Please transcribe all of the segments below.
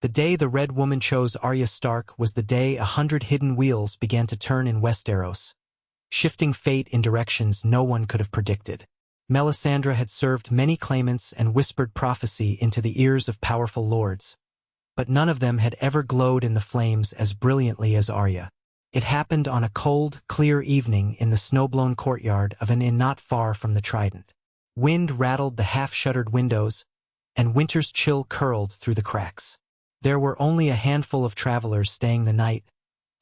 The day the Red Woman chose Arya Stark was the day 100 hidden wheels began to turn in Westeros, shifting fate in directions no one could have predicted. Melisandre had served many claimants and whispered prophecy into the ears of powerful lords, but none of them had ever glowed in the flames as brilliantly as Arya. It happened on a cold, clear evening in the snow-blown courtyard of an inn not far from the Trident. Wind rattled the half-shuttered windows, and winter's chill curled through the cracks. There were only a handful of travelers staying the night,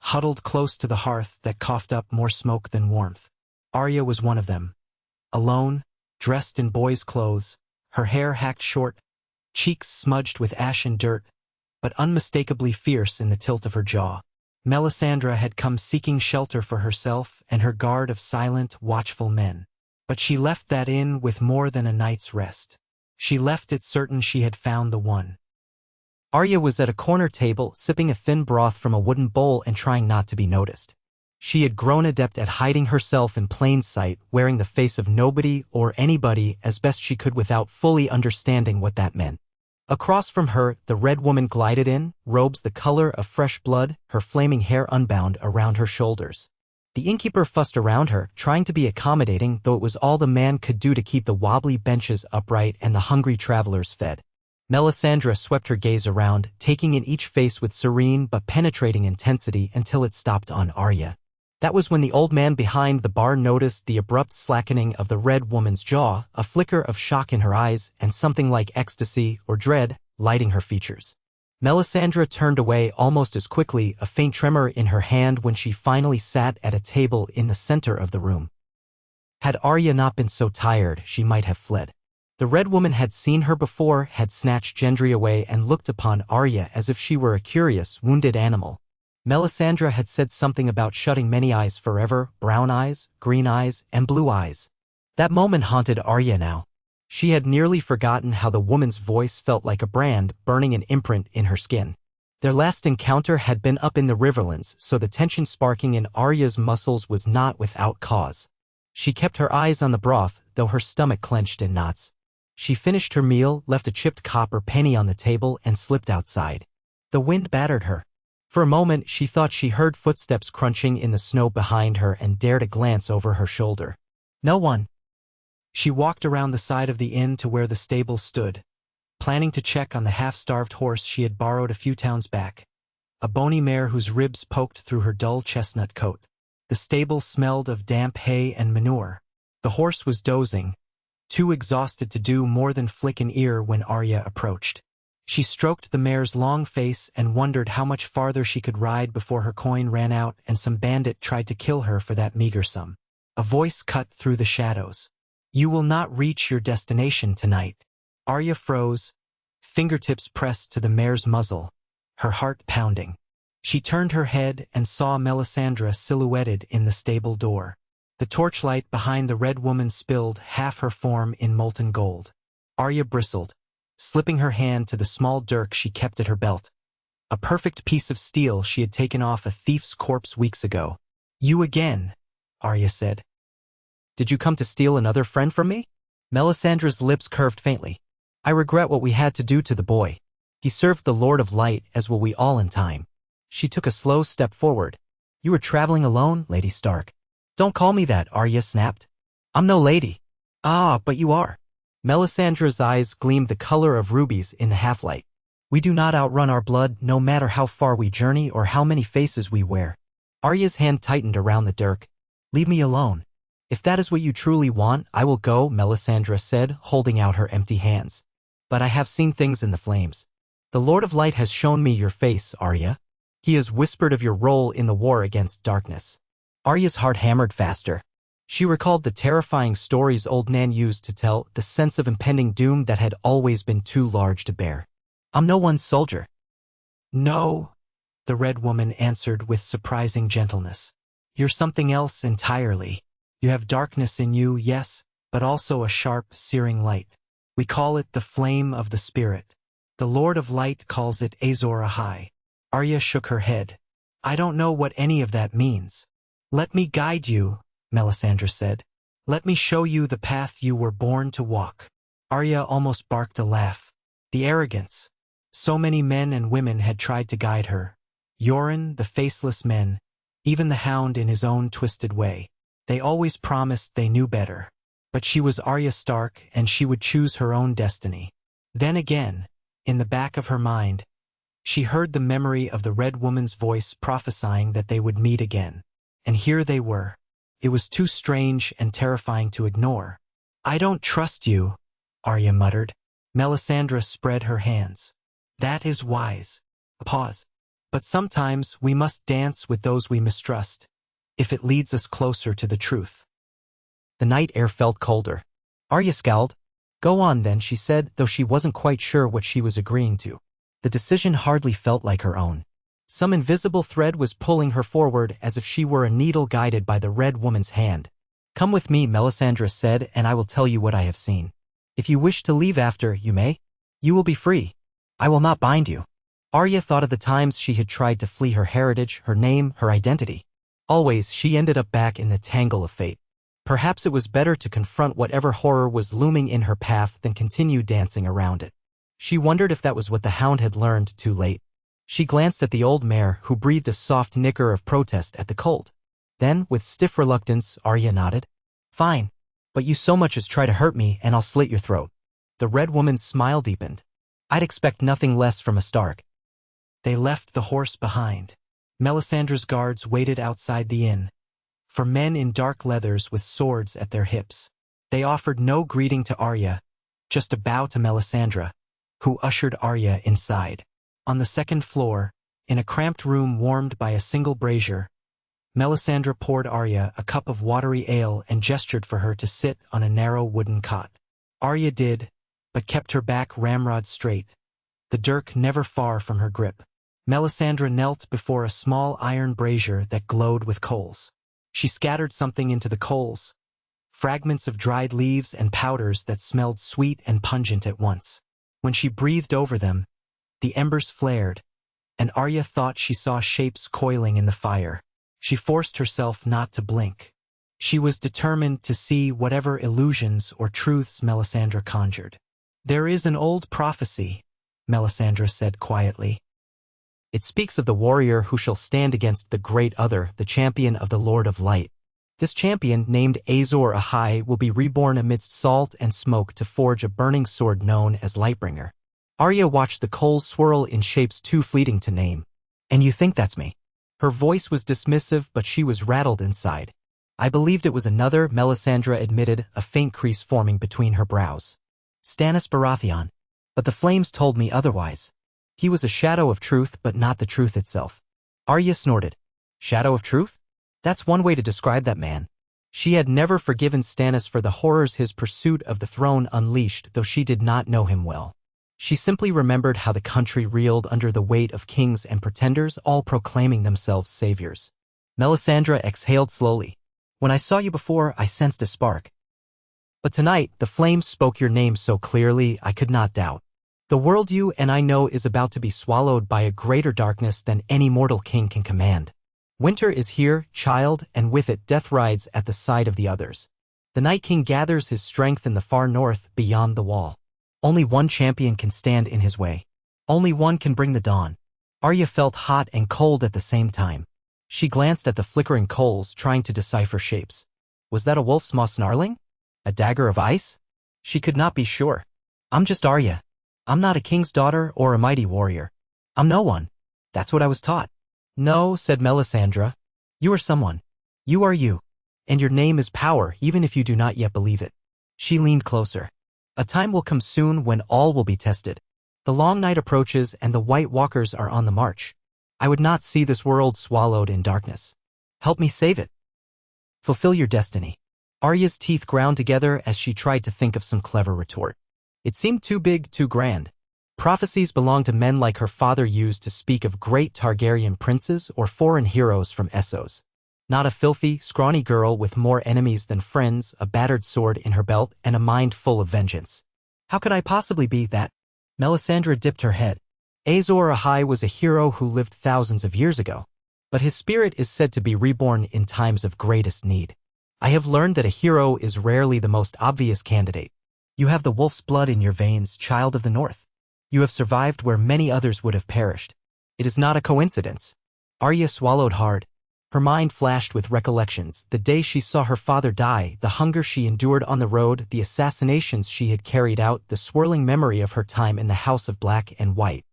huddled close to the hearth that coughed up more smoke than warmth. Arya was one of them. Alone, dressed in boy's clothes, her hair hacked short, cheeks smudged with ash and dirt, but unmistakably fierce in the tilt of her jaw. Melisandre had come seeking shelter for herself and her guard of silent, watchful men. But she left that inn with more than a night's rest. She left it certain she had found the one. Arya was at a corner table, sipping a thin broth from a wooden bowl and trying not to be noticed. She had grown adept at hiding herself in plain sight, wearing the face of nobody or anybody as best she could without fully understanding what that meant. Across from her, the Red Woman glided in, robes the color of fresh blood, her flaming hair unbound around her shoulders. The innkeeper fussed around her, trying to be accommodating, though it was all the man could do to keep the wobbly benches upright and the hungry travelers fed. Melisandre swept her gaze around, taking in each face with serene but penetrating intensity until it stopped on Arya. That was when the old man behind the bar noticed the abrupt slackening of the Red Woman's jaw, a flicker of shock in her eyes, and something like ecstasy or dread lighting her features. Melisandre turned away almost as quickly, a faint tremor in her hand when she finally sat at a table in the center of the room. Had Arya not been so tired, she might have fled. The Red Woman had seen her before, had snatched Gendry away and looked upon Arya as if she were a curious, wounded animal. Melisandre had said something about shutting many eyes forever, brown eyes, green eyes, and blue eyes. That moment haunted Arya now. She had nearly forgotten how the woman's voice felt like a brand burning an imprint in her skin. Their last encounter had been up in the Riverlands, so the tension sparking in Arya's muscles was not without cause. She kept her eyes on the broth, though her stomach clenched in knots. She finished her meal, left a chipped copper penny on the table, and slipped outside. The wind battered her. For a moment, she thought she heard footsteps crunching in the snow behind her and dared a glance over her shoulder. No one. She walked around the side of the inn to where the stable stood, planning to check on the half-starved horse she had borrowed a few towns back, a bony mare whose ribs poked through her dull chestnut coat. The stable smelled of damp hay and manure. The horse was dozing, too exhausted to do more than flick an ear when Arya approached. She stroked the mare's long face and wondered how much farther she could ride before her coin ran out and some bandit tried to kill her for that meager sum. A voice cut through the shadows. "You will not reach your destination tonight." Arya froze, fingertips pressed to the mare's muzzle, her heart pounding. She turned her head and saw Melisandre silhouetted in the stable door. The torchlight behind the Red Woman spilled half her form in molten gold. Arya bristled, slipping her hand to the small dirk she kept at her belt. A perfect piece of steel she had taken off a thief's corpse weeks ago. "You again," Arya said. "Did you come to steal another friend from me?" Melisandre's lips curved faintly. "I regret what we had to do to the boy. He served the Lord of Light, as will we all in time." She took a slow step forward. "You were traveling alone, Lady Stark." "Don't call me that," Arya snapped. "I'm no lady." "Ah, but you are." Melisandre's eyes gleamed the color of rubies in the half-light. "We do not outrun our blood, no matter how far we journey or how many faces we wear." Arya's hand tightened around the dirk. "Leave me alone." "If that is what you truly want, I will go," Melisandre said, holding out her empty hands. "But I have seen things in the flames. The Lord of Light has shown me your face, Arya. He has whispered of your role in the war against darkness." Arya's heart hammered faster. She recalled the terrifying stories old Nan used to tell, the sense of impending doom that had always been too large to bear. "I'm no one's soldier." "No," the Red Woman answered with surprising gentleness. "You're something else entirely. You have darkness in you, yes, but also a sharp, searing light. We call it the flame of the spirit. The Lord of Light calls it Azor Ahai." Arya shook her head. "I don't know what any of that means." "Let me guide you," Melisandre said. "Let me show you the path you were born to walk." Arya almost barked a laugh. The arrogance, So many men and women had tried to guide her. Yoren, the faceless men, even the hound in his own twisted way. They always promised they knew better. But she was Arya Stark, and she would choose her own destiny. Then again, in the back of her mind, she heard the memory of the Red Woman's voice prophesying that they would meet again. And here they were. It was too strange and terrifying to ignore. "I don't trust you," Arya muttered. Melisandre spread her hands. "That is wise." A pause. "But sometimes we must dance with those we mistrust, if it leads us closer to the truth." The night air felt colder. Arya scowled. "Go on then," she said, though she wasn't quite sure what she was agreeing to. The decision hardly felt like her own. Some invisible thread was pulling her forward as if she were a needle guided by the Red Woman's hand. "Come with me," Melisandre said, "and I will tell you what I have seen. If you wish to leave after, you may. You will be free. I will not bind you." Arya thought of the times she had tried to flee her heritage, her name, her identity. Always, she ended up back in the tangle of fate. Perhaps it was better to confront whatever horror was looming in her path than continue dancing around it. She wondered if that was what the hound had learned too late. She glanced at the old mare, who breathed a soft nicker of protest at the colt. Then, with stiff reluctance, Arya nodded. "Fine. But you so much as try to hurt me, and I'll slit your throat." The Red Woman's smile deepened. "I'd expect nothing less from a Stark." They left the horse behind. Melisandre's guards waited outside the inn. For men in dark leathers with swords at their hips. They offered no greeting to Arya, just a bow to Melisandre, who ushered Arya inside. On the second floor, in a cramped room warmed by a single brazier, Melisandre poured Arya a cup of watery ale and gestured for her to sit on a narrow wooden cot. Arya did, but kept her back ramrod straight, the dirk never far from her grip. Melisandre knelt before a small iron brazier that glowed with coals. She scattered something into the coals, fragments of dried leaves and powders that smelled sweet and pungent at once. When she breathed over them, the embers flared, and Arya thought she saw shapes coiling in the fire. She forced herself not to blink. She was determined to see whatever illusions or truths Melisandre conjured. "There is an old prophecy," Melisandre said quietly. "It speaks of the warrior who shall stand against the great other, the champion of the Lord of Light. This champion, named Azor Ahai, will be reborn amidst salt and smoke to forge a burning sword known as Lightbringer." Arya watched the coals swirl in shapes too fleeting to name. "And you think that's me?" Her voice was dismissive, but she was rattled inside. "I believed it was another," Melisandre admitted, a faint crease forming between her brows. "Stannis Baratheon. But the flames told me otherwise. He was a shadow of truth, but not the truth itself." Arya snorted. "Shadow of truth? That's one way to describe that man." She had never forgiven Stannis for the horrors his pursuit of the throne unleashed, though she did not know him well. She simply remembered how the country reeled under the weight of kings and pretenders, all proclaiming themselves saviors. Melisandre exhaled slowly. "When I saw you before, I sensed a spark. But tonight, the flames spoke your name so clearly, I could not doubt. The world you and I know is about to be swallowed by a greater darkness than any mortal king can command. Winter is here, child, and with it death rides at the side of the others. The Night King gathers his strength in the far north, beyond the wall. Only one champion can stand in his way. Only one can bring the dawn." Arya felt hot and cold at the same time. She glanced at the flickering coals, trying to decipher shapes. Was that a wolf's maw snarling? A dagger of ice? She could not be sure. "I'm just Arya. I'm not a king's daughter or a mighty warrior. I'm no one. That's what I was taught." "No," said Melisandre. "You are someone. You are you. And your name is power, even if you do not yet believe it." She leaned closer. "A time will come soon when all will be tested. The long night approaches and the White Walkers are on the march. I would not see this world swallowed in darkness. Help me save it. Fulfill your destiny." Arya's teeth ground together as she tried to think of some clever retort. It seemed too big, too grand. Prophecies belonged to men like her father used to speak of great Targaryen princes or foreign heroes from Essos. Not a filthy, scrawny girl with more enemies than friends, a battered sword in her belt, and a mind full of vengeance. How could I possibly be that? Melisandre dipped her head. Azor Ahai was a hero who lived thousands of years ago, but his spirit is said to be reborn in times of greatest need. I have learned that a hero is rarely the most obvious candidate. You have the wolf's blood in your veins, child of the north. You have survived where many others would have perished. It is not a coincidence. Arya swallowed hard. Her mind flashed with recollections, the day she saw her father die, the hunger she endured on the road, the assassinations she had carried out, the swirling memory of her time in the House of Black and White.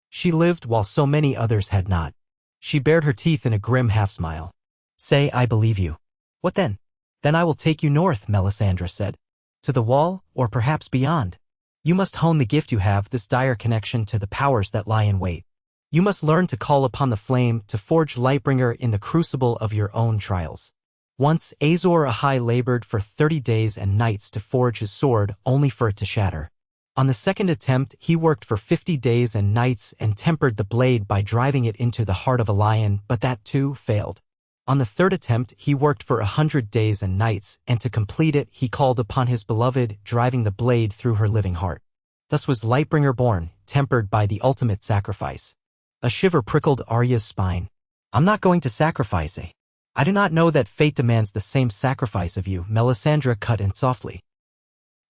She lived while so many others had not. She bared her teeth in a grim half-smile. Say, I believe you. What then? Then I will take you north, Melisandre said. To the wall, or perhaps beyond. You must hone the gift you have, this dire connection to the powers that lie in wait. You must learn to call upon the flame, to forge Lightbringer in the crucible of your own trials. Once, Azor Ahai labored for 30 days and nights to forge his sword, only for it to shatter. On the second attempt, he worked for 50 days and nights and tempered the blade by driving it into the heart of a lion, but that too failed. On the third attempt, he worked for 100 days and nights, and to complete it, he called upon his beloved, driving the blade through her living heart. Thus was Lightbringer born, tempered by the ultimate sacrifice. A shiver prickled Arya's spine. I'm not going to sacrifice it. I do not know that fate demands the same sacrifice of you, Melisandre cut in softly.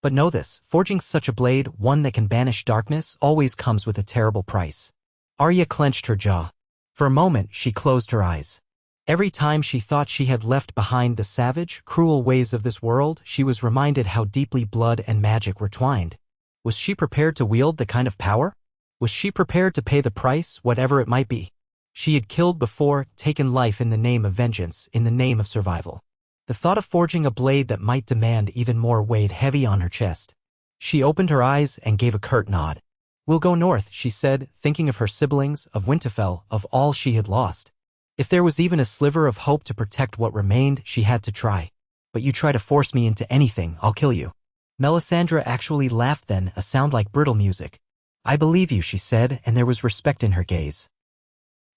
But know this, forging such a blade, one that can banish darkness, always comes with a terrible price. Arya clenched her jaw. For a moment, she closed her eyes. Every time she thought she had left behind the savage, cruel ways of this world, she was reminded how deeply blood and magic were twined. Was she prepared to wield the kind of power? Was she prepared to pay the price, whatever it might be? She had killed before, taken life in the name of vengeance, in the name of survival. The thought of forging a blade that might demand even more weighed heavy on her chest. She opened her eyes and gave a curt nod. We'll go north, she said, thinking of her siblings, of Winterfell, of all she had lost. If there was even a sliver of hope to protect what remained, she had to try. But you try to force me into anything, I'll kill you. Melisandre actually laughed then, a sound like brittle music. I believe you, she said, and there was respect in her gaze.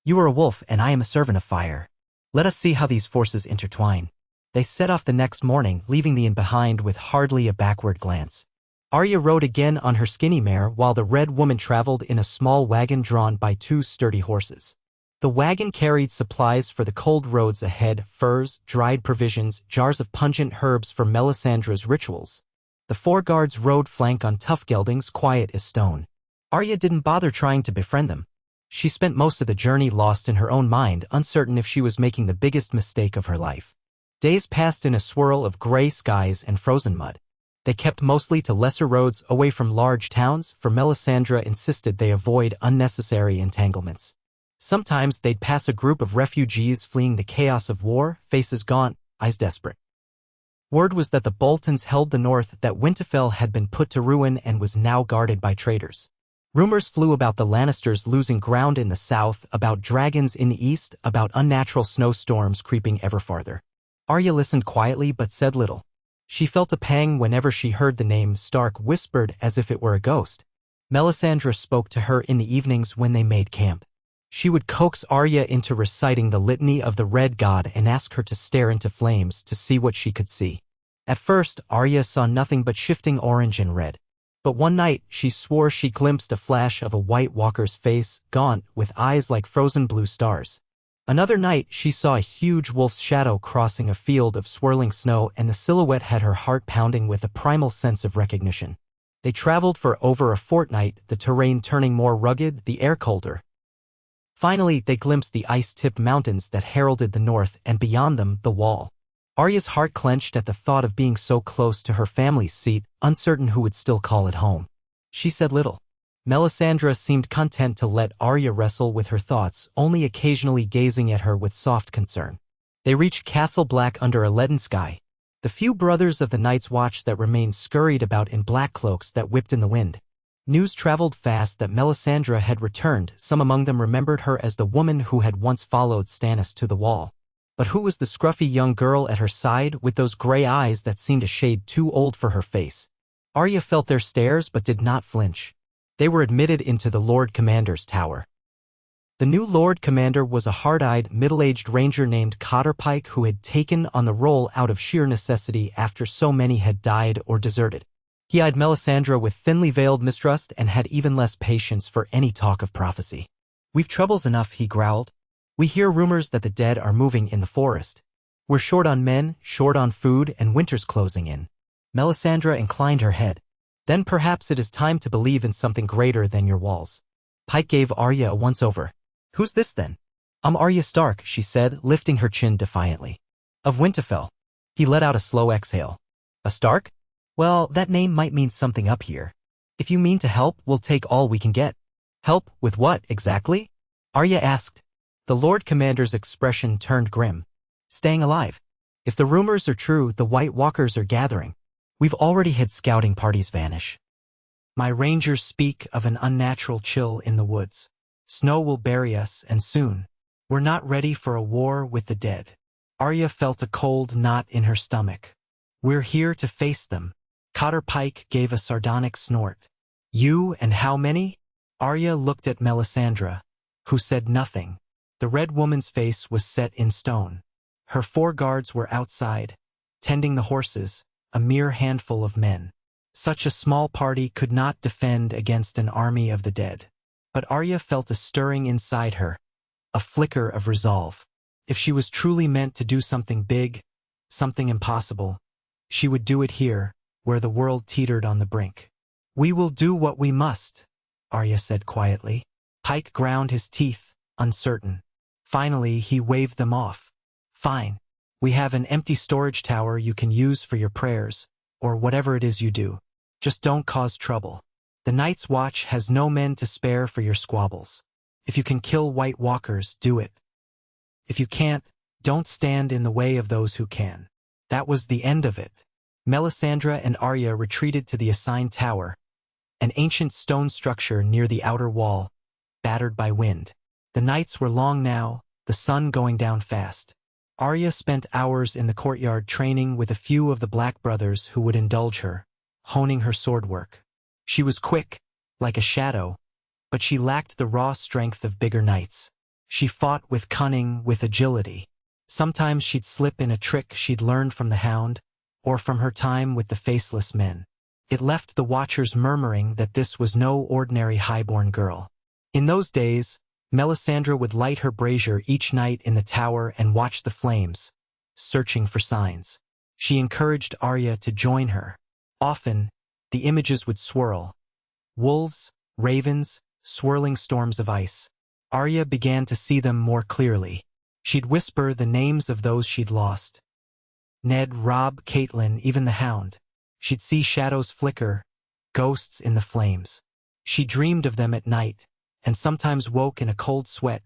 You are a wolf and I am a servant of fire. Let us see how these forces intertwine. They set off the next morning, leaving the inn behind with hardly a backward glance. Arya rode again on her skinny mare while the Red Woman traveled in a small wagon drawn by 2 sturdy horses. The wagon carried supplies for the cold roads ahead, furs, dried provisions, jars of pungent herbs for Melisandre's rituals. The 4 guards rode flank on tough geldings, quiet as stone. Arya didn't bother trying to befriend them. She spent most of the journey lost in her own mind, uncertain if she was making the biggest mistake of her life. Days passed in a swirl of gray skies and frozen mud. They kept mostly to lesser roads away from large towns, for Melisandre insisted they avoid unnecessary entanglements. Sometimes they'd pass a group of refugees fleeing the chaos of war, faces gaunt, eyes desperate. Word was that the Boltons held the north, that Winterfell had been put to ruin and was now guarded by traitors. Rumors flew about the Lannisters losing ground in the south, about dragons in the east, about unnatural snowstorms creeping ever farther. Arya listened quietly but said little. She felt a pang whenever she heard the name Stark whispered as if it were a ghost. Melisandre spoke to her in the evenings when they made camp. She would coax Arya into reciting the litany of the Red God and ask her to stare into flames to see what she could see. At first, Arya saw nothing but shifting orange and red. But one night, she swore she glimpsed a flash of a White Walker's face, gaunt, with eyes like frozen blue stars. Another night, she saw a huge wolf's shadow crossing a field of swirling snow, and the silhouette had her heart pounding with a primal sense of recognition. They traveled for over a fortnight, the terrain turning more rugged, the air colder. Finally, they glimpsed the ice-tipped mountains that heralded the north, and beyond them, the wall. Arya's heart clenched at the thought of being so close to her family's seat, uncertain who would still call it home. She said little. Melisandre seemed content to let Arya wrestle with her thoughts, only occasionally gazing at her with soft concern. They reached Castle Black under a leaden sky. The few brothers of the Night's Watch that remained scurried about in black cloaks that whipped in the wind. News traveled fast that Melisandre had returned. Some among them remembered her as the woman who had once followed Stannis to the wall. But who was the scruffy young girl at her side with those gray eyes that seemed a shade too old for her face? Arya felt their stares but did not flinch. They were admitted into the Lord Commander's tower. The new Lord Commander was a hard-eyed, middle-aged ranger named Cotterpike who had taken on the role out of sheer necessity after so many had died or deserted. He eyed Melisandre with thinly veiled mistrust and had even less patience for any talk of prophecy. We've troubles enough, he growled. We hear rumors that the dead are moving in the forest. We're short on men, short on food, and winter's closing in. Melisandre inclined her head. Then perhaps it is time to believe in something greater than your walls. Pike gave Arya a once-over. Who's this then? I'm Arya Stark, she said, lifting her chin defiantly. Of Winterfell. He let out a slow exhale. A Stark? Well, that name might mean something up here. If you mean to help, we'll take all we can get. Help with what, exactly? Arya asked. The Lord Commander's expression turned grim. Staying alive. If the rumors are true, the White Walkers are gathering. We've already had scouting parties vanish. My rangers speak of an unnatural chill in the woods. Snow will bury us, and soon. We're not ready for a war with the dead. Arya felt a cold knot in her stomach. We're here to face them. Cotter Pike gave a sardonic snort. You and how many? Arya looked at Melisandre, who said nothing. The red woman's face was set in stone. Her 4 guards were outside, tending the horses, a mere handful of men. Such a small party could not defend against an army of the dead. But Arya felt a stirring inside her, a flicker of resolve. If she was truly meant to do something big, something impossible, she would do it here, where the world teetered on the brink. We will do what we must, Arya said quietly. Pike ground his teeth, uncertain. Finally, he waved them off. Fine. We have an empty storage tower you can use for your prayers, or whatever it is you do. Just don't cause trouble. The Night's Watch has no men to spare for your squabbles. If you can kill White Walkers, do it. If you can't, don't stand in the way of those who can. That was the end of it. Melisandre and Arya retreated to the assigned tower, an ancient stone structure near the outer wall, battered by wind. The nights were long now, the sun going down fast. Arya spent hours in the courtyard training with a few of the Black brothers who would indulge her, honing her sword work. She was quick, like a shadow, but she lacked the raw strength of bigger knights. She fought with cunning, with agility. Sometimes she'd slip in a trick she'd learned from the Hound, or from her time with the Faceless Men. It left the Watchers murmuring that this was no ordinary highborn girl. In those days, Melisandre would light her brazier each night in the tower and watch the flames, searching for signs. She encouraged Arya to join her. Often, the images would swirl. Wolves, ravens, swirling storms of ice. Arya began to see them more clearly. She'd whisper the names of those she'd lost. Ned, Robb, Catelyn, even the Hound. She'd see shadows flicker, ghosts in the flames. She dreamed of them at night, and sometimes woke in a cold sweat.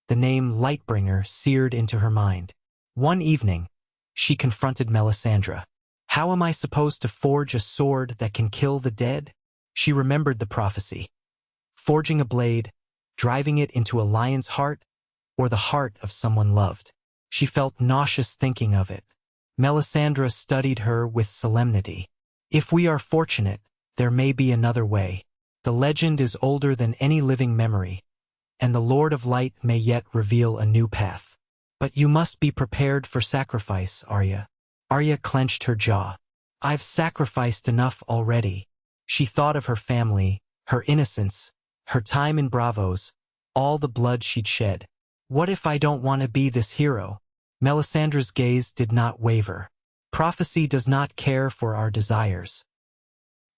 The name Lightbringer seared into her mind. One evening, she confronted Melisandre. How am I supposed to forge a sword that can kill the dead? She remembered the prophecy. Forging a blade, driving it into a lion's heart, or the heart of someone loved. She felt nauseous thinking of it. Melisandre studied her with solemnity. If we are fortunate, there may be another way. The legend is older than any living memory, and the Lord of Light may yet reveal a new path. But you must be prepared for sacrifice, Arya. Arya clenched her jaw. I've sacrificed enough already. She thought of her family, her innocence, her time in Bravos, all the blood she'd shed. What if I don't want to be this hero? Melisandre's gaze did not waver. Prophecy does not care for our desires.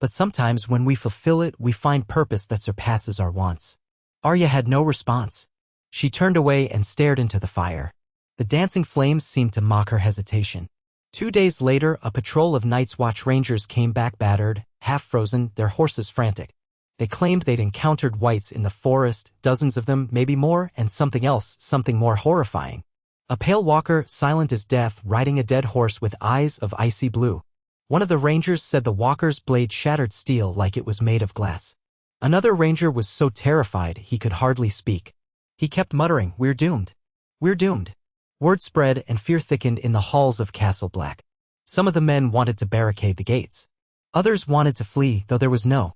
But sometimes when we fulfill it, we find purpose that surpasses our wants. Arya had no response. She turned away and stared into the fire. The dancing flames seemed to mock her hesitation. 2 days later, a patrol of Night's Watch Rangers came back battered, half-frozen, their horses frantic. They claimed they'd encountered whites in the forest, dozens of them, maybe more, and something else, something more horrifying. A pale walker, silent as death, riding a dead horse with eyes of icy blue. One of the rangers said the walker's blade shattered steel like it was made of glass. Another ranger was so terrified he could hardly speak. He kept muttering, "We're doomed. We're doomed." Word spread and fear thickened in the halls of Castle Black. Some of the men wanted to barricade the gates. Others wanted to flee, though there was no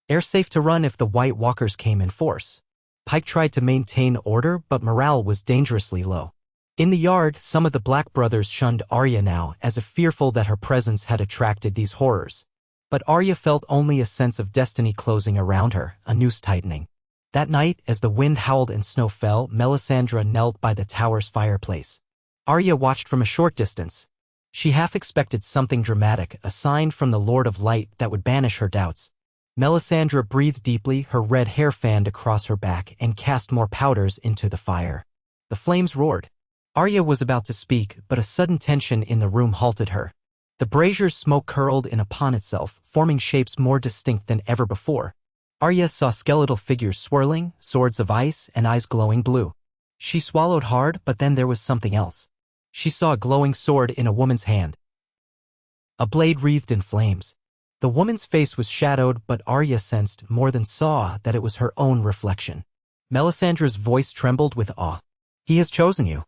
air safe to run if the White Walkers came in force. Pike tried to maintain order, but morale was dangerously low. In the yard, some of the Black brothers shunned Arya now, as if fearful that her presence had attracted these horrors. But Arya felt only a sense of destiny closing around her, a noose tightening. That night, as the wind howled and snow fell, Melisandre knelt by the tower's fireplace. Arya watched from a short distance. She half expected something dramatic, a sign from the Lord of Light that would banish her doubts. Melisandre breathed deeply, her red hair fanned across her back, and cast more powders into the fire. The flames roared. Arya was about to speak, but a sudden tension in the room halted her. The brazier's smoke curled in upon itself, forming shapes more distinct than ever before. Arya saw skeletal figures swirling, swords of ice, and eyes glowing blue. She swallowed hard, but then there was something else. She saw a glowing sword in a woman's hand. A blade wreathed in flames. The woman's face was shadowed, but Arya sensed, more than saw, that it was her own reflection. Melisandre's voice trembled with awe. "He has chosen you.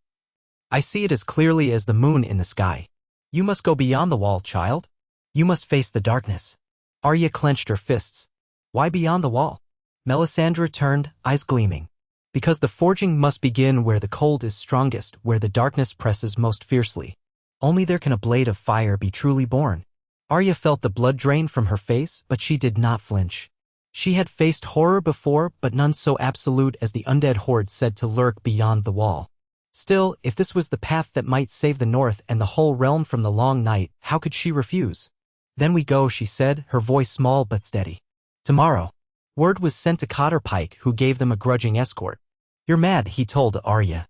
I see it as clearly as the moon in the sky. You must go beyond the wall, child. You must face the darkness." Arya clenched her fists. "Why beyond the wall?" Melisandre turned, eyes gleaming. "Because the forging must begin where the cold is strongest, where the darkness presses most fiercely. Only there can a blade of fire be truly born." Arya felt the blood drain from her face, but she did not flinch. She had faced horror before, but none so absolute as the undead horde said to lurk beyond the wall. Still, if this was the path that might save the North and the whole realm from the long night, how could she refuse? "Then we go," she said, her voice small but steady. "Tomorrow." Word was sent to Cotter Pike, who gave them a grudging escort. "You're mad," he told Arya.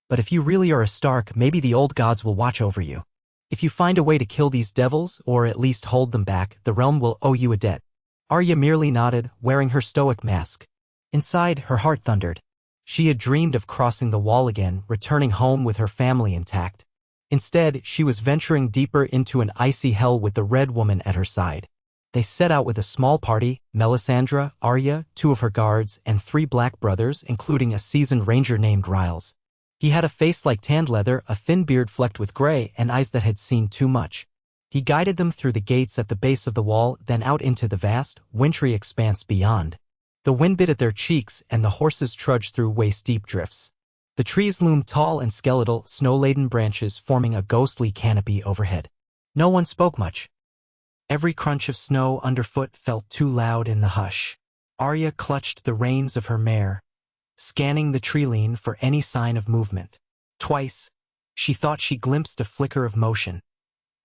"But if you really are a Stark, maybe the old gods will watch over you. If you find a way to kill these devils, or at least hold them back, the realm will owe you a debt." Arya merely nodded, wearing her stoic mask. Inside, her heart thundered. She had dreamed of crossing the wall again, returning home with her family intact. Instead, she was venturing deeper into an icy hell with the Red Woman at her side. They set out with a small party: Melisandre, Arya, 2 of her guards, and 3 black brothers, including a seasoned ranger named Riles. He had a face like tanned leather, a thin beard flecked with gray, and eyes that had seen too much. He guided them through the gates at the base of the wall, then out into the vast, wintry expanse beyond. The wind bit at their cheeks, and the horses trudged through waist-deep drifts. The trees loomed tall and skeletal, snow-laden branches forming a ghostly canopy overhead. No one spoke much. Every crunch of snow underfoot felt too loud in the hush. Arya clutched the reins of her mare, scanning the tree-line for any sign of movement. Twice, she thought she glimpsed a flicker of motion,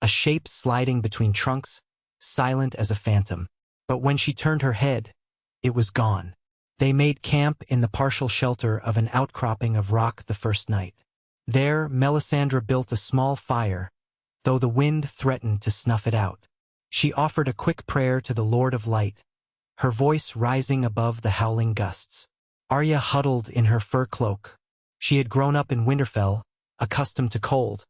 a shape sliding between trunks, silent as a phantom. But when she turned her head, it was gone. They made camp in the partial shelter of an outcropping of rock the first night. There, Melisandre built a small fire, though the wind threatened to snuff it out. She offered a quick prayer to the Lord of Light, her voice rising above the howling gusts. Arya huddled in her fur cloak. She had grown up in Winterfell, accustomed to cold.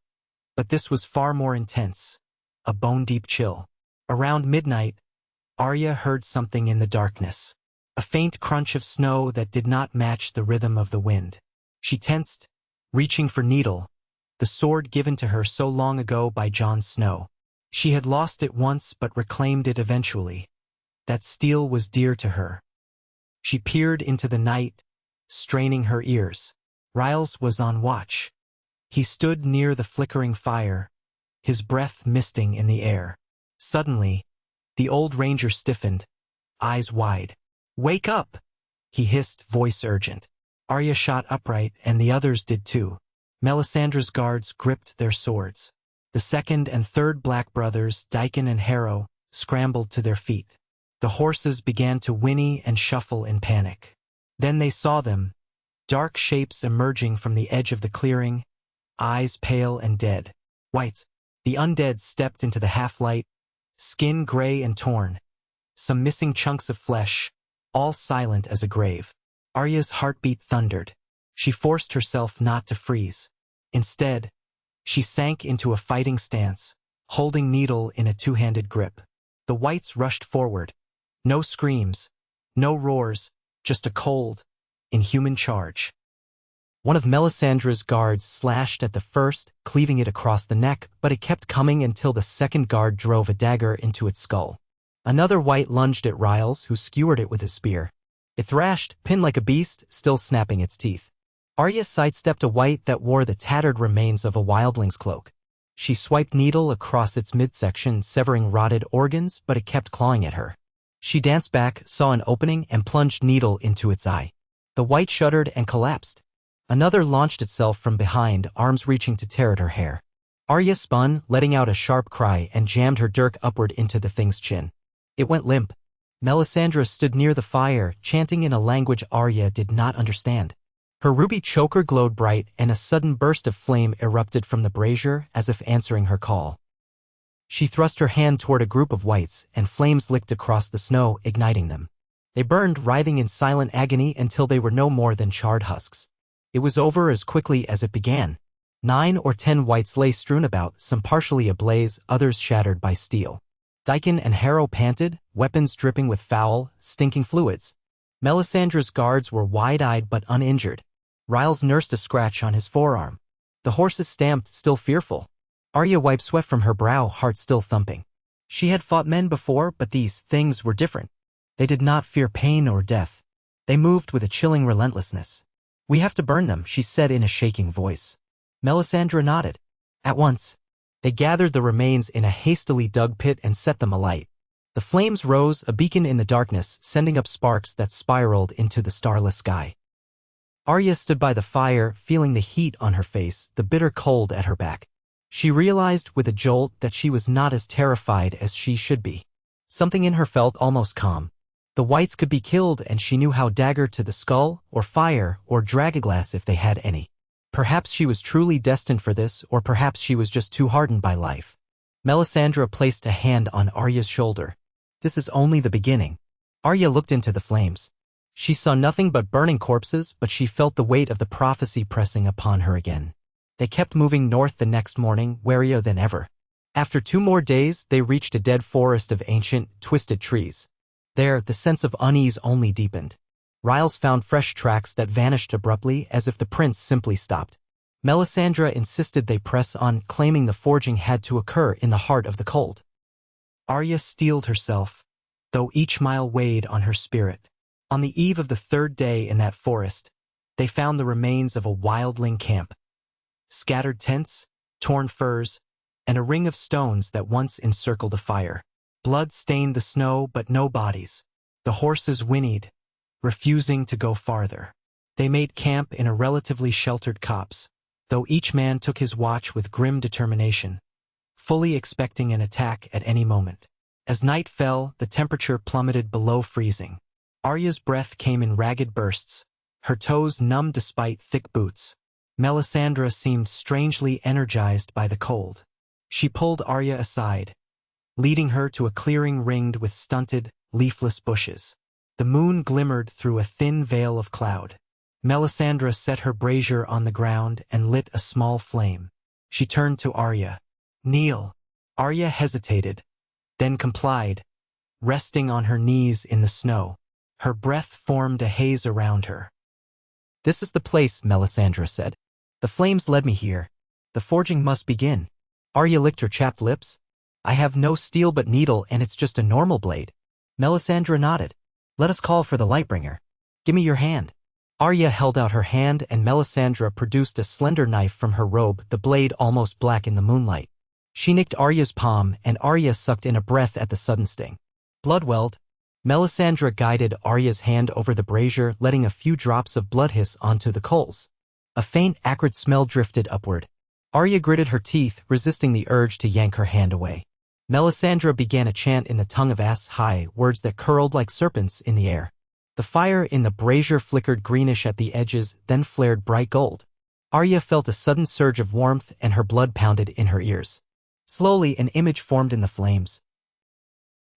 But this was far more intense, a bone-deep chill. Around midnight, Arya heard something in the darkness. A faint crunch of snow that did not match the rhythm of the wind. She tensed, reaching for Needle, the sword given to her so long ago by Jon Snow. She had lost it once but reclaimed it eventually. That steel was dear to her. She peered into the night, straining her ears. Riles was on watch. He stood near the flickering fire, his breath misting in the air. Suddenly, the old ranger stiffened, eyes wide. "Wake up!" he hissed, voice urgent. Arya shot upright, and the others did too. Melisandre's guards gripped their swords. The 2nd and 3rd black brothers, Daikon and Harrow, scrambled to their feet. The horses began to whinny and shuffle in panic. Then they saw them, dark shapes emerging from the edge of the clearing, eyes pale and dead. Whites. The undead stepped into the half-light, skin gray and torn, some missing chunks of flesh, all silent as a grave. Arya's heartbeat thundered. She forced herself not to freeze. Instead, she sank into a fighting stance, holding Needle in a 2-handed grip. The whites rushed forward. No screams, no roars, just a cold, inhuman charge. One of Melisandre's guards slashed at the first, cleaving it across the neck, but it kept coming until the 2nd guard drove a dagger into its skull. Another white lunged at Riles, who skewered it with his spear. It thrashed, pinned like a beast, still snapping its teeth. Arya sidestepped a white that wore the tattered remains of a wildling's cloak. She swiped Needle across its midsection, severing rotted organs, but it kept clawing at her. She danced back, saw an opening, and plunged Needle into its eye. The white shuddered and collapsed. Another launched itself from behind, arms reaching to tear at her hair. Arya spun, letting out a sharp cry, and jammed her dirk upward into the thing's chin. It went limp. Melisandre stood near the fire, chanting in a language Arya did not understand. Her ruby choker glowed bright, and a sudden burst of flame erupted from the brazier as if answering her call. She thrust her hand toward a group of wights, and flames licked across the snow, igniting them. They burned, writhing in silent agony until they were no more than charred husks. It was over as quickly as it began. 9 or 10 wights lay strewn about, some partially ablaze, others shattered by steel. Daikon and Harrow panted, weapons dripping with foul, stinking fluids. Melisandre's guards were wide-eyed but uninjured. Riles nursed a scratch on his forearm. The horses stamped, still fearful. Arya wiped sweat from her brow, heart still thumping. She had fought men before, but these things were different. They did not fear pain or death. They moved with a chilling relentlessness. "We have to burn them," she said in a shaking voice. Melisandre nodded. At once, they gathered the remains in a hastily dug pit and set them alight. The flames rose, a beacon in the darkness, sending up sparks that spiraled into the starless sky. Arya stood by the fire, feeling the heat on her face, the bitter cold at her back. She realized with a jolt that she was not as terrified as she should be. Something in her felt almost calm. The wights could be killed, and she knew how dagger to the skull, or fire, or dragaglass if they had any. Perhaps she was truly destined for this, or perhaps she was just too hardened by life. Melisandre placed a hand on Arya's shoulder. "This is only the beginning." Arya looked into the flames. She saw nothing but burning corpses, but she felt the weight of the prophecy pressing upon her again. They kept moving north the next morning, warier than ever. After 2 more days, they reached a dead forest of ancient, twisted trees. There, the sense of unease only deepened. Riles found fresh tracks that vanished abruptly, as if the prince simply stopped. Melisandre insisted they press on, claiming the forging had to occur in the heart of the cold. Arya steeled herself, though each mile weighed on her spirit. On the eve of the 3rd day in that forest, they found the remains of a wildling camp. Scattered tents, torn furs, and a ring of stones that once encircled a fire. Blood stained the snow, but no bodies. The horses whinnied, refusing to go farther. They made camp in a relatively sheltered copse, though each man took his watch with grim determination, fully expecting an attack at any moment. As night fell, the temperature plummeted below freezing. Arya's breath came in ragged bursts, her toes numb despite thick boots. Melisandre seemed strangely energized by the cold. She pulled Arya aside, leading her to a clearing ringed with stunted, leafless bushes. The moon glimmered through a thin veil of cloud. Melisandre set her brazier on the ground and lit a small flame. She turned to Arya. "Kneel." Arya hesitated, then complied, resting on her knees in the snow. Her breath formed a haze around her. "This is the place," Melisandre said. "The flames led me here. The forging must begin." Arya licked her chapped lips. "I have no steel but needle, and it's just a normal blade." Melisandre nodded. "Let us call for the Lightbringer. Give me your hand." Arya held out her hand, and Melisandre produced a slender knife from her robe, the blade almost black in the moonlight. She nicked Arya's palm, and Arya sucked in a breath at the sudden sting. Blood welled. Melisandre guided Arya's hand over the brazier, letting a few drops of blood hiss onto the coals. A faint, acrid smell drifted upward. Arya gritted her teeth, resisting the urge to yank her hand away. Melisandre began a chant in the tongue of Ahai, words that curled like serpents in the air. The fire in the brazier flickered greenish at the edges, then flared bright gold. Arya felt a sudden surge of warmth, and her blood pounded in her ears. Slowly, an image formed in the flames.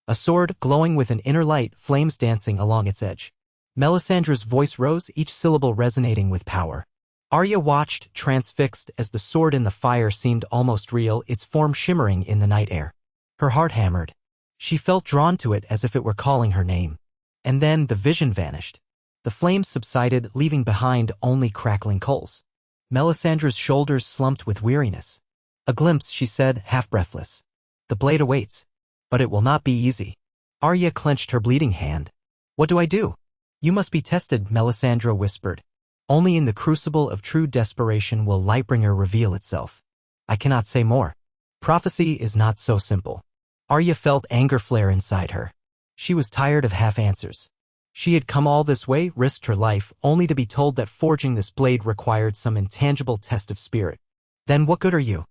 A sword, glowing with an inner light, flames dancing along its edge. Melisandre's voice rose, each syllable resonating with power. Arya watched, transfixed, as the sword in the fire seemed almost real, its form shimmering in the night air. Her heart hammered. She felt drawn to it as if it were calling her name. And then the vision vanished. The flames subsided, leaving behind only crackling coals. Melisandre's shoulders slumped with weariness. "A glimpse," she said, half breathless. "The blade awaits. But it will not be easy." Arya clenched her bleeding hand. "What do I do?" "You must be tested," Melisandre whispered. "Only in the crucible of true desperation will Lightbringer reveal itself. I cannot say more. Prophecy is not so simple." Arya felt anger flare inside her. She was tired of half-answers. She had come all this way, risked her life, only to be told that forging this blade required some intangible test of spirit. "Then what good are you?"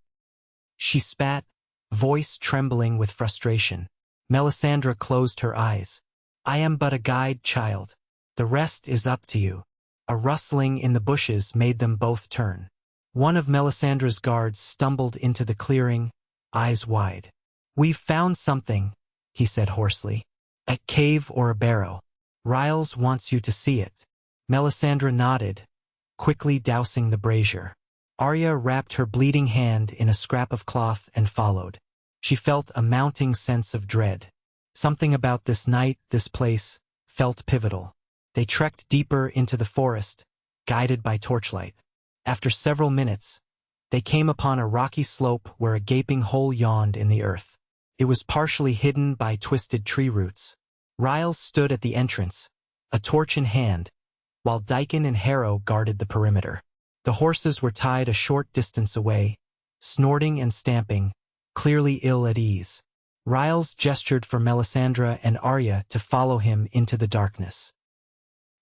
She spat, voice trembling with frustration. Melisandre closed her eyes. I am but a guide, child. The rest is up to you. A rustling in the bushes made them both turn. One of Melisandre's guards stumbled into the clearing, eyes wide. We've found something, he said hoarsely. A cave or a barrow. Riles wants you to see it. Melisandre nodded, quickly dousing the brazier. Arya wrapped her bleeding hand in a scrap of cloth and followed. She felt a mounting sense of dread. Something about this night, this place, felt pivotal. They trekked deeper into the forest, guided by torchlight. After several minutes, they came upon a rocky slope where a gaping hole yawned in the earth. It was partially hidden by twisted tree roots. Riles stood at the entrance, a torch in hand, while Daikon and Harrow guarded the perimeter. The horses were tied a short distance away, snorting and stamping, clearly ill at ease. Riles gestured for Melisandre and Arya to follow him into the darkness.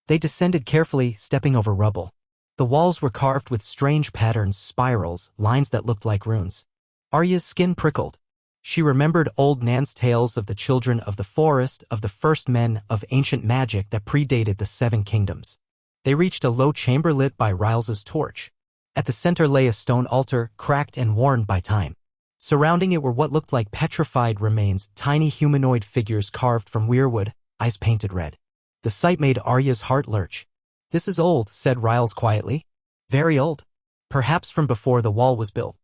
They descended carefully, stepping over rubble. The walls were carved with strange patterns, spirals, lines that looked like runes. Arya's skin prickled. She remembered old Nan's tales of the children of the forest, of the first men of ancient magic that predated the Seven Kingdoms. They reached a low chamber lit by Riles's torch. At the center lay a stone altar, cracked and worn by time. Surrounding it were what looked like petrified remains, tiny humanoid figures carved from weirwood, eyes painted red. The sight made Arya's heart lurch. This is old, said Riles quietly. Very old. Perhaps from before the wall was built.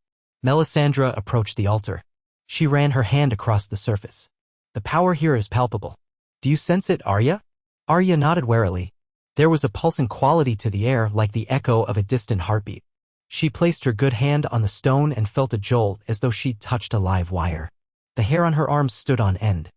Melisandre approached the altar. She ran her hand across the surface. The power here is palpable. Do you sense it, Arya? Arya nodded warily. There was a pulsing quality to the air like the echo of a distant heartbeat. She placed her good hand on the stone and felt a jolt as though she'd touched a live wire. The hair on her arms stood on end.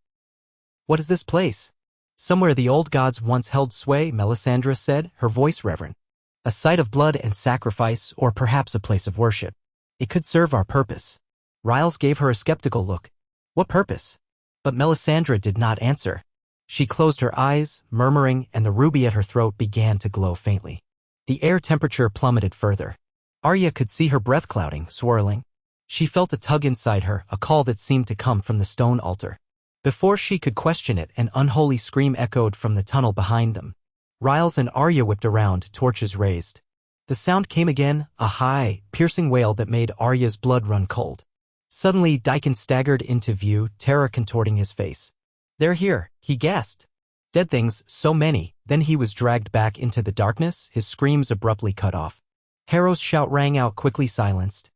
What is this place? Somewhere the old gods once held sway, Melisandre said, her voice reverent. A site of blood and sacrifice, or perhaps a place of worship. It could serve our purpose. Riles gave her a skeptical look. What purpose? But Melisandre did not answer. She closed her eyes, murmuring, and the ruby at her throat began to glow faintly. The air temperature plummeted further. Arya could see her breath clouding, swirling. She felt a tug inside her, a call that seemed to come from the stone altar. Before she could question it, an unholy scream echoed from the tunnel behind them. Riles and Arya whipped around, torches raised. The sound came again, a high, piercing wail that made Arya's blood run cold. Suddenly, Daikon staggered into view, terror contorting his face. They're here, he gasped. Dead things, so many. Then he was dragged back into the darkness, his screams abruptly cut off. Harrow's shout rang out, quickly silenced.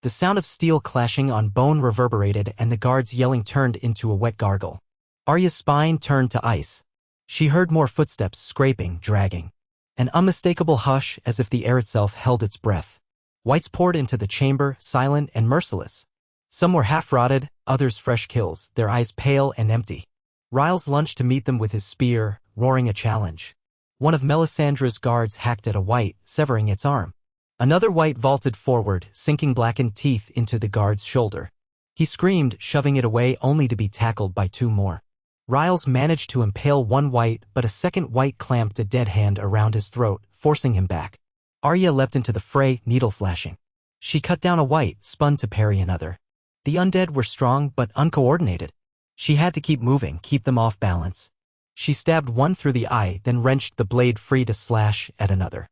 The sound of steel clashing on bone reverberated, and the guards yelling turned into a wet gargle. Arya's spine turned to ice. She heard more footsteps, scraping, dragging. An unmistakable hush, as if the air itself held its breath. Whites poured into the chamber, silent and merciless. Some were half-rotted, others fresh kills, their eyes pale and empty. Riles lunged to meet them with his spear, roaring a challenge. One of Melisandre's guards hacked at a white, severing its arm. Another white vaulted forward, sinking blackened teeth into the guard's shoulder. He screamed, shoving it away only to be tackled by two more. Riles managed to impale one white, but a second white clamped a dead hand around his throat, forcing him back. Arya leapt into the fray, needle flashing. She cut down a white, spun to parry another. The undead were strong but uncoordinated. She had to keep moving, keep them off balance. She stabbed one through the eye, then wrenched the blade free to slash at another.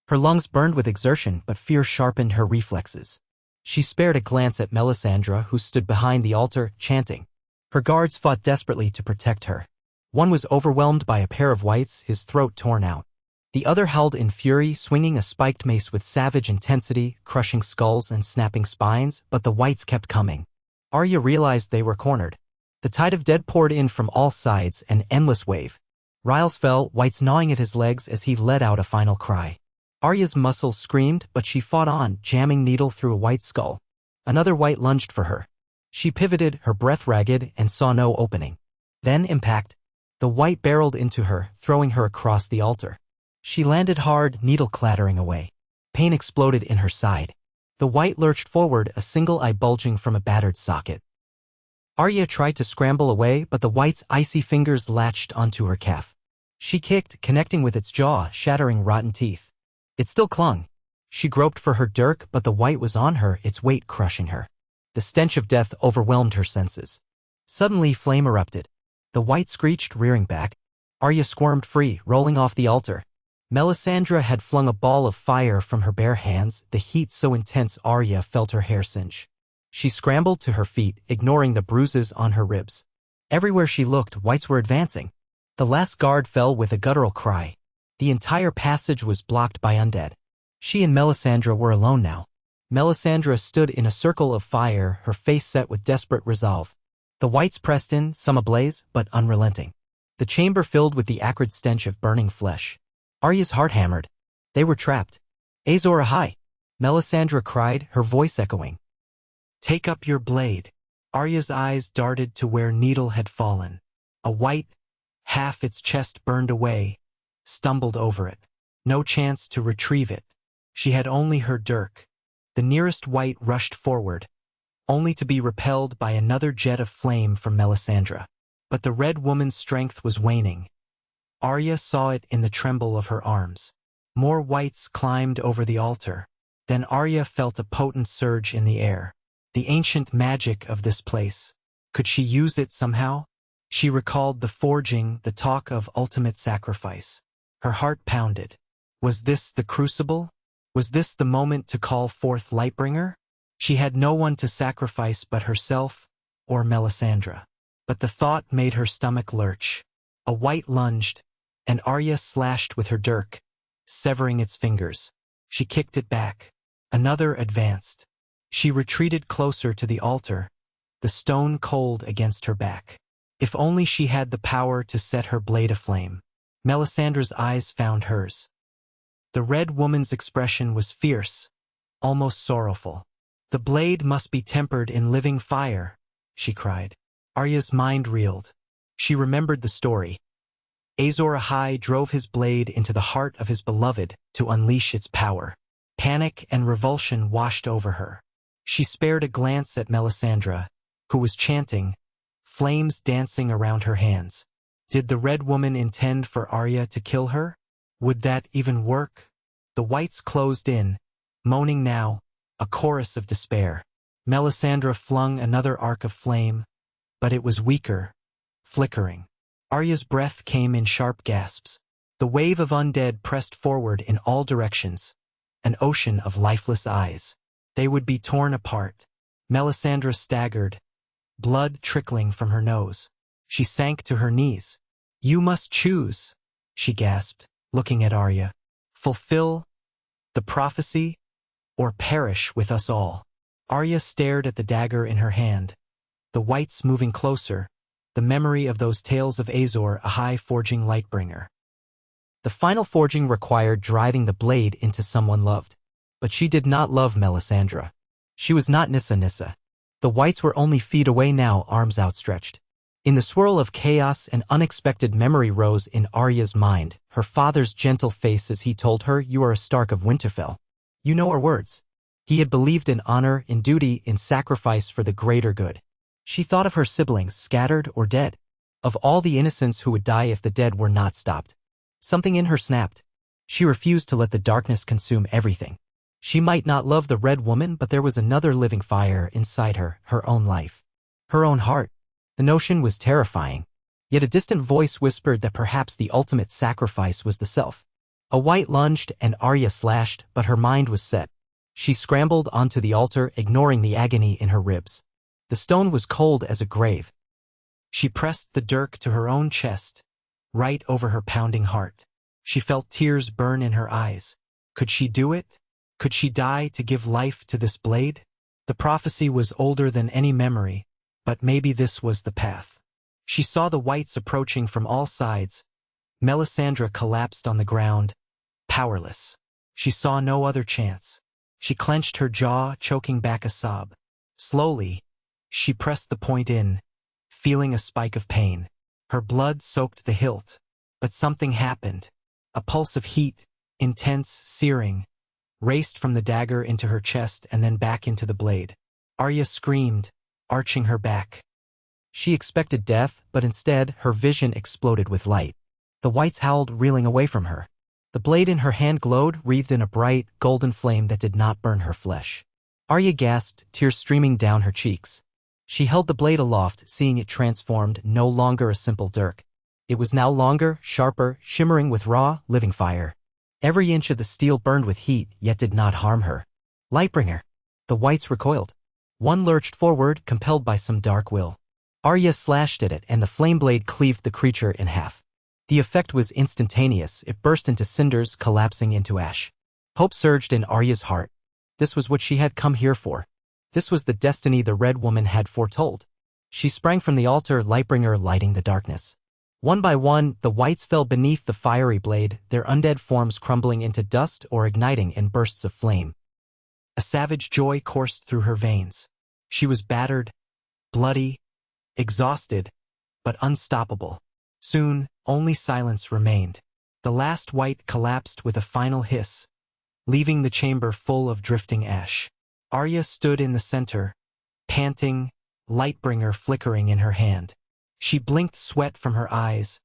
Her lungs burned with exertion, but fear sharpened her reflexes. She spared a glance at Melisandre, who stood behind the altar, chanting. Her guards fought desperately to protect her. One was overwhelmed by a pair of whites, his throat torn out. The other howled in fury, swinging a spiked mace with savage intensity, crushing skulls and snapping spines, but the whites kept coming. Arya realized they were cornered. The tide of dead poured in from all sides, an endless wave. Riles fell, whites gnawing at his legs as he let out a final cry. Arya's muscles screamed, but she fought on, jamming needle through a white skull. Another white lunged for her. She pivoted, her breath ragged, and saw no opening. Then impact. The white barreled into her, throwing her across the altar. She landed hard, needle clattering away. Pain exploded in her side. The white lurched forward, a single eye bulging from a battered socket. Arya tried to scramble away, but the white's icy fingers latched onto her calf. She kicked, connecting with its jaw, shattering rotten teeth. It still clung. She groped for her dirk, but the white was on her, its weight crushing her. The stench of death overwhelmed her senses. Suddenly, flame erupted. The white screeched, rearing back. Arya squirmed free, rolling off the altar. Melisandre had flung a ball of fire from her bare hands, the heat so intense Arya felt her hair singe. She scrambled to her feet, ignoring the bruises on her ribs. Everywhere she looked, whites were advancing. The last guard fell with a guttural cry. The entire passage was blocked by undead. She and Melisandre were alone now. Melisandre stood in a circle of fire, her face set with desperate resolve. The whites pressed in, some ablaze, but unrelenting. The chamber filled with the acrid stench of burning flesh. Arya's heart hammered. They were trapped. Azor Ahai! Melisandre cried, her voice echoing. Take up your blade. Arya's eyes darted to where Needle had fallen. A white, half its chest burned away, stumbled over it. No chance to retrieve it. She had only her dirk. The nearest white rushed forward, only to be repelled by another jet of flame from Melisandre. But the red woman's strength was waning. Arya saw it in the tremble of her arms. More whites climbed over the altar. Then Arya felt a potent surge in the air. The ancient magic of this place. Could she use it somehow? She recalled the forging, the talk of ultimate sacrifice. Her heart pounded. Was this the crucible? Was this the moment to call forth Lightbringer? She had no one to sacrifice but herself or Melisandre. But the thought made her stomach lurch. A white lunged, and Arya slashed with her dirk, severing its fingers. She kicked it back. Another advanced. She retreated closer to the altar, the stone cold against her back. If only she had the power to set her blade aflame. Melisandre's eyes found hers. The red woman's expression was fierce, almost sorrowful. The blade must be tempered in living fire, she cried. Arya's mind reeled. She remembered the story. Azor Ahai drove his blade into the heart of his beloved to unleash its power. Panic and revulsion washed over her. She spared a glance at Melisandre, who was chanting, flames dancing around her hands. Did the red woman intend for Arya to kill her? Would that even work? The whites closed in, moaning now, a chorus of despair. Melisandre flung another arc of flame, but it was weaker, flickering. Arya's breath came in sharp gasps. The wave of undead pressed forward in all directions, an ocean of lifeless eyes. They would be torn apart. Melisandre staggered, blood trickling from her nose. She sank to her knees. You must choose, she gasped, looking at Arya. Fulfill the prophecy, or perish with us all. Arya stared at the dagger in her hand. The whites moving closer, the memory of those tales of Azor Ahai forging Lightbringer. The final forging required driving the blade into someone loved. But she did not love Melisandre. She was not Nissa. The whites were only feet away now, arms outstretched. In the swirl of chaos, an unexpected memory rose in Arya's mind, her father's gentle face as he told her, "You are a Stark of Winterfell. You know our words." He had believed in honor, in duty, in sacrifice for the greater good. She thought of her siblings, scattered or dead. Of all the innocents who would die if the dead were not stopped. Something in her snapped. She refused to let the darkness consume everything. She might not love the red woman, but there was another living fire inside her, her own life. Her own heart. The notion was terrifying. Yet a distant voice whispered that perhaps the ultimate sacrifice was the self. A white lunged and Arya slashed, but her mind was set. She scrambled onto the altar, ignoring the agony in her ribs. The stone was cold as a grave. She pressed the dirk to her own chest, right over her pounding heart. She felt tears burn in her eyes. Could she do it? Could she die to give life to this blade? The prophecy was older than any memory, but maybe this was the path. She saw the whites approaching from all sides. Melisandre collapsed on the ground, powerless. She saw no other chance. She clenched her jaw, choking back a sob. Slowly, she pressed the point in, feeling a spike of pain. Her blood soaked the hilt, but something happened. A pulse of heat, intense, searing, raced from the dagger into her chest and then back into the blade. Arya screamed, arching her back. She expected death, but instead her vision exploded with light. The whites howled, reeling away from her. The blade in her hand glowed, wreathed in a bright, golden flame that did not burn her flesh. Arya gasped, tears streaming down her cheeks. She held the blade aloft, seeing it transformed, no longer a simple dirk. It was now longer, sharper, shimmering with raw, living fire. Every inch of the steel burned with heat, yet did not harm her. Lightbringer. The whites recoiled. One lurched forward, compelled by some dark will. Arya slashed at it, and the flame blade cleaved the creature in half. The effect was instantaneous. It burst into cinders, collapsing into ash. Hope surged in Arya's heart. This was what she had come here for. This was the destiny the Red Woman had foretold. She sprang from the altar, Lightbringer lighting the darkness. One by one, the whites fell beneath the fiery blade, their undead forms crumbling into dust or igniting in bursts of flame. A savage joy coursed through her veins. She was battered, bloody, exhausted, but unstoppable. Soon, only silence remained. The last white collapsed with a final hiss, leaving the chamber full of drifting ash. Arya stood in the center, panting, Lightbringer flickering in her hand. She blinked sweat from her eyes,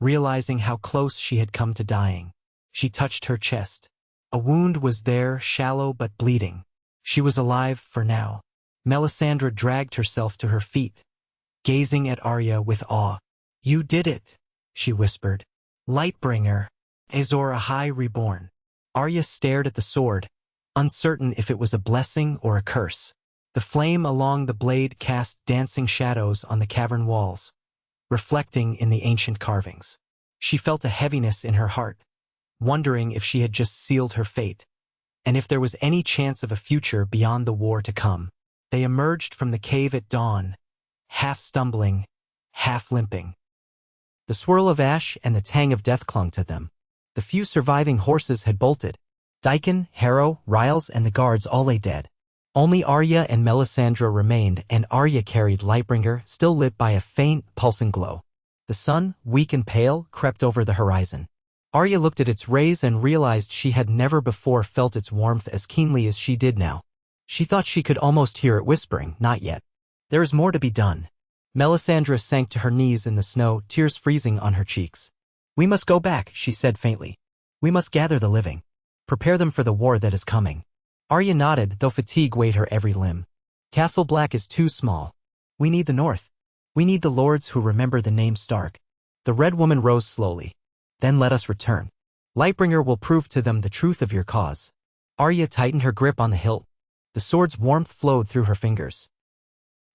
realizing how close she had come to dying. She touched her chest. A wound was there, shallow but bleeding. She was alive for now. Melisandre dragged herself to her feet, gazing at Arya with awe. "You did it," she whispered. "Lightbringer, Azor Ahai reborn." Arya stared at the sword, uncertain if it was a blessing or a curse. The flame along the blade cast dancing shadows on the cavern walls, reflecting in the ancient carvings. She felt a heaviness in her heart, wondering if she had just sealed her fate, and if there was any chance of a future beyond the war to come. They emerged from the cave at dawn, half stumbling, half limping. The swirl of ash and the tang of death clung to them. The few surviving horses had bolted. Daikon, Harrow, Riles, and the guards all lay dead. Only Arya and Melisandre remained, and Arya carried Lightbringer, still lit by a faint, pulsing glow. The sun, weak and pale, crept over the horizon. Arya looked at its rays and realized she had never before felt its warmth as keenly as she did now. She thought she could almost hear it whispering, "Not yet. There is more to be done." Melisandre sank to her knees in the snow, tears freezing on her cheeks. "We must go back," she said faintly. "We must gather the living. Prepare them for the war that is coming." Arya nodded, though fatigue weighed her every limb. "Castle Black is too small. We need the north. We need the lords who remember the name Stark." The Red Woman rose slowly. "Then let us return. Lightbringer will prove to them the truth of your cause." Arya tightened her grip on the hilt. The sword's warmth flowed through her fingers.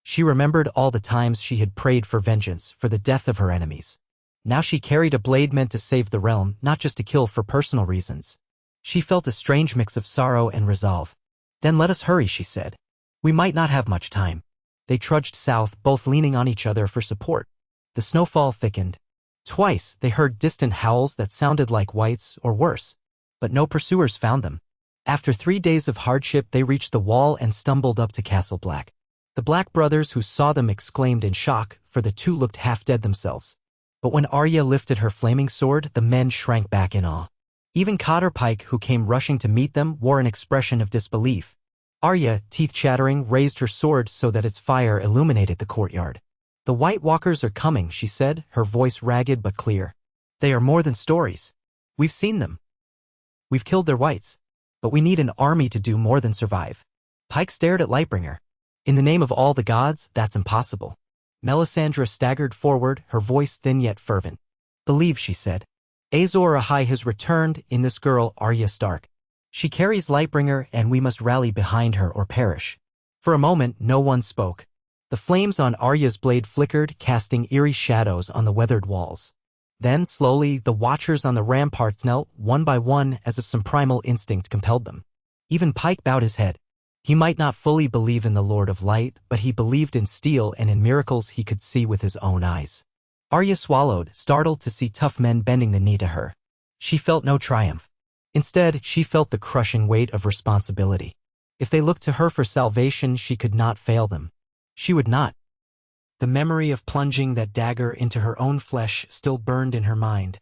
She remembered all the times she had prayed for vengeance, for the death of her enemies. Now she carried a blade meant to save the realm, not just to kill for personal reasons. She felt a strange mix of sorrow and resolve. "Then let us hurry," she said. "We might not have much time." They trudged south, both leaning on each other for support. The snowfall thickened. Twice they heard distant howls that sounded like whites or worse, but no pursuers found them. After 3 days of hardship, they reached the wall and stumbled up to Castle Black. The Black brothers who saw them exclaimed in shock, for the two looked half dead themselves. But when Arya lifted her flaming sword, the men shrank back in awe. Even Cotter Pike, who came rushing to meet them, wore an expression of disbelief. Arya, teeth chattering, raised her sword so that its fire illuminated the courtyard. "The White Walkers are coming," she said, her voice ragged but clear. "They are more than stories. We've seen them. We've killed their whites. But we need an army to do more than survive." Pike stared at Lightbringer. "In the name of all the gods, that's impossible." Melisandre staggered forward, her voice thin yet fervent. "Believe," she said. "Azor Ahai has returned in this girl, Arya Stark. She carries Lightbringer, and we must rally behind her or perish." For a moment, no one spoke. The flames on Arya's blade flickered, casting eerie shadows on the weathered walls. Then, slowly, the watchers on the ramparts knelt, one by one, as if some primal instinct compelled them. Even Pike bowed his head. He might not fully believe in the Lord of Light, but he believed in steel and in miracles he could see with his own eyes. Arya swallowed, startled to see tough men bending the knee to her. She felt no triumph. Instead, she felt the crushing weight of responsibility. If they looked to her for salvation, she could not fail them. She would not. The memory of plunging that dagger into her own flesh still burned in her mind.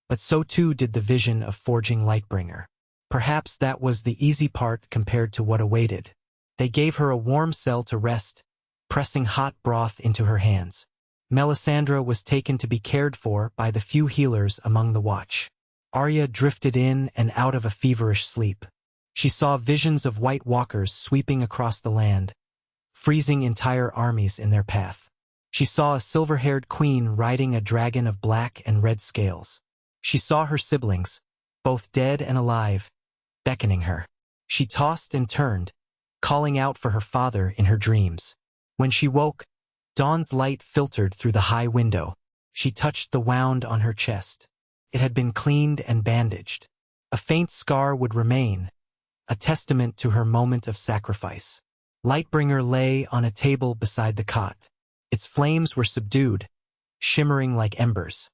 But so too did the vision of forging Lightbringer. Perhaps that was the easy part compared to what awaited. They gave her a warm cell to rest, pressing hot broth into her hands. Melisandre was taken to be cared for by the few healers among the watch. Arya drifted in and out of a feverish sleep. She saw visions of White Walkers sweeping across the land, freezing entire armies in their path. She saw a silver-haired queen riding a dragon of black and red scales. She saw her siblings, both dead and alive, beckoning her. She tossed and turned, calling out for her father in her dreams. When she woke, dawn's light filtered through the high window. She touched the wound on her chest. It had been cleaned and bandaged. A faint scar would remain, a testament to her moment of sacrifice. Lightbringer lay on a table beside the cot. Its flames were subdued, shimmering like embers.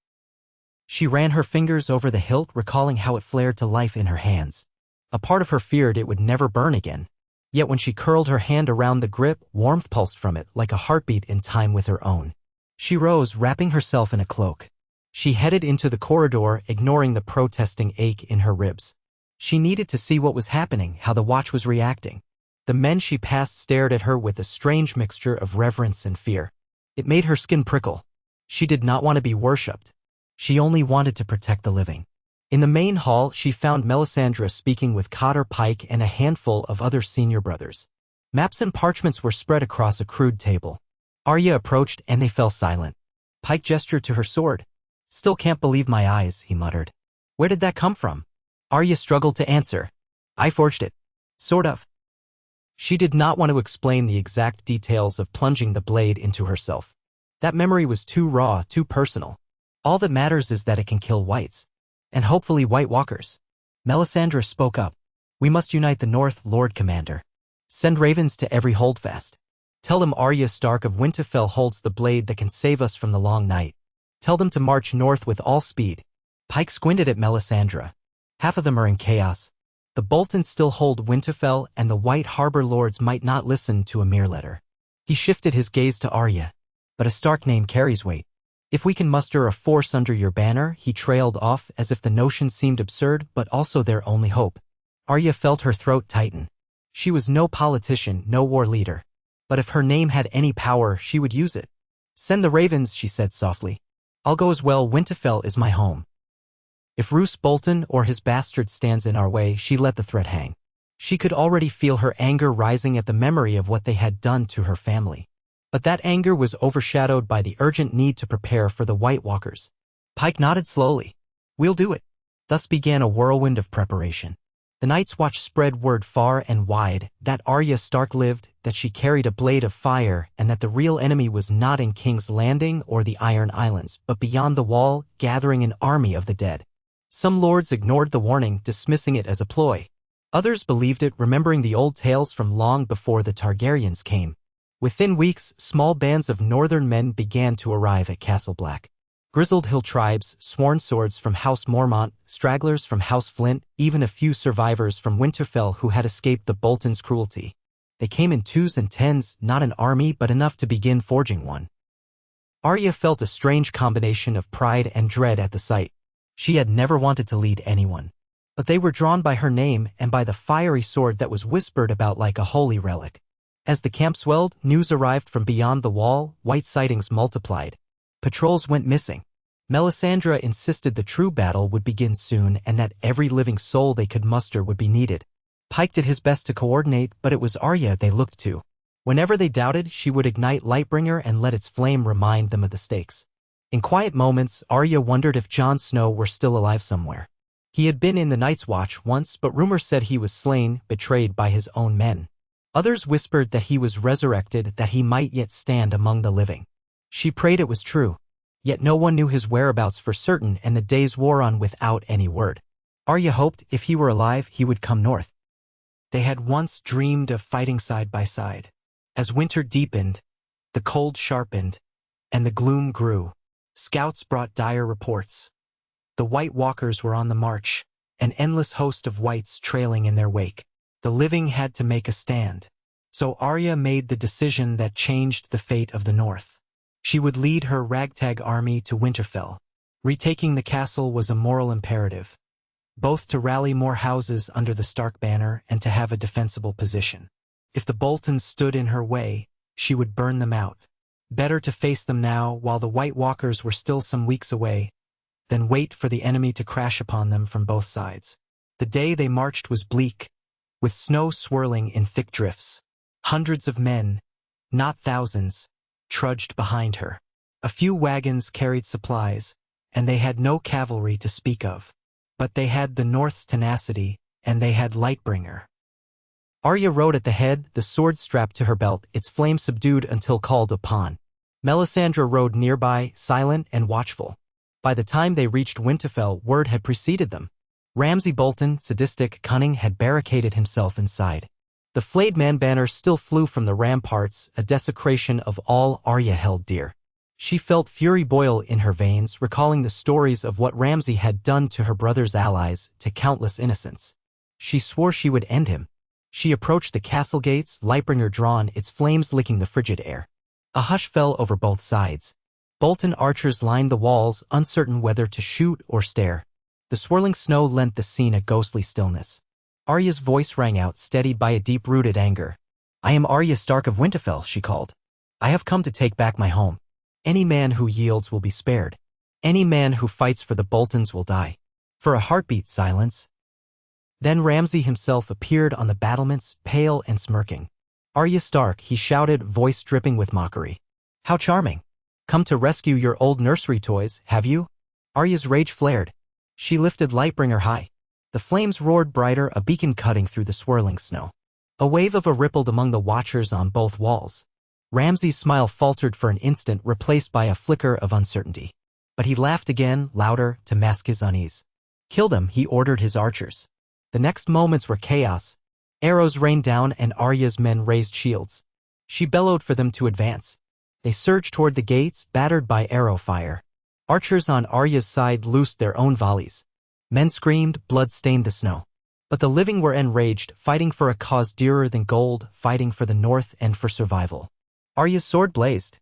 She ran her fingers over the hilt, recalling how it flared to life in her hands. A part of her feared it would never burn again. Yet when she curled her hand around the grip, warmth pulsed from it like a heartbeat in time with her own. She rose, wrapping herself in a cloak. She headed into the corridor, ignoring the protesting ache in her ribs. She needed to see what was happening, how the watch was reacting. The men she passed stared at her with a strange mixture of reverence and fear. It made her skin prickle. She did not want to be worshipped. She only wanted to protect the living. In the main hall, she found Melisandre speaking with Cotter Pike and a handful of other senior brothers. Maps and parchments were spread across a crude table. Arya approached and they fell silent. Pike gestured to her sword. "Still can't believe my eyes," he muttered. "Where did that come from?" Arya struggled to answer. "I forged it. Sort of." She did not want to explain the exact details of plunging the blade into herself. That memory was too raw, too personal. All that matters is that it can kill whites. And hopefully White Walkers. Melisandre spoke up. "We must unite the North, Lord Commander. Send ravens to every holdfast. Tell them Arya Stark of Winterfell holds the blade that can save us from the long night. Tell them to march north with all speed." Pike squinted at Melisandre. "Half of them are in chaos. The Boltons still hold Winterfell, and the White Harbor Lords might not listen to a mere letter." He shifted his gaze to Arya. "But a Stark name carries weight. If we can muster a force under your banner," he trailed off as if the notion seemed absurd but also their only hope. Arya felt her throat tighten. She was no politician, no war leader. But if her name had any power, she would use it. "Send the ravens," she said softly. "I'll go as well. Winterfell is my home." If Roose Bolton or his bastard stands in our way, she let the threat hang. She could already feel her anger rising at the memory of what they had done to her family. But that anger was overshadowed by the urgent need to prepare for the White Walkers. Pike nodded slowly. "We'll do it." Thus began a whirlwind of preparation. The Night's Watch spread word far and wide that Arya Stark lived, that she carried a blade of fire, and that the real enemy was not in King's Landing or the Iron Islands, but beyond the wall, gathering an army of the dead. Some lords ignored the warning, dismissing it as a ploy. Others believed it, remembering the old tales from long before the Targaryens came. Within weeks, small bands of northern men began to arrive at Castle Black. Grizzled hill tribes, sworn swords from House Mormont, stragglers from House Flint, even a few survivors from Winterfell who had escaped the Boltons' cruelty. They came in twos and tens, not an army but enough to begin forging one. Arya felt a strange combination of pride and dread at the sight. She had never wanted to lead anyone. But they were drawn by her name and by the fiery sword that was whispered about like a holy relic. As the camp swelled, news arrived from beyond the wall, white sightings multiplied. Patrols went missing. Melisandre insisted the true battle would begin soon and that every living soul they could muster would be needed. Pike did his best to coordinate, but it was Arya they looked to. Whenever they doubted, she would ignite Lightbringer and let its flame remind them of the stakes. In quiet moments, Arya wondered if Jon Snow were still alive somewhere. He had been in the Night's Watch once, but rumor said he was slain, betrayed by his own men. Others whispered that he was resurrected, that he might yet stand among the living. She prayed it was true. Yet no one knew his whereabouts for certain, and the days wore on without any word. Arya hoped, if he were alive, he would come north. They had once dreamed of fighting side by side. As winter deepened, the cold sharpened, and the gloom grew, scouts brought dire reports. The White Walkers were on the march, an endless host of whites trailing in their wake. The living had to make a stand. So Arya made the decision that changed the fate of the North. She would lead her ragtag army to Winterfell. Retaking the castle was a moral imperative, both to rally more houses under the Stark banner and to have a defensible position. If the Boltons stood in her way, she would burn them out. Better to face them now while the White Walkers were still some weeks away, then wait for the enemy to crash upon them from both sides. The day they marched was bleak, with snow swirling in thick drifts. Hundreds of men, not thousands, trudged behind her. A few wagons carried supplies, and they had no cavalry to speak of. But they had the North's tenacity, and they had Lightbringer. Arya rode at the head, the sword strapped to her belt, its flame subdued until called upon. Melisandre rode nearby, silent and watchful. By the time they reached Winterfell, word had preceded them. Ramsay Bolton, sadistic, cunning, had barricaded himself inside. The flayed man banner still flew from the ramparts, a desecration of all Arya held dear. She felt fury boil in her veins, recalling the stories of what Ramsay had done to her brother's allies, to countless innocents. She swore she would end him. She approached the castle gates, Lightbringer drawn, its flames licking the frigid air. A hush fell over both sides. Bolton archers lined the walls, uncertain whether to shoot or stare. The swirling snow lent the scene a ghostly stillness. Arya's voice rang out, steadied by a deep-rooted anger. "I am Arya Stark of Winterfell," she called. "I have come to take back my home. Any man who yields will be spared. Any man who fights for the Boltons will die." For a heartbeat, silence. Then Ramsay himself appeared on the battlements, pale and smirking. "Arya Stark," he shouted, voice dripping with mockery. "How charming. Come to rescue your old nursery toys, have you?" Arya's rage flared. She lifted Lightbringer high. The flames roared brighter, a beacon cutting through the swirling snow. A wave of awe rippled among the watchers on both walls. Ramsay's smile faltered for an instant, replaced by a flicker of uncertainty. But he laughed again, louder, to mask his unease. "Kill them," he ordered his archers. The next moments were chaos. Arrows rained down and Arya's men raised shields. She bellowed for them to advance. They surged toward the gates, battered by arrow fire. Archers on Arya's side loosed their own volleys. Men screamed, blood stained the snow. But the living were enraged, fighting for a cause dearer than gold, fighting for the North and for survival. Arya's sword blazed.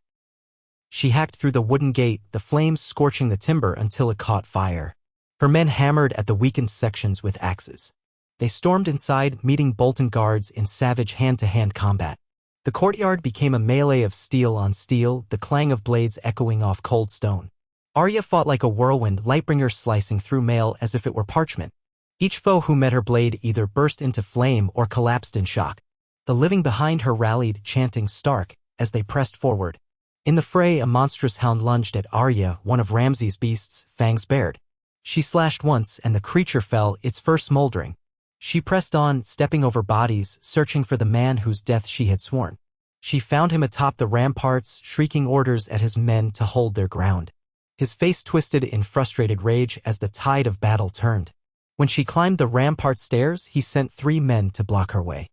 She hacked through the wooden gate, the flames scorching the timber until it caught fire. Her men hammered at the weakened sections with axes. They stormed inside, meeting Bolton guards in savage hand-to-hand combat. The courtyard became a melee of steel on steel, the clang of blades echoing off cold stone. Arya fought like a whirlwind, Lightbringer slicing through mail as if it were parchment. Each foe who met her blade either burst into flame or collapsed in shock. The living behind her rallied, chanting "Stark," as they pressed forward. In the fray, a monstrous hound lunged at Arya, one of Ramsay's beasts, fangs bared. She slashed once, and the creature fell, its fur smoldering. She pressed on, stepping over bodies, searching for the man whose death she had sworn. She found him atop the ramparts, shrieking orders at his men to hold their ground. His face twisted in frustrated rage as the tide of battle turned. When she climbed the rampart stairs, he sent 3 men to block her way.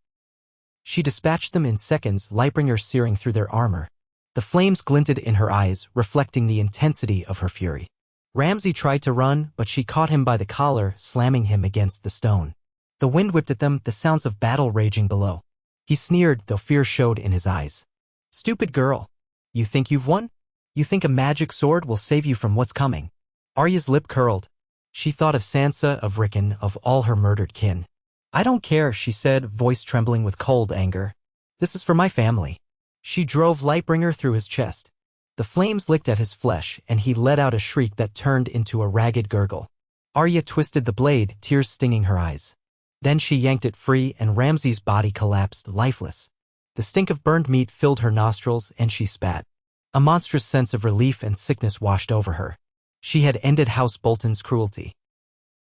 She dispatched them in seconds, Lightbringer searing through their armor. The flames glinted in her eyes, reflecting the intensity of her fury. Ramsay tried to run, but she caught him by the collar, slamming him against the stone. The wind whipped at them, the sounds of battle raging below. He sneered, though fear showed in his eyes. "Stupid girl. You think you've won? You think a magic sword will save you from what's coming?" Arya's lip curled. She thought of Sansa, of Rickon, of all her murdered kin. "I don't care," she said, voice trembling with cold anger. "This is for my family." She drove Lightbringer through his chest. The flames licked at his flesh, and he let out a shriek that turned into a ragged gurgle. Arya twisted the blade, tears stinging her eyes. Then she yanked it free, and Ramsay's body collapsed, lifeless. The stink of burned meat filled her nostrils, and she spat. A monstrous sense of relief and sickness washed over her. She had ended House Bolton's cruelty.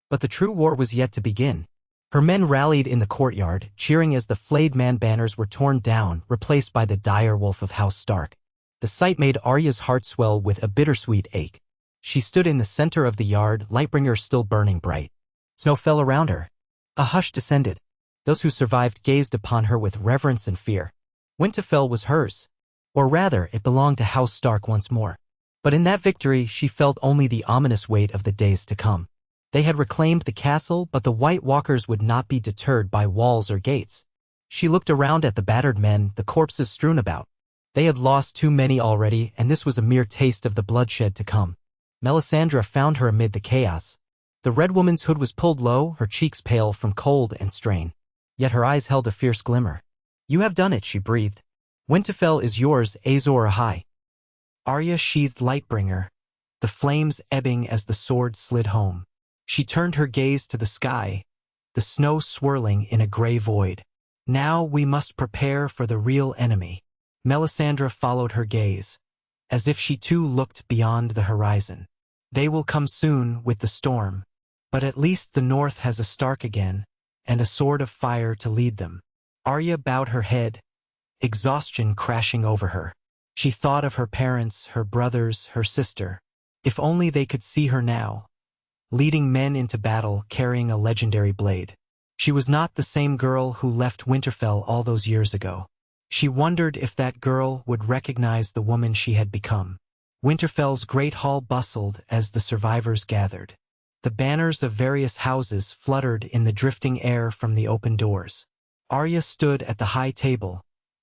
But the true war was yet to begin. Her men rallied in the courtyard, cheering as the flayed man banners were torn down, replaced by the dire wolf of House Stark. The sight made Arya's heart swell with a bittersweet ache. She stood in the center of the yard, Lightbringer still burning bright. Snow fell around her. A hush descended. Those who survived gazed upon her with reverence and fear. Winterfell was hers. Or rather, it belonged to House Stark once more. But in that victory, she felt only the ominous weight of the days to come. They had reclaimed the castle, but the White Walkers would not be deterred by walls or gates. She looked around at the battered men, the corpses strewn about. They had lost too many already, and this was a mere taste of the bloodshed to come. Melisandre found her amid the chaos. The Red Woman's hood was pulled low, her cheeks pale from cold and strain. Yet her eyes held a fierce glimmer. "You have done it," she breathed. "Winterfell is yours, Azor Ahai." Arya sheathed Lightbringer. the flames ebbing as the sword slid home. She turned her gaze to the sky, the snow swirling in a gray void. Now we must prepare for the real enemy. Melisandre followed her gaze, as if she too looked beyond the horizon. They will come soon with the storm, but at least the north has a Stark again, and a sword of fire to lead them. Arya bowed her head, exhaustion crashing over her. She thought of her parents, her brothers, her sister. If only they could see her now, leading men into battle carrying a legendary blade. She was not the same girl who left Winterfell all those years ago. She wondered if that girl would recognize the woman she had become. Winterfell's great hall bustled as the survivors gathered. The banners of various houses fluttered in the drifting air from the open doors. Arya stood at the high table,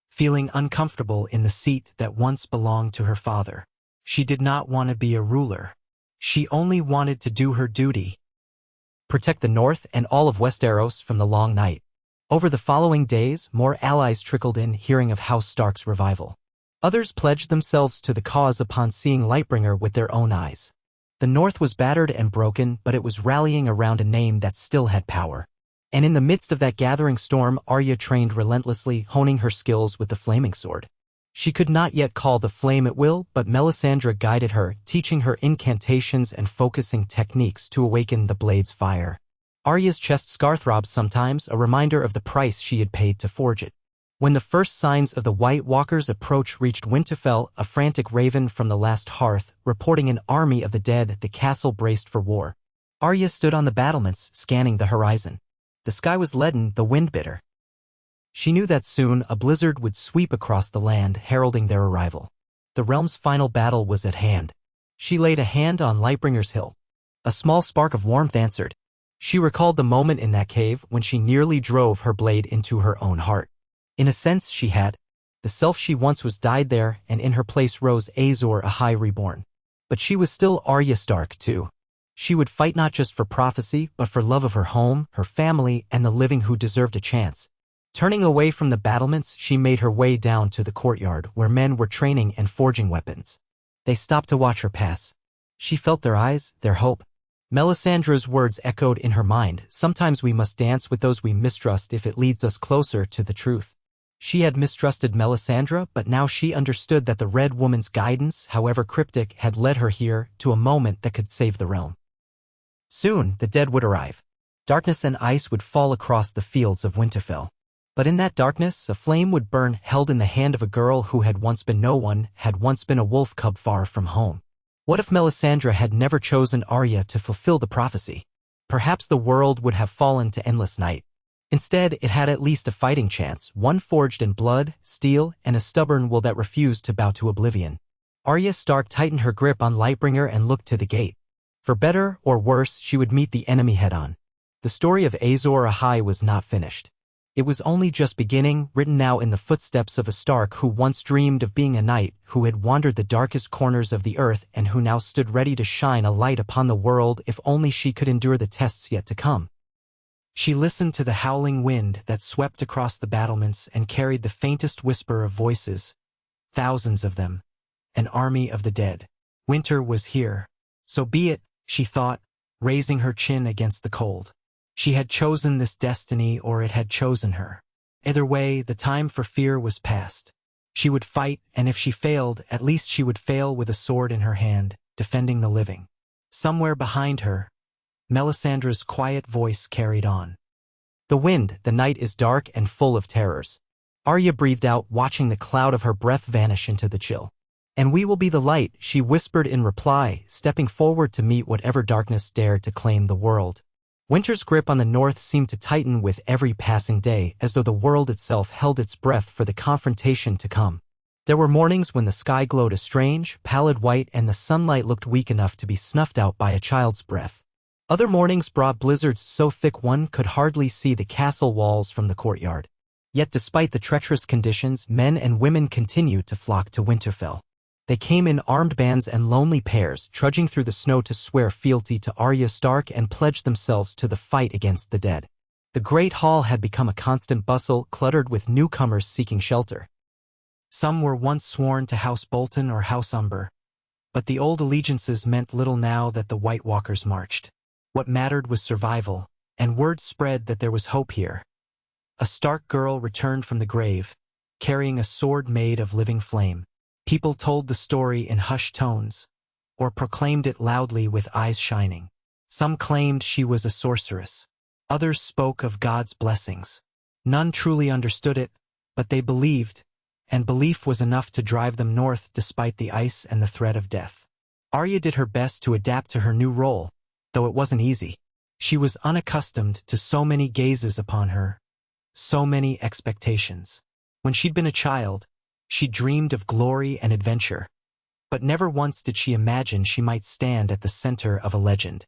feeling uncomfortable in the seat that once belonged to her father. She did not want to be a ruler. She only wanted to do her duty. Protect the north and all of Westeros from the long night. Over the following days, more allies trickled in, hearing of House Stark's revival. Others pledged themselves to the cause upon seeing Lightbringer with their own eyes. The north was battered and broken, but it was rallying around a name that still had power. And in the midst of that gathering storm, Arya trained relentlessly, honing her skills with the flaming sword. She could not yet call the flame at will, but Melisandre guided her, teaching her incantations and focusing techniques to awaken the blade's fire. Arya's chest scar throbbed sometimes, a reminder of the price she had paid to forge it. When the first signs of the White Walker's approach reached Winterfell, a frantic raven from the last hearth, reporting an army of the dead, the castle braced for war. Arya stood on the battlements, scanning the horizon. The sky was leaden, the wind bitter. She knew that soon a blizzard would sweep across the land, heralding their arrival. The realm's final battle was at hand. She laid a hand on Lightbringer's hilt. A small spark of warmth answered. She recalled the moment in that cave when she nearly drove her blade into her own heart. In a sense she had. The self she once was died there, and in her place rose Azor Ahai reborn. But she was still Arya Stark too. She would fight not just for prophecy, but for love of her home, her family, and the living who deserved a chance. Turning away from the battlements, she made her way down to the courtyard, where men were training and forging weapons. They stopped to watch her pass. She felt their eyes, their hope. Melisandre's words echoed in her mind, sometimes we must dance with those we mistrust if it leads us closer to the truth. She had mistrusted Melisandre, but now she understood that the Red Woman's guidance, however cryptic, had led her here to a moment that could save the realm. Soon, the dead would arrive. Darkness and ice would fall across the fields of Winterfell. But in that darkness, a flame would burn, held in the hand of a girl who had once been no one, had once been a wolf cub far from home. What if Melisandre had never chosen Arya to fulfill the prophecy? Perhaps the world would have fallen to endless night. Instead, it had at least a fighting chance, one forged in blood, steel, and a stubborn will that refused to bow to oblivion. Arya Stark tightened her grip on Lightbringer and looked to the gate. For better or worse, she would meet the enemy head-on. The story of Azor Ahai was not finished. It was only just beginning, written now in the footsteps of a Stark who once dreamed of being a knight, who had wandered the darkest corners of the earth and who now stood ready to shine a light upon the world if only she could endure the tests yet to come. She listened to the howling wind that swept across the battlements and carried the faintest whisper of voices. Thousands of them. An army of the dead. Winter was here. So be it, she thought, raising her chin against the cold. She had chosen this destiny or it had chosen her. Either way, the time for fear was past. She would fight, and if she failed, at least she would fail with a sword in her hand, defending the living. Somewhere behind her, Melisandre's quiet voice carried on. The wind, the night is dark and full of terrors. Arya breathed out, watching the cloud of her breath vanish into the chill. And we will be the light, she whispered in reply, stepping forward to meet whatever darkness dared to claim the world. Winter's grip on the north seemed to tighten with every passing day, as though the world itself held its breath for the confrontation to come. There were mornings when the sky glowed a strange, pallid white and the sunlight looked weak enough to be snuffed out by a child's breath. Other mornings brought blizzards so thick one could hardly see the castle walls from the courtyard. Yet despite the treacherous conditions, men and women continued to flock to Winterfell. They came in armed bands and lonely pairs, trudging through the snow to swear fealty to Arya Stark and pledge themselves to the fight against the dead. The great hall had become a constant bustle, cluttered with newcomers seeking shelter. Some were once sworn to House Bolton or House Umber, But the old allegiances meant little now that the White Walkers marched. What mattered was survival, and word spread that there was hope here. A Stark girl returned from the grave, carrying a sword made of living flame. People told the story in hushed tones, or proclaimed it loudly with eyes shining. Some claimed she was a sorceress. Others spoke of God's blessings. None truly understood it, but they believed, and belief was enough to drive them north despite the ice and the threat of death. Arya did her best to adapt to her new role, though it wasn't easy. She was unaccustomed to so many gazes upon her, so many expectations. When she'd been a child, she dreamed of glory and adventure, but never once did she imagine she might stand at the center of a legend.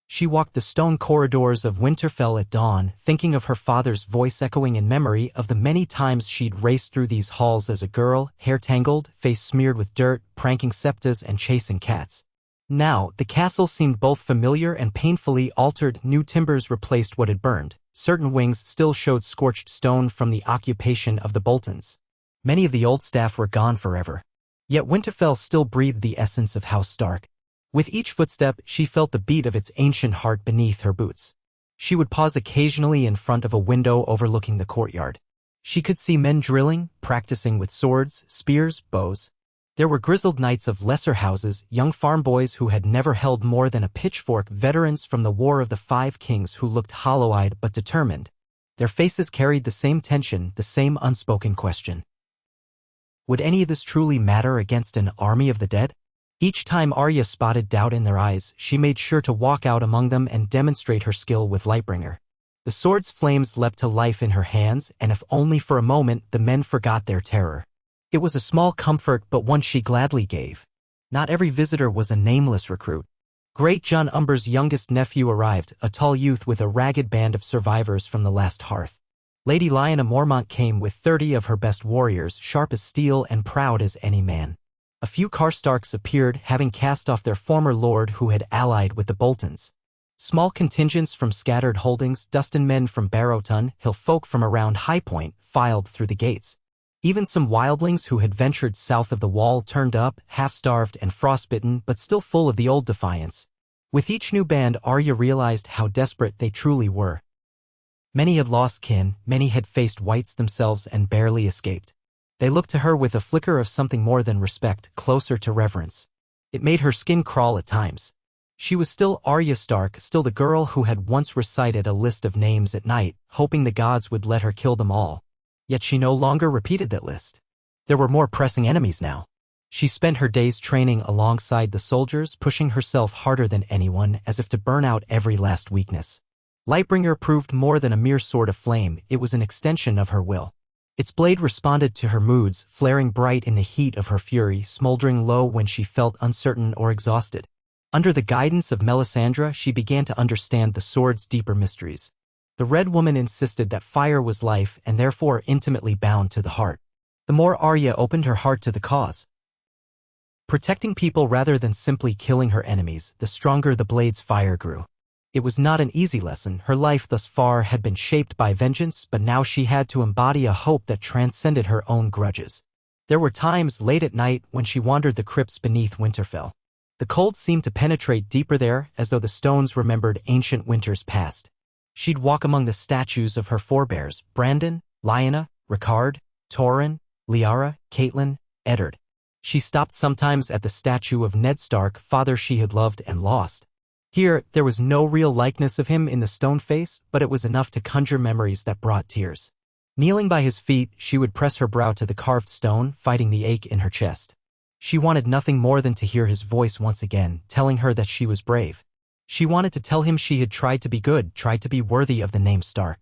She walked the stone corridors of Winterfell at dawn, thinking of her father's voice echoing in memory of the many times she'd raced through these halls as a girl, hair tangled, face smeared with dirt, pranking septas and chasing cats. Now, the castle seemed both familiar and painfully altered. New timbers replaced what had burned. Certain wings still showed scorched stone from the occupation of the Boltons. Many of the old staff were gone forever. Yet Winterfell still breathed the essence of House Stark. With each footstep, she felt the beat of its ancient heart beneath her boots. She would pause occasionally in front of a window overlooking the courtyard. She could see men drilling, practicing with swords, spears, bows. There were grizzled knights of lesser houses, young farm boys who had never held more than a pitchfork, veterans from the War of the Five Kings who looked hollow-eyed but determined. Their faces carried the same tension, the same unspoken question. Would any of this truly matter against an army of the dead? Each time Arya spotted doubt in their eyes, she made sure to walk out among them and demonstrate her skill with Lightbringer. The sword's flames leapt to life in her hands, and if only for a moment, the men forgot their terror. It was a small comfort, but one she gladly gave. Not every visitor was a nameless recruit. Great John Umber's youngest nephew arrived, a tall youth with a ragged band of survivors from the last hearth. Lady Lyanna Mormont came with 30 of her best warriors, sharp as steel and proud as any man. A few Karstarks appeared, having cast off their former lord who had allied with the Boltons. Small contingents from scattered holdings, Dustin men from Barrowton, hill folk from around High Point, filed through the gates. Even some wildlings who had ventured south of the wall turned up, half-starved and frostbitten, but still full of the old defiance. With each new band, Arya realized how desperate they truly were. Many had lost kin, many had faced whites themselves and barely escaped. They looked to her with a flicker of something more than respect, closer to reverence. It made her skin crawl at times. She was still Arya Stark, still the girl who had once recited a list of names at night, hoping the gods would let her kill them all. Yet she no longer repeated that list. There were more pressing enemies now. She spent her days training alongside the soldiers, pushing herself harder than anyone, as if to burn out every last weakness. Lightbringer proved more than a mere sword of flame, it was an extension of her will. Its blade responded to her moods, flaring bright in the heat of her fury, smoldering low when she felt uncertain or exhausted. Under the guidance of Melisandre, she began to understand the sword's deeper mysteries. The Red Woman insisted that fire was life and therefore intimately bound to the heart. The more Arya opened her heart to the cause, protecting people rather than simply killing her enemies, the stronger the blade's fire grew. It was not an easy lesson. Her life thus far had been shaped by vengeance, but now she had to embody a hope that transcended her own grudges. There were times late at night when she wandered the crypts beneath Winterfell. The cold seemed to penetrate deeper there, as though the stones remembered ancient winters past. She'd walk among the statues of her forebears, Brandon, Lyanna, Rickard, Torrhen, Liara, Catelyn, Eddard. She stopped sometimes at the statue of Ned Stark, father she had loved and lost. Here, there was no real likeness of him in the stone face, but it was enough to conjure memories that brought tears. Kneeling by his feet, she would press her brow to the carved stone, fighting the ache in her chest. She wanted nothing more than to hear his voice once again, telling her that she was brave. She wanted to tell him she had tried to be good, tried to be worthy of the name Stark.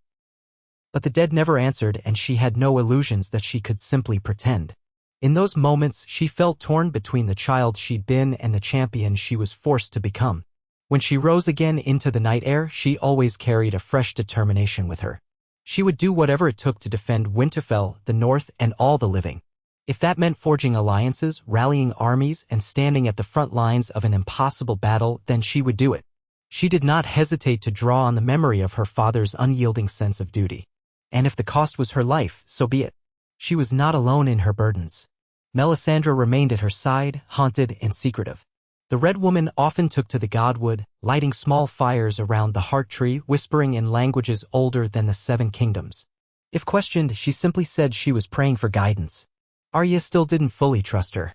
But the dead never answered, and she had no illusions that she could simply pretend. In those moments, she felt torn between the child she'd been and the champion she was forced to become. When she rose again into the night air, she always carried a fresh determination with her. She would do whatever it took to defend Winterfell, the North, and all the living. If that meant forging alliances, rallying armies, and standing at the front lines of an impossible battle, then she would do it. She did not hesitate to draw on the memory of her father's unyielding sense of duty. And if the cost was her life, so be it. She was not alone in her burdens. Melisandre remained at her side, haunted and secretive. The Red Woman often took to the godwood, lighting small fires around the heart tree, whispering in languages older than the Seven Kingdoms. If questioned, she simply said she was praying for guidance. Arya still didn't fully trust her.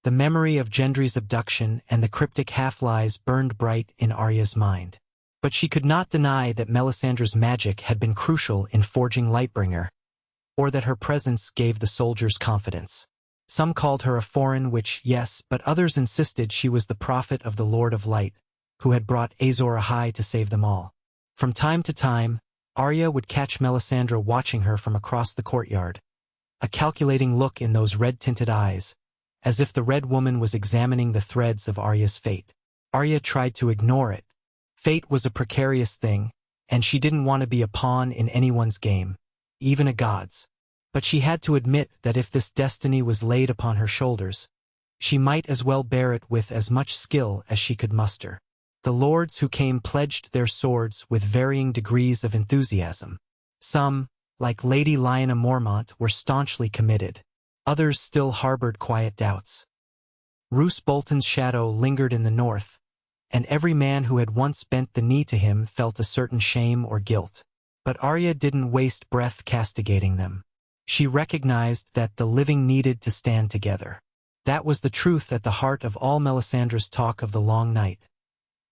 The memory of Gendry's abduction and the cryptic half-lies burned bright in Arya's mind. But she could not deny that Melisandre's magic had been crucial in forging Lightbringer, or that her presence gave the soldiers confidence. Some called her a foreign witch, yes, but others insisted she was the prophet of the Lord of Light, who had brought Azor Ahai to save them all. From time to time, Arya would catch Melisandre watching her from across the courtyard, a calculating look in those red-tinted eyes, as if the Red Woman was examining the threads of Arya's fate. Arya tried to ignore it. Fate was a precarious thing, and she didn't want to be a pawn in anyone's game, even a god's. But she had to admit that if this destiny was laid upon her shoulders, she might as well bear it with as much skill as she could muster. The lords who came pledged their swords with varying degrees of enthusiasm. Some, like Lady Lyanna Mormont, were staunchly committed. Others still harbored quiet doubts. Roose Bolton's shadow lingered in the north, and every man who had once bent the knee to him felt a certain shame or guilt. But Arya didn't waste breath castigating them. She recognized that the living needed to stand together. That was the truth at the heart of all Melisandre's talk of the long night.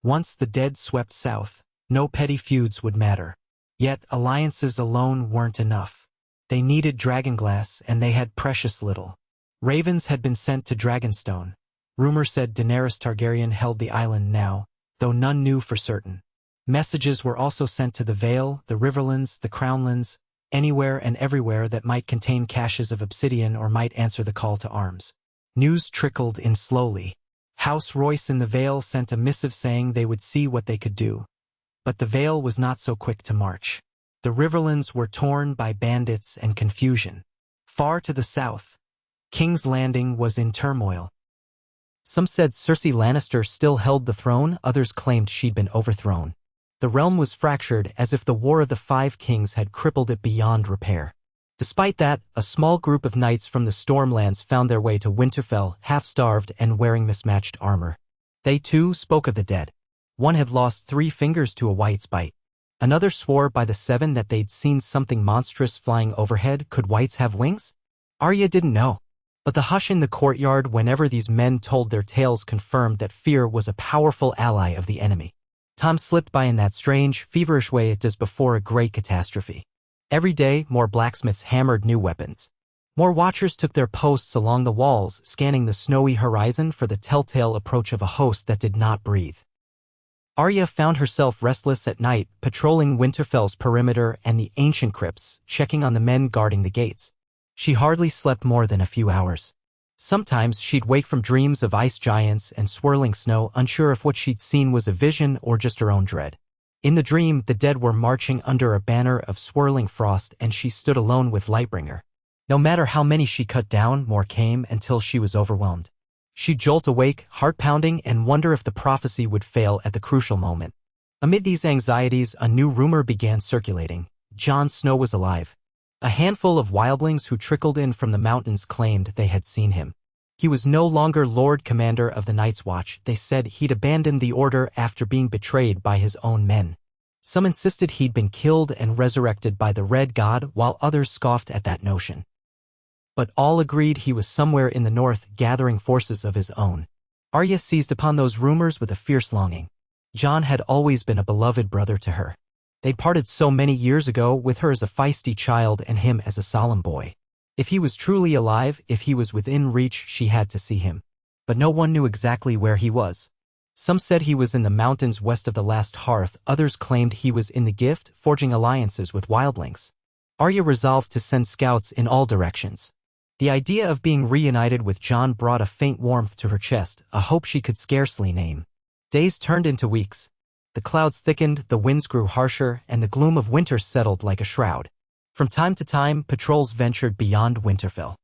Once the dead swept south, no petty feuds would matter. Yet alliances alone weren't enough. They needed dragonglass, and they had precious little. Ravens had been sent to Dragonstone. Rumor said Daenerys Targaryen held the island now, though none knew for certain. Messages were also sent to the Vale, the Riverlands, the Crownlands, anywhere and everywhere that might contain caches of obsidian or might answer the call to arms. News trickled in slowly. House Royce in the Vale sent a missive saying they would see what they could do. But the Vale was not so quick to march. The Riverlands were torn by bandits and confusion. Far to the south, King's Landing was in turmoil. Some said Cersei Lannister still held the throne, others claimed she'd been overthrown. The realm was fractured as if the War of the Five Kings had crippled it beyond repair. Despite that, a small group of knights from the Stormlands found their way to Winterfell, half-starved and wearing mismatched armor. They, too, spoke of the dead. One had lost 3 fingers to a white's bite. Another swore by the Seven that they'd seen something monstrous flying overhead. Could whites have wings? Arya didn't know. But the hush in the courtyard whenever these men told their tales confirmed that fear was a powerful ally of the enemy. Time slipped by in that strange, feverish way it does before a great catastrophe. Every day, more blacksmiths hammered new weapons. More watchers took their posts along the walls, scanning the snowy horizon for the telltale approach of a host that did not breathe. Arya found herself restless at night, patrolling Winterfell's perimeter and the ancient crypts, checking on the men guarding the gates. She hardly slept more than a few hours. Sometimes she'd wake from dreams of ice giants and swirling snow, unsure if what she'd seen was a vision or just her own dread. In the dream, the dead were marching under a banner of swirling frost, and she stood alone with Lightbringer. No matter how many she cut down, more came until she was overwhelmed. She'd jolt awake, heart-pounding, and wonder if the prophecy would fail at the crucial moment. Amid these anxieties, a new rumor began circulating. Jon Snow was alive. A handful of wildlings who trickled in from the mountains claimed they had seen him. He was no longer Lord Commander of the Night's Watch. They said he'd abandoned the order after being betrayed by his own men. Some insisted he'd been killed and resurrected by the Red God, while others scoffed at that notion. But all agreed he was somewhere in the north, gathering forces of his own. Arya seized upon those rumors with a fierce longing. Jon had always been a beloved brother to her. They'd parted so many years ago, with her as a feisty child and him as a solemn boy. If he was truly alive, if he was within reach, she had to see him. But no one knew exactly where he was. Some said he was in the mountains west of the Last Hearth, others claimed he was in the Gift, forging alliances with wildlings. Arya resolved to send scouts in all directions. The idea of being reunited with Jon brought a faint warmth to her chest, a hope she could scarcely name. Days turned into weeks. The clouds thickened, the winds grew harsher, and the gloom of winter settled like a shroud. From time to time, patrols ventured beyond Winterfell.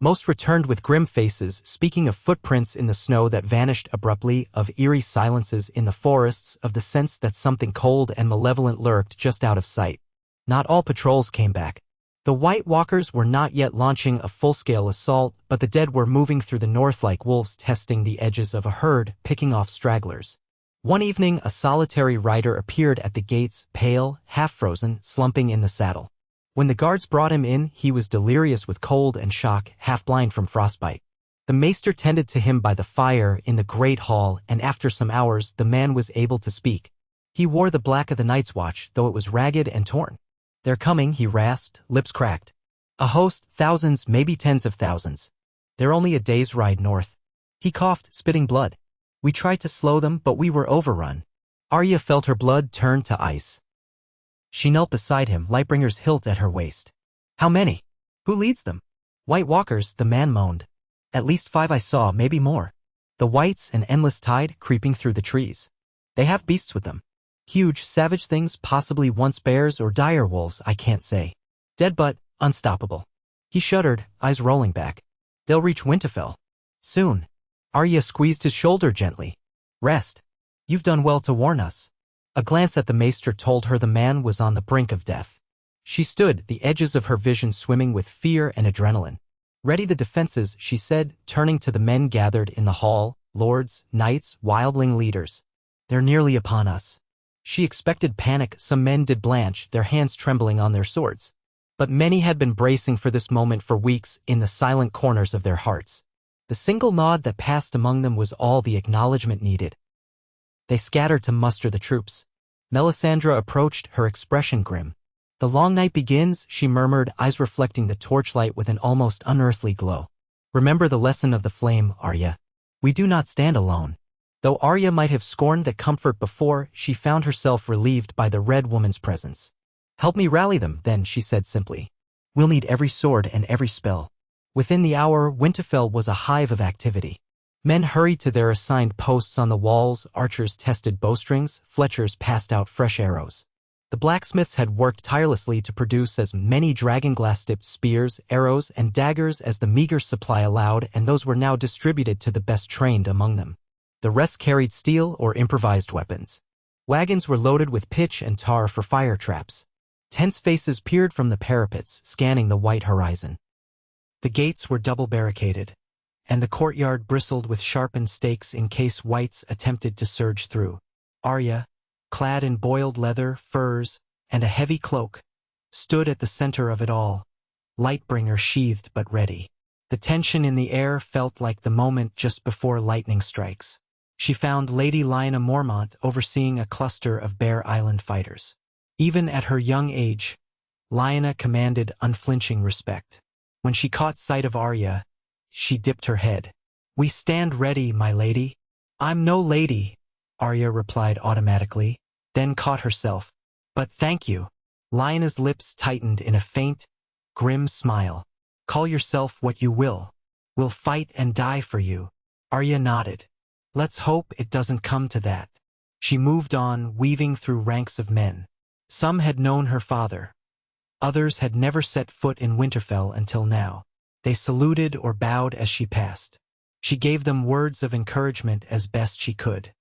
Most returned with grim faces, speaking of footprints in the snow that vanished abruptly, of eerie silences in the forests, of the sense that something cold and malevolent lurked just out of sight. Not all patrols came back. The White Walkers were not yet launching a full-scale assault, but the dead were moving through the north like wolves testing the edges of a herd, picking off stragglers. One evening, a solitary rider appeared at the gates, pale, half-frozen, slumping in the saddle. When the guards brought him in, he was delirious with cold and shock, half-blind from frostbite. The maester tended to him by the fire in the great hall, and after some hours the man was able to speak. He wore the black of the Night's Watch, though it was ragged and torn. "They're coming," he rasped, lips cracked. "A host, thousands, maybe tens of thousands. They're only a day's ride north." He coughed, spitting blood. "We tried to slow them, but we were overrun." Arya felt her blood turn to ice. She knelt beside him, Lightbringer's hilt at her waist. "How many? Who leads them?" "White Walkers," the man moaned. "At least 5 I saw, maybe more. The Whites, an endless tide, creeping through the trees. They have beasts with them. Huge, savage things, possibly once bears or dire wolves, I can't say. Dead but unstoppable." He shuddered, eyes rolling back. "They'll reach Winterfell. Soon." Arya squeezed his shoulder gently. "Rest. You've done well to warn us." A glance at the maester told her the man was on the brink of death. She stood, the edges of her vision swimming with fear and adrenaline. "Ready the defenses," she said, turning to the men gathered in the hall, lords, knights, wildling leaders. "They're nearly upon us." She expected panic. Some men did blanch, their hands trembling on their swords. But many had been bracing for this moment for weeks in the silent corners of their hearts. The single nod that passed among them was all the acknowledgement needed. They scattered to muster the troops. Melisandre approached, her expression grim. "The long night begins," she murmured, eyes reflecting the torchlight with an almost unearthly glow. "Remember the lesson of the flame, Arya. We do not stand alone." Though Arya might have scorned that comfort before, she found herself relieved by the Red Woman's presence. "Help me rally them, then," she said simply. "We'll need every sword and every spell." Within the hour, Winterfell was a hive of activity. Men hurried to their assigned posts on the walls, archers tested bowstrings, fletchers passed out fresh arrows. The blacksmiths had worked tirelessly to produce as many dragonglass-tipped spears, arrows, and daggers as the meager supply allowed, and those were now distributed to the best trained among them. The rest carried steel or improvised weapons. Wagons were loaded with pitch and tar for fire traps. Tense faces peered from the parapets, scanning the white horizon. The gates were double barricaded, and the courtyard bristled with sharpened stakes in case Whites attempted to surge through. Arya, clad in boiled leather, furs, and a heavy cloak, stood at the center of it all, Lightbringer sheathed but ready. The tension in the air felt like the moment just before lightning strikes. She found Lady Lyanna Mormont overseeing a cluster of Bear Island fighters. Even at her young age, Lyanna commanded unflinching respect. When she caught sight of Arya, she dipped her head. "We stand ready, my lady." "I'm no lady," Arya replied automatically, then caught herself. "But thank you." Lyanna's lips tightened in a faint, grim smile. "Call yourself what you will. We'll fight and die for you." Arya nodded. "Let's hope it doesn't come to that." She moved on, weaving through ranks of men. Some had known her father. Others had never set foot in Winterfell until now. They saluted or bowed as she passed. She gave them words of encouragement as best she could.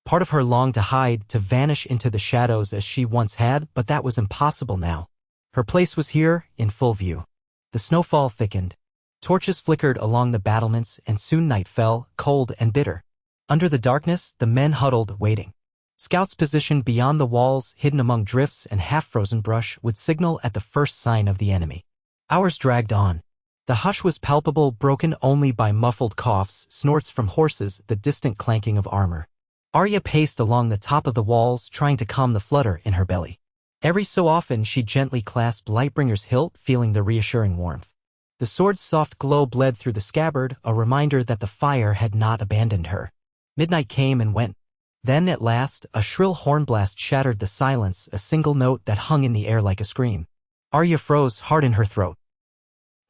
Part of her longed to hide, to vanish into the shadows as she once had, but that was impossible now. Her place was here, in full view. The snowfall thickened. Torches flickered along the battlements, and soon night fell, cold and bitter. Under the darkness, the men huddled, waiting. Scouts positioned beyond the walls, hidden among drifts and half-frozen brush, would signal at the first sign of the enemy. Hours dragged on. The hush was palpable, broken only by muffled coughs, snorts from horses, the distant clanking of armor. Arya paced along the top of the walls, trying to calm the flutter in her belly. Every so often she gently clasped Lightbringer's hilt, feeling the reassuring warmth. The sword's soft glow bled through the scabbard, a reminder that the fire had not abandoned her. Midnight came and went. Then, at last, a shrill horn blast shattered the silence, a single note that hung in the air like a scream. Arya froze, heart in her throat.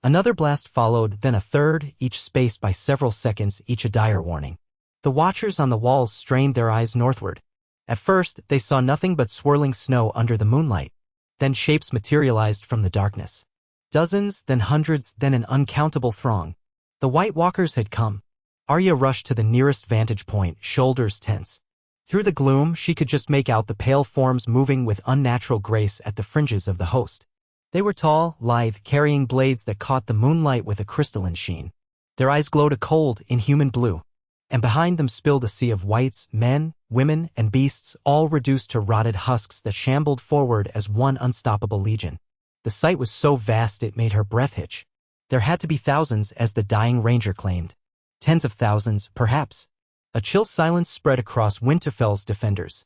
Another blast followed, then a third, each spaced by several seconds, each a dire warning. The watchers on the walls strained their eyes northward. At first, they saw nothing but swirling snow under the moonlight. Then shapes materialized from the darkness. Dozens, then hundreds, then an uncountable throng. The White Walkers had come. Arya rushed to the nearest vantage point, shoulders tense. Through the gloom, she could just make out the pale forms moving with unnatural grace at the fringes of the host. They were tall, lithe, carrying blades that caught the moonlight with a crystalline sheen. Their eyes glowed a cold, inhuman blue, and behind them spilled a sea of whites, men, women, and beasts, all reduced to rotted husks that shambled forward as one unstoppable legion. The sight was so vast it made her breath hitch. There had to be thousands, as the dying ranger claimed. Tens of thousands, perhaps. A chill silence spread across Winterfell's defenders.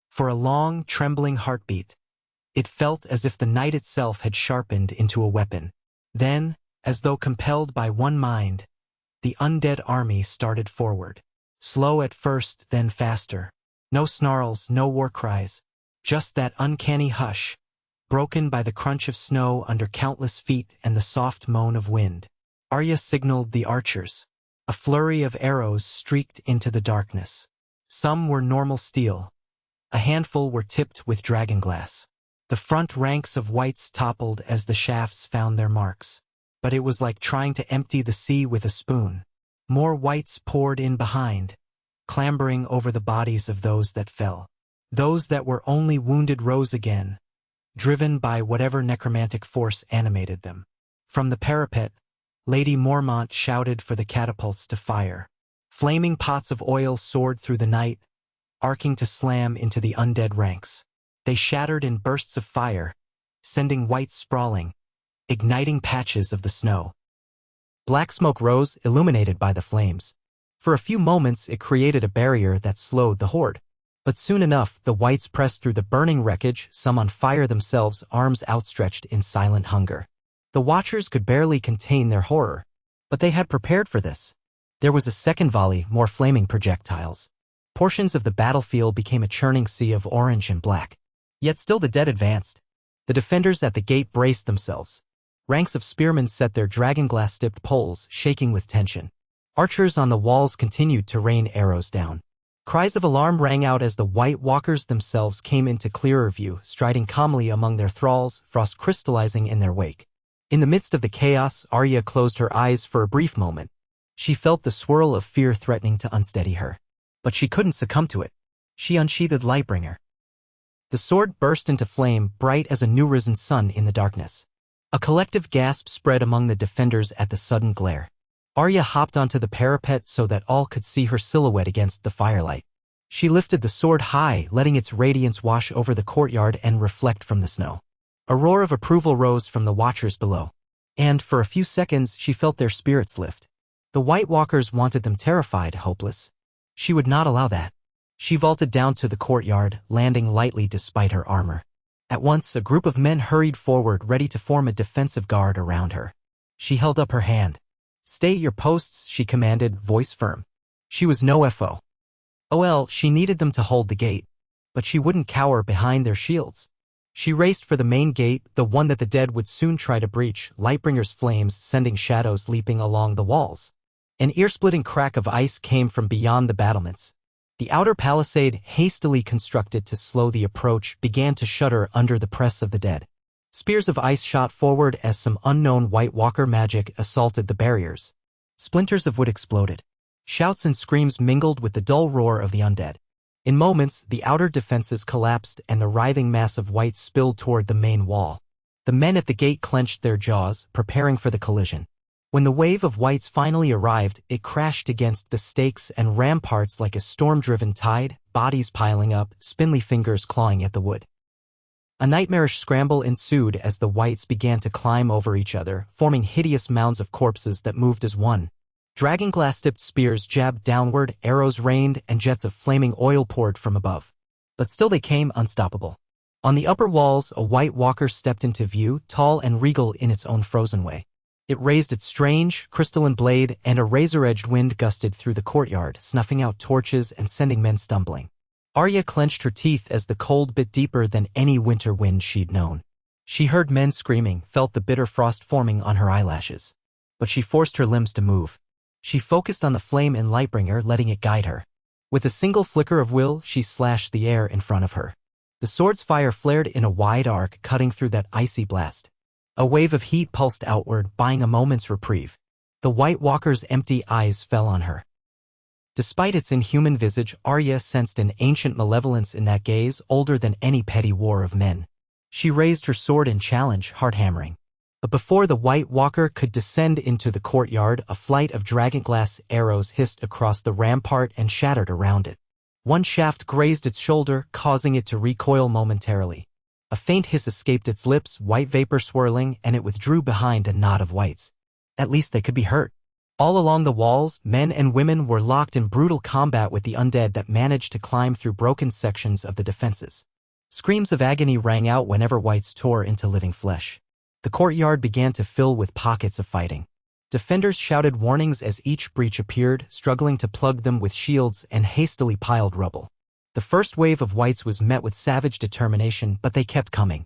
For a long, trembling heartbeat, it felt as if the night itself had sharpened into a weapon. Then, as though compelled by one mind, the undead army started forward. Slow at first, then faster. No snarls, no war cries. Just that uncanny hush, broken by the crunch of snow under countless feet and the soft moan of wind. Arya signaled the archers. A flurry of arrows streaked into the darkness. Some were normal steel. A handful were tipped with dragonglass. The front ranks of whites toppled as the shafts found their marks. But it was like trying to empty the sea with a spoon. More whites poured in behind, clambering over the bodies of those that fell. Those that were only wounded rose again, driven by whatever necromantic force animated them. From the parapet, Lady Mormont shouted for the catapults to fire. Flaming pots of oil soared through the night, arcing to slam into the undead ranks. They shattered in bursts of fire, sending whites sprawling, igniting patches of the snow. Black smoke rose, illuminated by the flames. For a few moments it created a barrier that slowed the horde. But soon enough the whites pressed through the burning wreckage, some on fire themselves, arms outstretched in silent hunger. The watchers could barely contain their horror. But they had prepared for this. There was a second volley, more flaming projectiles. Portions of the battlefield became a churning sea of orange and black. Yet still the dead advanced. The defenders at the gate braced themselves. Ranks of spearmen set their dragonglass-tipped poles, shaking with tension. Archers on the walls continued to rain arrows down. Cries of alarm rang out as the White Walkers themselves came into clearer view, striding calmly among their thralls, frost crystallizing in their wake. In the midst of the chaos, Arya closed her eyes for a brief moment. She felt the swirl of fear threatening to unsteady her. But she couldn't succumb to it. She unsheathed Lightbringer. The sword burst into flame, bright as a new-risen sun in the darkness. A collective gasp spread among the defenders at the sudden glare. Arya hopped onto the parapet so that all could see her silhouette against the firelight. She lifted the sword high, letting its radiance wash over the courtyard and reflect from the snow. A roar of approval rose from the watchers below. And, for a few seconds, she felt their spirits lift. The White Walkers wanted them terrified, hopeless. She would not allow that. She vaulted down to the courtyard, landing lightly despite her armor. At once, a group of men hurried forward, ready to form a defensive guard around her. She held up her hand. "Stay at your posts," she commanded, voice firm. She was no foe. Oh well, she needed them to hold the gate. But she wouldn't cower behind their shields. She raced for the main gate, the one that the dead would soon try to breach, Lightbringer's flames sending shadows leaping along the walls. An ear-splitting crack of ice came from beyond the battlements. The outer palisade, hastily constructed to slow the approach, began to shudder under the press of the dead. Spears of ice shot forward as some unknown White Walker magic assaulted the barriers. Splinters of wood exploded. Shouts and screams mingled with the dull roar of the undead. In moments, the outer defenses collapsed and the writhing mass of whites spilled toward the main wall. The men at the gate clenched their jaws, preparing for the collision. When the wave of whites finally arrived, it crashed against the stakes and ramparts like a storm-driven tide, bodies piling up, spindly fingers clawing at the wood. A nightmarish scramble ensued as the whites began to climb over each other, forming hideous mounds of corpses that moved as one. Dragonglass-tipped spears jabbed downward, arrows rained, and jets of flaming oil poured from above. But still they came unstoppable. On the upper walls, a White Walker stepped into view, tall and regal in its own frozen way. It raised its strange, crystalline blade, and a razor-edged wind gusted through the courtyard, snuffing out torches and sending men stumbling. Arya clenched her teeth as the cold bit deeper than any winter wind she'd known. She heard men screaming, felt the bitter frost forming on her eyelashes. But she forced her limbs to move. She focused on the flame in Lightbringer, letting it guide her. With a single flicker of will, she slashed the air in front of her. The sword's fire flared in a wide arc, cutting through that icy blast. A wave of heat pulsed outward, buying a moment's reprieve. The White Walker's empty eyes fell on her. Despite its inhuman visage, Arya sensed an ancient malevolence in that gaze, older than any petty war of men. She raised her sword in challenge, hard-hammering. But before the White Walker could descend into the courtyard, a flight of dragonglass arrows hissed across the rampart and shattered around it. One shaft grazed its shoulder, causing it to recoil momentarily. A faint hiss escaped its lips, white vapor swirling, and it withdrew behind a knot of whites. At least they could be hurt. All along the walls, men and women were locked in brutal combat with the undead that managed to climb through broken sections of the defenses. Screams of agony rang out whenever whites tore into living flesh. The courtyard began to fill with pockets of fighting. Defenders shouted warnings as each breach appeared, struggling to plug them with shields and hastily piled rubble. The first wave of whites was met with savage determination, but they kept coming.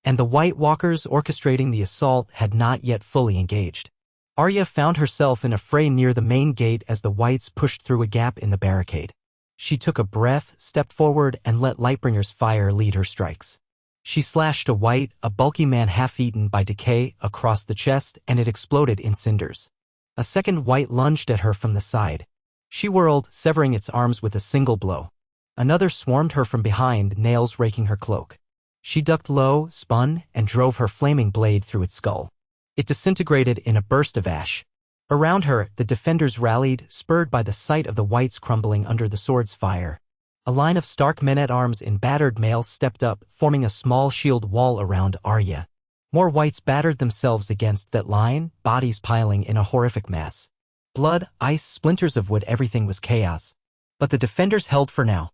And the White Walkers orchestrating the assault had not yet fully engaged. Arya found herself in a fray near the main gate as the whites pushed through a gap in the barricade. She took a breath, stepped forward, and let Lightbringer's fire lead her strikes. She slashed a white, a bulky man half-eaten by decay, across the chest, and it exploded in cinders. A second white lunged at her from the side. She whirled, severing its arms with a single blow. Another swarmed her from behind, nails raking her cloak. She ducked low, spun, and drove her flaming blade through its skull. It disintegrated in a burst of ash. Around her, the defenders rallied, spurred by the sight of the whites crumbling under the sword's fire. A line of stark men-at-arms in battered mail stepped up, forming a small shield wall around Arya. More whites battered themselves against that line, bodies piling in a horrific mass. Blood, ice, splinters of wood, everything was chaos. But the defenders held for now.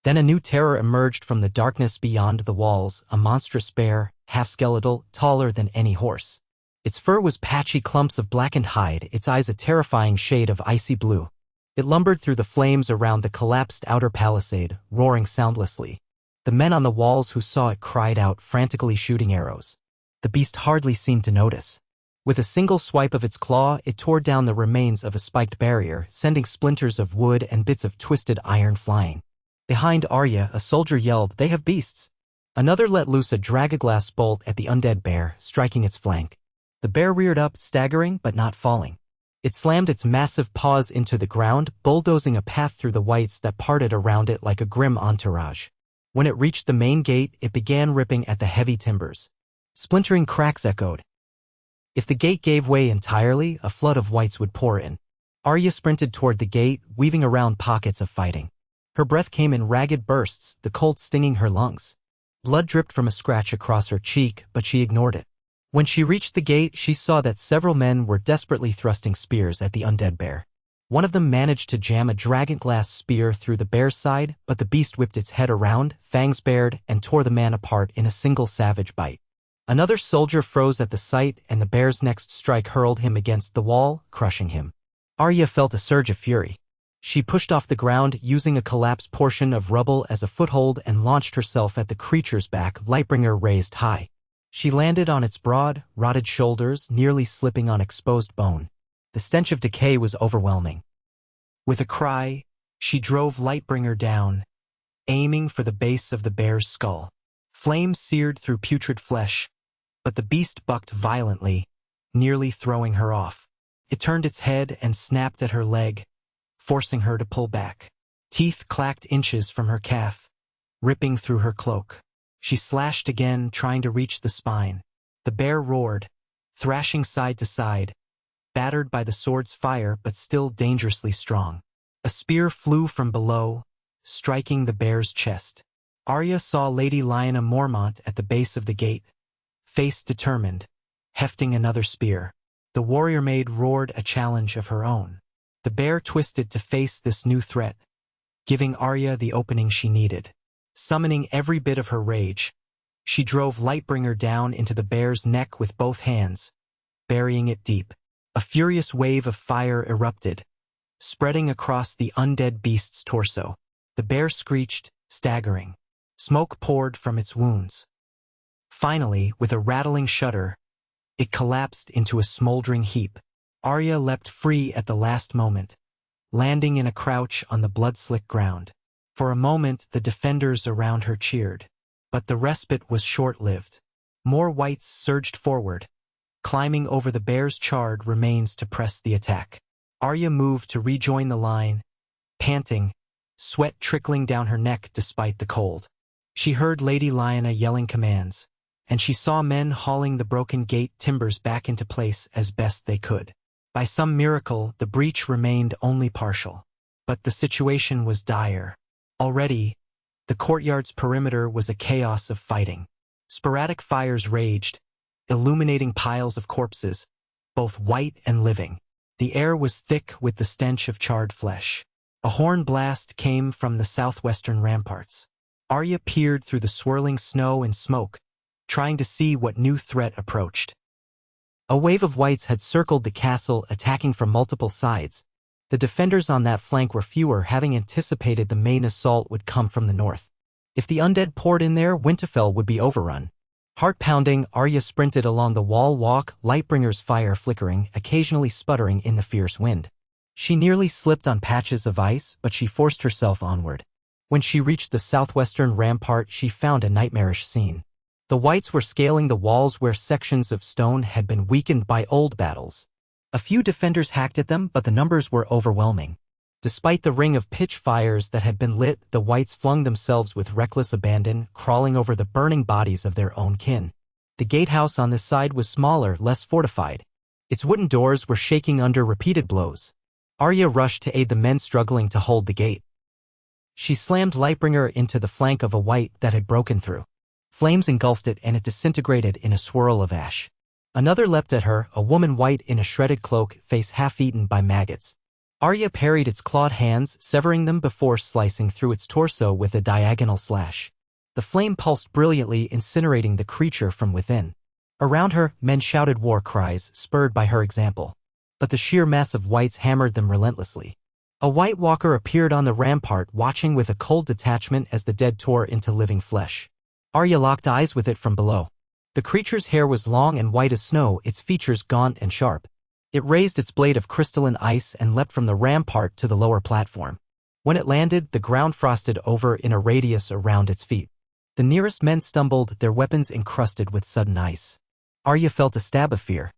Then a new terror emerged from the darkness beyond the walls, a monstrous bear, half-skeletal, taller than any horse. Its fur was patchy clumps of blackened hide, its eyes a terrifying shade of icy blue. It lumbered through the flames around the collapsed outer palisade, roaring soundlessly. The men on the walls who saw it cried out, frantically shooting arrows. The beast hardly seemed to notice. With a single swipe of its claw, it tore down the remains of a spiked barrier, sending splinters of wood and bits of twisted iron flying. Behind Arya, a soldier yelled, "They have beasts!" Another let loose a dragonglass bolt at the undead bear, striking its flank. The bear reared up, staggering but not falling. It slammed its massive paws into the ground, bulldozing a path through the whites that parted around it like a grim entourage. When it reached the main gate, it began ripping at the heavy timbers. Splintering cracks echoed. If the gate gave way entirely, a flood of whites would pour in. Arya sprinted toward the gate, weaving around pockets of fighting. Her breath came in ragged bursts, the cold stinging her lungs. Blood dripped from a scratch across her cheek, but she ignored it. When she reached the gate, she saw that several men were desperately thrusting spears at the undead bear. One of them managed to jam a dragonglass spear through the bear's side, but the beast whipped its head around, fangs bared, and tore the man apart in a single savage bite. Another soldier froze at the sight, and the bear's next strike hurled him against the wall, crushing him. Arya felt a surge of fury. She pushed off the ground, using a collapsed portion of rubble as a foothold, and launched herself at the creature's back, Lightbringer raised high. She landed on its broad, rotted shoulders, nearly slipping on exposed bone. The stench of decay was overwhelming. With a cry, she drove Lightbringer down, aiming for the base of the bear's skull. Flames seared through putrid flesh, but the beast bucked violently, nearly throwing her off. It turned its head and snapped at her leg, forcing her to pull back. Teeth clacked inches from her calf, ripping through her cloak. She slashed again, trying to reach the spine. The bear roared, thrashing side to side, battered by the sword's fire but still dangerously strong. A spear flew from below, striking the bear's chest. Arya saw Lady Lyanna Mormont at the base of the gate, face determined, hefting another spear. The warrior maid roared a challenge of her own. The bear twisted to face this new threat, giving Arya the opening she needed. Summoning every bit of her rage, she drove Lightbringer down into the bear's neck with both hands, burying it deep. A furious wave of fire erupted, spreading across the undead beast's torso. The bear screeched, staggering. Smoke poured from its wounds. Finally, with a rattling shudder, it collapsed into a smoldering heap. Arya leapt free at the last moment, landing in a crouch on the blood-slick ground. For a moment, the defenders around her cheered, but the respite was short-lived. More whites surged forward, climbing over the bear's charred remains to press the attack. Arya moved to rejoin the line, panting, sweat trickling down her neck despite the cold. She heard Lady Lyanna yelling commands, and she saw men hauling the broken gate timbers back into place as best they could. By some miracle, the breach remained only partial. But the situation was dire. Already, the courtyard's perimeter was a chaos of fighting. Sporadic fires raged, illuminating piles of corpses, both white and living. The air was thick with the stench of charred flesh. A horn blast came from the southwestern ramparts. Arya peered through the swirling snow and smoke, trying to see what new threat approached. A wave of whites had circled the castle, attacking from multiple sides. The defenders on that flank were fewer, having anticipated the main assault would come from the north. If the undead poured in there, Winterfell would be overrun. Heart-pounding, Arya sprinted along the wall walk, Lightbringer's fire flickering, occasionally sputtering in the fierce wind. She nearly slipped on patches of ice, but she forced herself onward. When she reached the southwestern rampart, she found a nightmarish scene. The whites were scaling the walls where sections of stone had been weakened by old battles. A few defenders hacked at them, but the numbers were overwhelming. Despite the ring of pitch fires that had been lit, the whites flung themselves with reckless abandon, crawling over the burning bodies of their own kin. The gatehouse on this side was smaller, less fortified. Its wooden doors were shaking under repeated blows. Arya rushed to aid the men struggling to hold the gate. She slammed Lightbringer into the flank of a white that had broken through. Flames engulfed it and it disintegrated in a swirl of ash. Another leapt at her, a woman white in a shredded cloak, face half-eaten by maggots. Arya parried its clawed hands, severing them before slicing through its torso with a diagonal slash. The flame pulsed brilliantly, incinerating the creature from within. Around her, men shouted war cries, spurred by her example. But the sheer mass of whites hammered them relentlessly. A White Walker appeared on the rampart, watching with a cold detachment as the dead tore into living flesh. Arya locked eyes with it from below. The creature's hair was long and white as snow, its features gaunt and sharp. It raised its blade of crystalline ice and leapt from the rampart to the lower platform. When it landed, the ground frosted over in a radius around its feet. The nearest men stumbled, their weapons encrusted with sudden ice. Arya felt a stab of fear.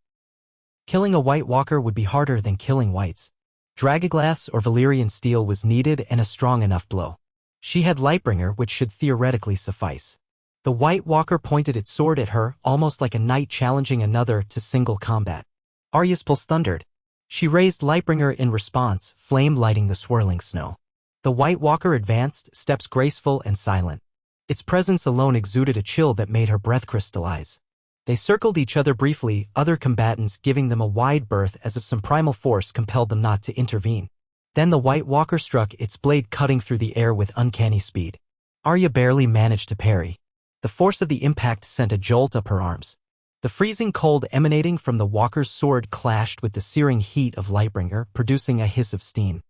Killing a White Walker would be harder than killing whites. Dragonglass or Valyrian steel was needed, and a strong enough blow. She had Lightbringer, which should theoretically suffice. The White Walker pointed its sword at her, almost like a knight challenging another to single combat. Arya's pulse thundered. She raised Lightbringer in response, flame lighting the swirling snow. The White Walker advanced, steps graceful and silent. Its presence alone exuded a chill that made her breath crystallize. They circled each other briefly, other combatants giving them a wide berth as if some primal force compelled them not to intervene. Then the White Walker struck, its blade cutting through the air with uncanny speed. Arya barely managed to parry. The force of the impact sent a jolt up her arms. The freezing cold emanating from the walker's sword clashed with the searing heat of Lightbringer, producing a hiss of steam.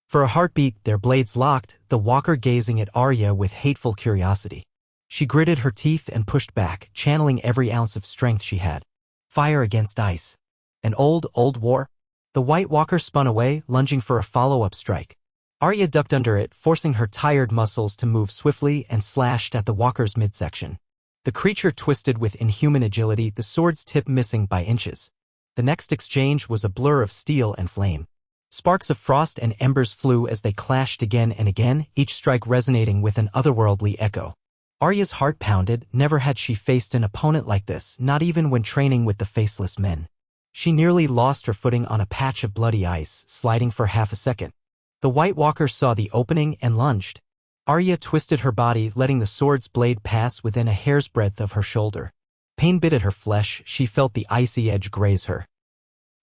For a heartbeat, their blades locked, the walker gazing at Arya with hateful curiosity. She gritted her teeth and pushed back, channeling every ounce of strength she had. Fire against ice. An old war? The White Walker spun away, lunging for a follow-up strike. Arya ducked under it, forcing her tired muscles to move swiftly, and slashed at the walker's midsection. The creature twisted with inhuman agility, the sword's tip missing by inches. The next exchange was a blur of steel and flame. Sparks of frost and embers flew as they clashed again and again, each strike resonating with an otherworldly echo. Arya's heart pounded. Never had she faced an opponent like this, not even when training with the Faceless Men. She nearly lost her footing on a patch of bloody ice, sliding for half a second. The White Walker saw the opening and lunged. Arya twisted her body, letting the sword's blade pass within a hair's breadth of her shoulder. Pain bit at her flesh, she felt the icy edge graze her.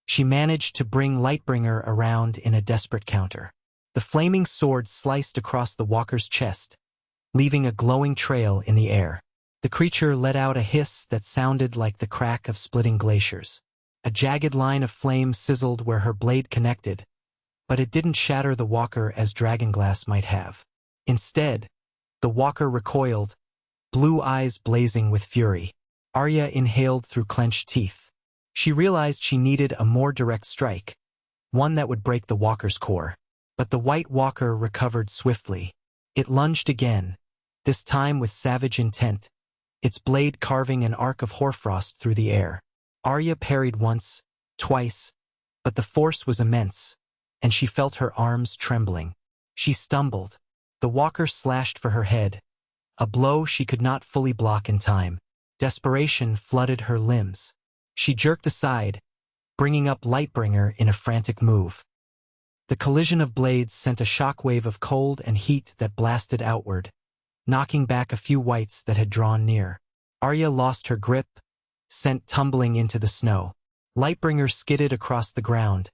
She managed to bring Lightbringer around in a desperate counter. The flaming sword sliced across the walker's chest, leaving a glowing trail in the air. The creature let out a hiss that sounded like the crack of splitting glaciers. A jagged line of flame sizzled where her blade connected, but it didn't shatter the walker as dragonglass might have. Instead, the walker recoiled, blue eyes blazing with fury. Arya inhaled through clenched teeth. She realized she needed a more direct strike, one that would break the walker's core. But the White Walker recovered swiftly. It lunged again, this time with savage intent, its blade carving an arc of hoarfrost through the air. Arya parried once, twice, but the force was immense, and she felt her arms trembling. She stumbled. The walker slashed for her head, a blow she could not fully block in time. Desperation flooded her limbs. She jerked aside, bringing up Lightbringer in a frantic move. The collision of blades sent a shockwave of cold and heat that blasted outward, knocking back a few wights that had drawn near. Arya lost her grip, sent tumbling into the snow. Lightbringer skidded across the ground,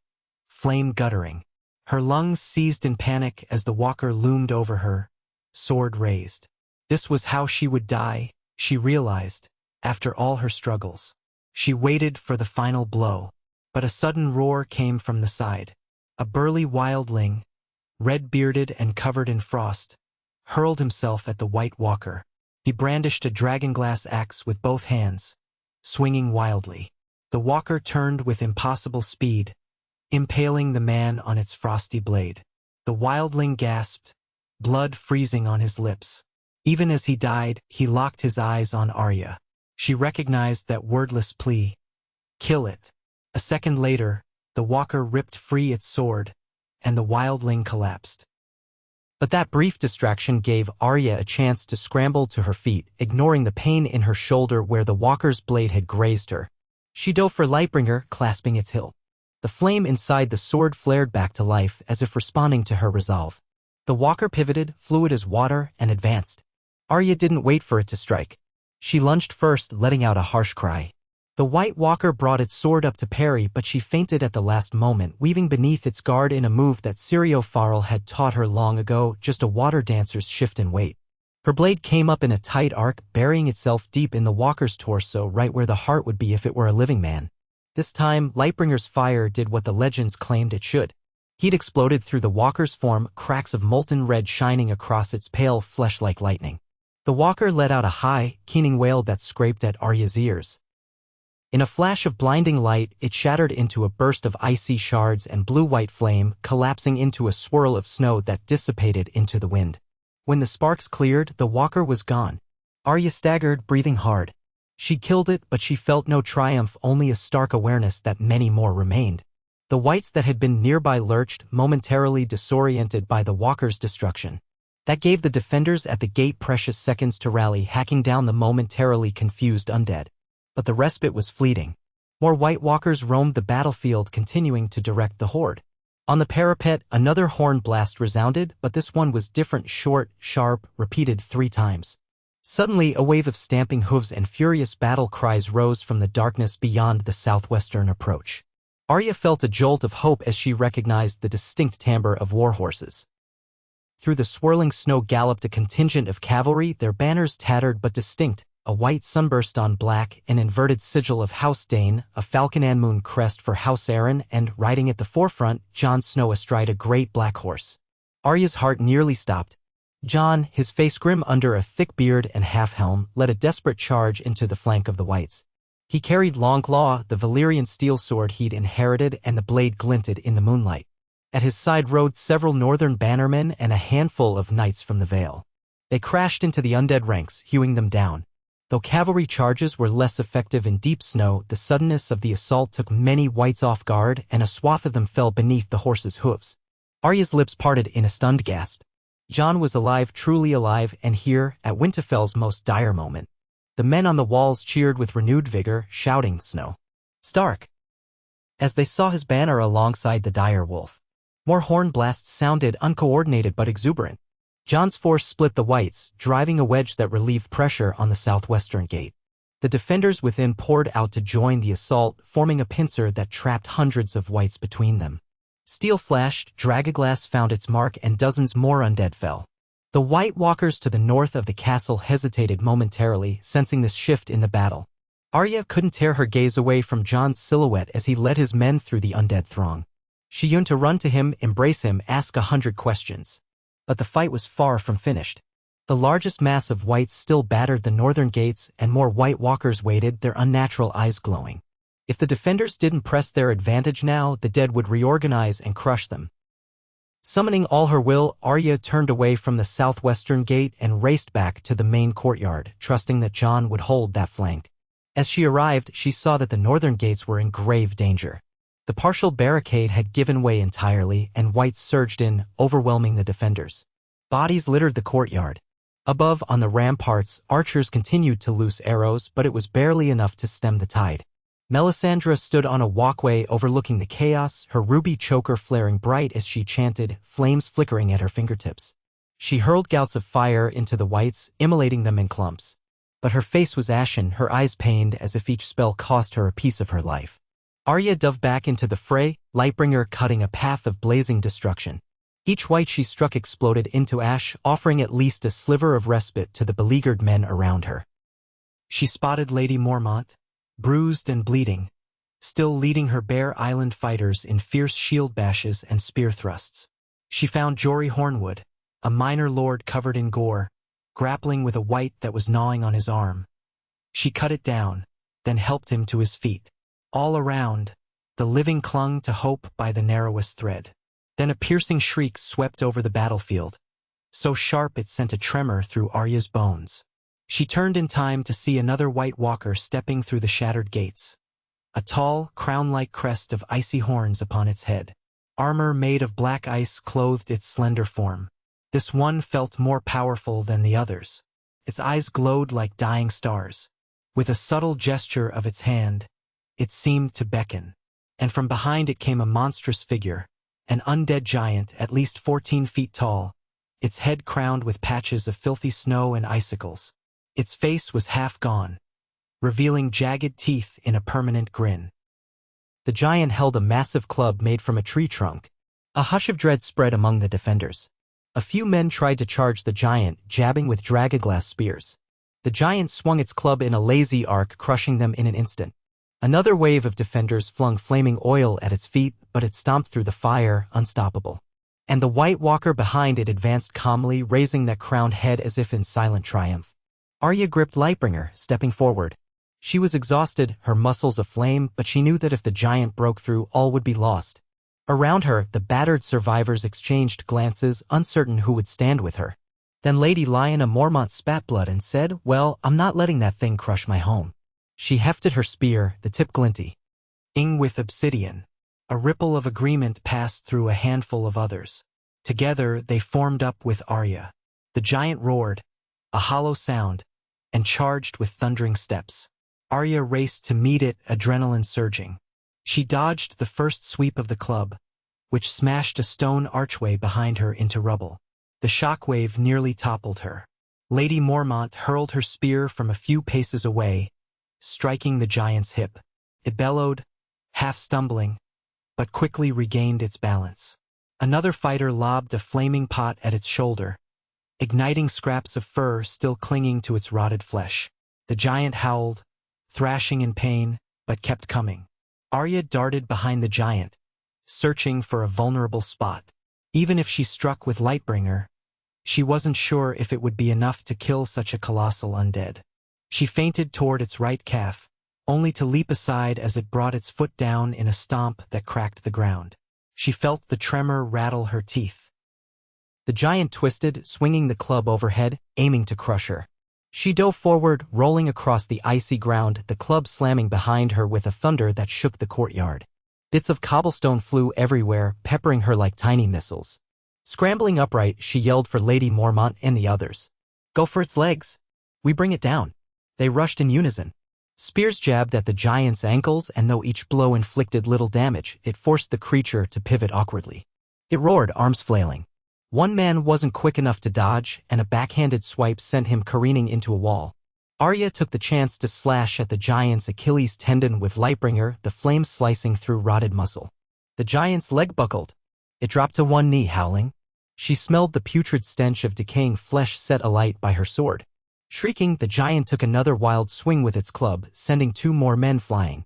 flame guttering. Her lungs seized in panic as the walker loomed over her, sword raised. This was how she would die, she realized, after all her struggles. She waited for the final blow, but a sudden roar came from the side. A burly wildling, red-bearded and covered in frost, hurled himself at the White Walker. He brandished a dragonglass axe with both hands, swinging wildly. The walker turned with impossible speed, impaling the man on its frosty blade. The wildling gasped, blood freezing on his lips. Even as he died, he locked his eyes on Arya. She recognized that wordless plea. Kill it. A second later, the walker ripped free its sword, and the wildling collapsed. But that brief distraction gave Arya a chance to scramble to her feet, ignoring the pain in her shoulder where the walker's blade had grazed her. She dove for Lightbringer, clasping its hilt. The flame inside the sword flared back to life as if responding to her resolve. The walker pivoted, fluid as water, and advanced. Arya didn't wait for it to strike. She lunged first, letting out a harsh cry. The White Walker brought its sword up to parry, but she feinted at the last moment, weaving beneath its guard in a move that Syrio Farrell had taught her long ago, just a water dancer's shift in weight. Her blade came up in a tight arc, burying itself deep in the walker's torso, right where the heart would be if it were a living man. This time, Lightbringer's fire did what the legends claimed it should. Heat exploded through the walker's form, cracks of molten red shining across its pale flesh like lightning. The walker let out a high, keening wail that scraped at Arya's ears. In a flash of blinding light, it shattered into a burst of icy shards and blue-white flame, collapsing into a swirl of snow that dissipated into the wind. When the sparks cleared, the walker was gone. Arya staggered, breathing hard. She killed it, but she felt no triumph, only a stark awareness that many more remained. The wights that had been nearby lurched, momentarily disoriented by the walker's destruction. That gave the defenders at the gate precious seconds to rally, hacking down the momentarily confused undead. But the respite was fleeting. More White Walkers roamed the battlefield, continuing to direct the horde. On the parapet, another horn blast resounded, but this one was different, short, sharp, repeated 3 times. Suddenly, a wave of stamping hooves and furious battle cries rose from the darkness beyond the southwestern approach. Arya felt a jolt of hope as she recognized the distinct timbre of war horses. Through the swirling snow galloped a contingent of cavalry, their banners tattered but distinct, a white sunburst on black, an inverted sigil of House Dane, a falcon and moon crest for House Aaron, and, riding at the forefront, Jon Snow astride a great black horse. Arya's heart nearly stopped. Jon, his face grim under a thick beard and half-helm, led a desperate charge into the flank of the Whites. He carried Longclaw, the Valyrian steel sword he'd inherited, and the blade glinted in the moonlight. At his side rode several northern bannermen and a handful of knights from the Vale. They crashed into the undead ranks, hewing them down. Though cavalry charges were less effective in deep snow, the suddenness of the assault took many wights off guard, and a swath of them fell beneath the horses' hooves. Arya's lips parted in a stunned gasp. Jon was alive, truly alive, and here, at Winterfell's most dire moment. The men on the walls cheered with renewed vigor, shouting, "Snow Stark!" as they saw his banner alongside the dire wolf. More horn blasts sounded, uncoordinated but exuberant. Jon's force split the Whites, driving a wedge that relieved pressure on the southwestern gate. The defenders within poured out to join the assault, forming a pincer that trapped hundreds of Whites between them. Steel flashed, dragonglass found its mark, and dozens more undead fell. The White Walkers to the north of the castle hesitated momentarily, sensing this shift in the battle. Arya couldn't tear her gaze away from Jon's silhouette as he led his men through the undead throng. She yearned to run to him, embrace him, ask 100 questions. But the fight was far from finished. The largest mass of Whites still battered the northern gates, and more White Walkers waited, their unnatural eyes glowing. If the defenders didn't press their advantage now, the dead would reorganize and crush them. Summoning all her will, Arya turned away from the southwestern gate and raced back to the main courtyard, trusting that Jon would hold that flank. As she arrived, she saw that the northern gates were in grave danger. The partial barricade had given way entirely, and Whites surged in, overwhelming the defenders. Bodies littered the courtyard. Above, on the ramparts, archers continued to loose arrows, but it was barely enough to stem the tide. Melisandre stood on a walkway overlooking the chaos, her ruby choker flaring bright as she chanted, flames flickering at her fingertips. She hurled gouts of fire into the wights, immolating them in clumps. But her face was ashen, her eyes pained, as if each spell cost her a piece of her life. Arya dove back into the fray, Lightbringer cutting a path of blazing destruction. Each wight she struck exploded into ash, offering at least a sliver of respite to the beleaguered men around her. She spotted Lady Mormont, bruised and bleeding, still leading her Bear Island fighters in fierce shield bashes and spear thrusts. She found Jory Hornwood, a minor lord covered in gore, grappling with a wight that was gnawing on his arm. She cut it down, then helped him to his feet. All around, the living clung to hope by the narrowest thread. Then a piercing shriek swept over the battlefield, so sharp it sent a tremor through Arya's bones. She turned in time to see another White Walker stepping through the shattered gates, a tall, crown-like crest of icy horns upon its head. Armor made of black ice clothed its slender form. This one felt more powerful than the others. Its eyes glowed like dying stars. With a subtle gesture of its hand, it seemed to beckon. And from behind it came a monstrous figure, an undead giant at least 14 feet tall, its head crowned with patches of filthy snow and icicles. Its face was half gone, revealing jagged teeth in a permanent grin. The giant held a massive club made from a tree trunk. A hush of dread spread among the defenders. A few men tried to charge the giant, jabbing with dragonglass spears. The giant swung its club in a lazy arc, crushing them in an instant. Another wave of defenders flung flaming oil at its feet, but it stomped through the fire, unstoppable. And the White Walker behind it advanced calmly, raising that crowned head as if in silent triumph. Arya gripped Lightbringer, stepping forward. She was exhausted, her muscles aflame, but she knew that if the giant broke through, all would be lost. Around her, the battered survivors exchanged glances, uncertain who would stand with her. Then Lady Lyanna Mormont spat blood and said, "Well, I'm not letting that thing crush my home." She hefted her spear, the tip glinty ing with obsidian. A ripple of agreement passed through a handful of others. Together, they formed up with Arya. The giant roared, a hollow sound, and charged with thundering steps. Arya raced to meet it, adrenaline surging. She dodged the first sweep of the club, which smashed a stone archway behind her into rubble. The shockwave nearly toppled her. Lady Mormont hurled her spear from a few paces away, striking the giant's hip. It bellowed, half stumbling, but quickly regained its balance. Another fighter lobbed a flaming pot at its shoulder, igniting scraps of fur still clinging to its rotted flesh. The giant howled, thrashing in pain, but kept coming. Arya darted behind the giant, searching for a vulnerable spot. Even if she struck with Lightbringer, she wasn't sure if it would be enough to kill such a colossal undead. She feinted toward its right calf, only to leap aside as it brought its foot down in a stomp that cracked the ground. She felt the tremor rattle her teeth. The giant twisted, swinging the club overhead, aiming to crush her. She dove forward, rolling across the icy ground, the club slamming behind her with a thunder that shook the courtyard. Bits of cobblestone flew everywhere, peppering her like tiny missiles. Scrambling upright, she yelled for Lady Mormont and the others. "Go for its legs. We bring it down." They rushed in unison. Spears jabbed at the giant's ankles, and though each blow inflicted little damage, it forced the creature to pivot awkwardly. It roared, arms flailing. One man wasn't quick enough to dodge, and a backhanded swipe sent him careening into a wall. Arya took the chance to slash at the giant's Achilles tendon with Lightbringer, the flame slicing through rotted muscle. The giant's leg buckled. It dropped to one knee, howling. She smelled the putrid stench of decaying flesh set alight by her sword. Shrieking, the giant took another wild swing with its club, sending two more men flying.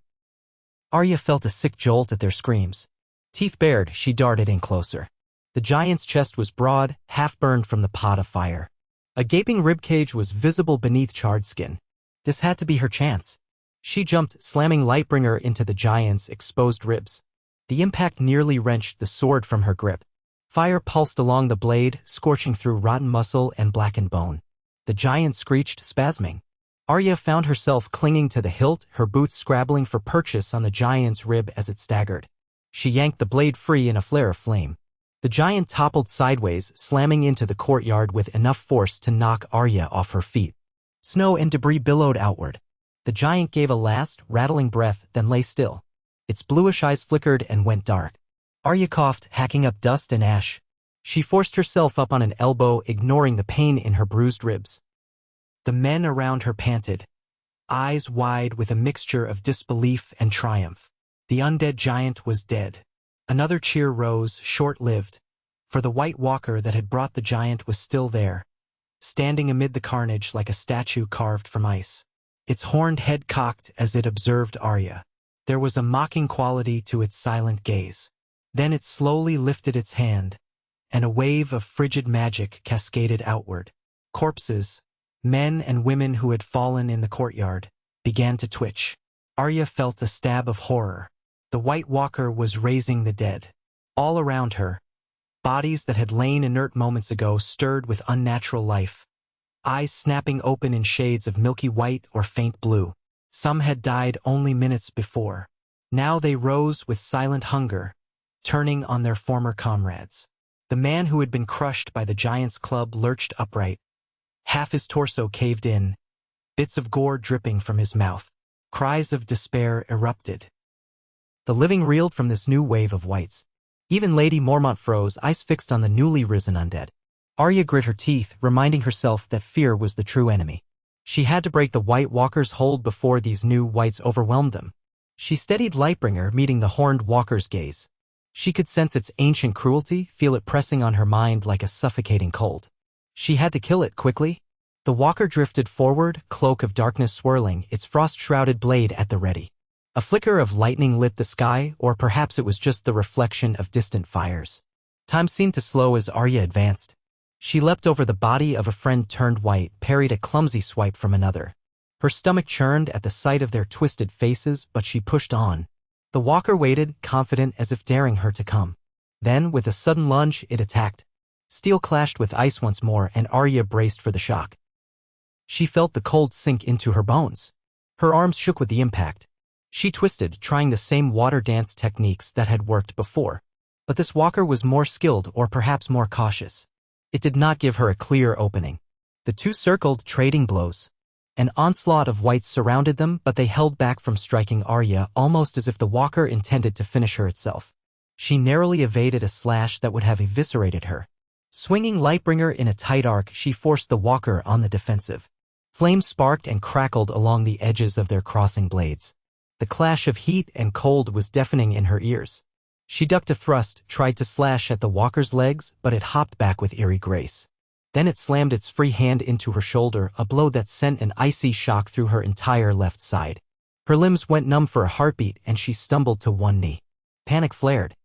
Arya felt a sick jolt at their screams. Teeth bared, she darted in closer. The giant's chest was broad, half-burned from the pot of fire. A gaping ribcage was visible beneath charred skin. This had to be her chance. She jumped, slamming Lightbringer into the giant's exposed ribs. The impact nearly wrenched the sword from her grip. Fire pulsed along the blade, scorching through rotten muscle and blackened bone. The giant screeched, spasming. Arya found herself clinging to the hilt, her boots scrabbling for purchase on the giant's rib as it staggered. She yanked the blade free in a flare of flame. The The giant toppled sideways, slamming into the courtyard with enough force to knock Arya off her feet. Snow and debris billowed outward. The giant gave a last, rattling breath, then lay still. Its bluish eyes flickered and went dark. Arya coughed, hacking up dust and ash. She forced herself up on an elbow, ignoring the pain in her bruised ribs. The men around her panted, eyes wide with a mixture of disbelief and triumph. The undead giant was dead. Another cheer rose, short-lived, for the White Walker that had brought the giant was still there, standing amid the carnage like a statue carved from ice. Its horned head cocked as it observed Arya. There was a mocking quality to its silent gaze. Then it slowly lifted its hand, and a wave of frigid magic cascaded outward. Corpses, men and women who had fallen in the courtyard, began to twitch. Arya felt a stab of horror. The White Walker was raising the dead. All around her, bodies that had lain inert moments ago stirred with unnatural life, eyes snapping open in shades of milky white or faint blue. Some had died only minutes before. Now they rose with silent hunger, turning on their former comrades. The man who had been crushed by the giant's club lurched upright. Half his torso caved in, bits of gore dripping from his mouth. Cries of despair erupted. The living reeled from this new wave of whites. Even Lady Mormont froze, eyes fixed on the newly risen undead. Arya grit her teeth, reminding herself that fear was the true enemy. She had to break the White Walker's hold before these new whites overwhelmed them. She steadied Lightbringer, meeting the horned walker's gaze. She could sense its ancient cruelty, feel it pressing on her mind like a suffocating cold. She had to kill it quickly. The walker drifted forward, cloak of darkness swirling, its frost-shrouded blade at the ready. A flicker of lightning lit the sky, or perhaps it was just the reflection of distant fires. Time seemed to slow as Arya advanced. She leapt over the body of a friend turned white, parried a clumsy swipe from another. Her stomach churned at the sight of their twisted faces, but she pushed on. The walker waited, confident as if daring her to come. Then, with a sudden lunge, it attacked. Steel clashed with ice once more, and Arya braced for the shock. She felt the cold sink into her bones. Her arms shook with the impact. She twisted, trying the same water dance techniques that had worked before. But this walker was more skilled, or perhaps more cautious. It did not give her a clear opening. The two circled, trading blows. An onslaught of whites surrounded them, but they held back from striking Arya, almost as if the walker intended to finish her itself. She narrowly evaded a slash that would have eviscerated her. Swinging Lightbringer in a tight arc, she forced the walker on the defensive. Flames sparked and crackled along the edges of their crossing blades. The clash of heat and cold was deafening in her ears. She ducked a thrust, tried to slash at the walker's legs, but it hopped back with eerie grace. Then it slammed its free hand into her shoulder, a blow that sent an icy shock through her entire left side. Her limbs went numb for a heartbeat, and she stumbled to one knee. Panic flared.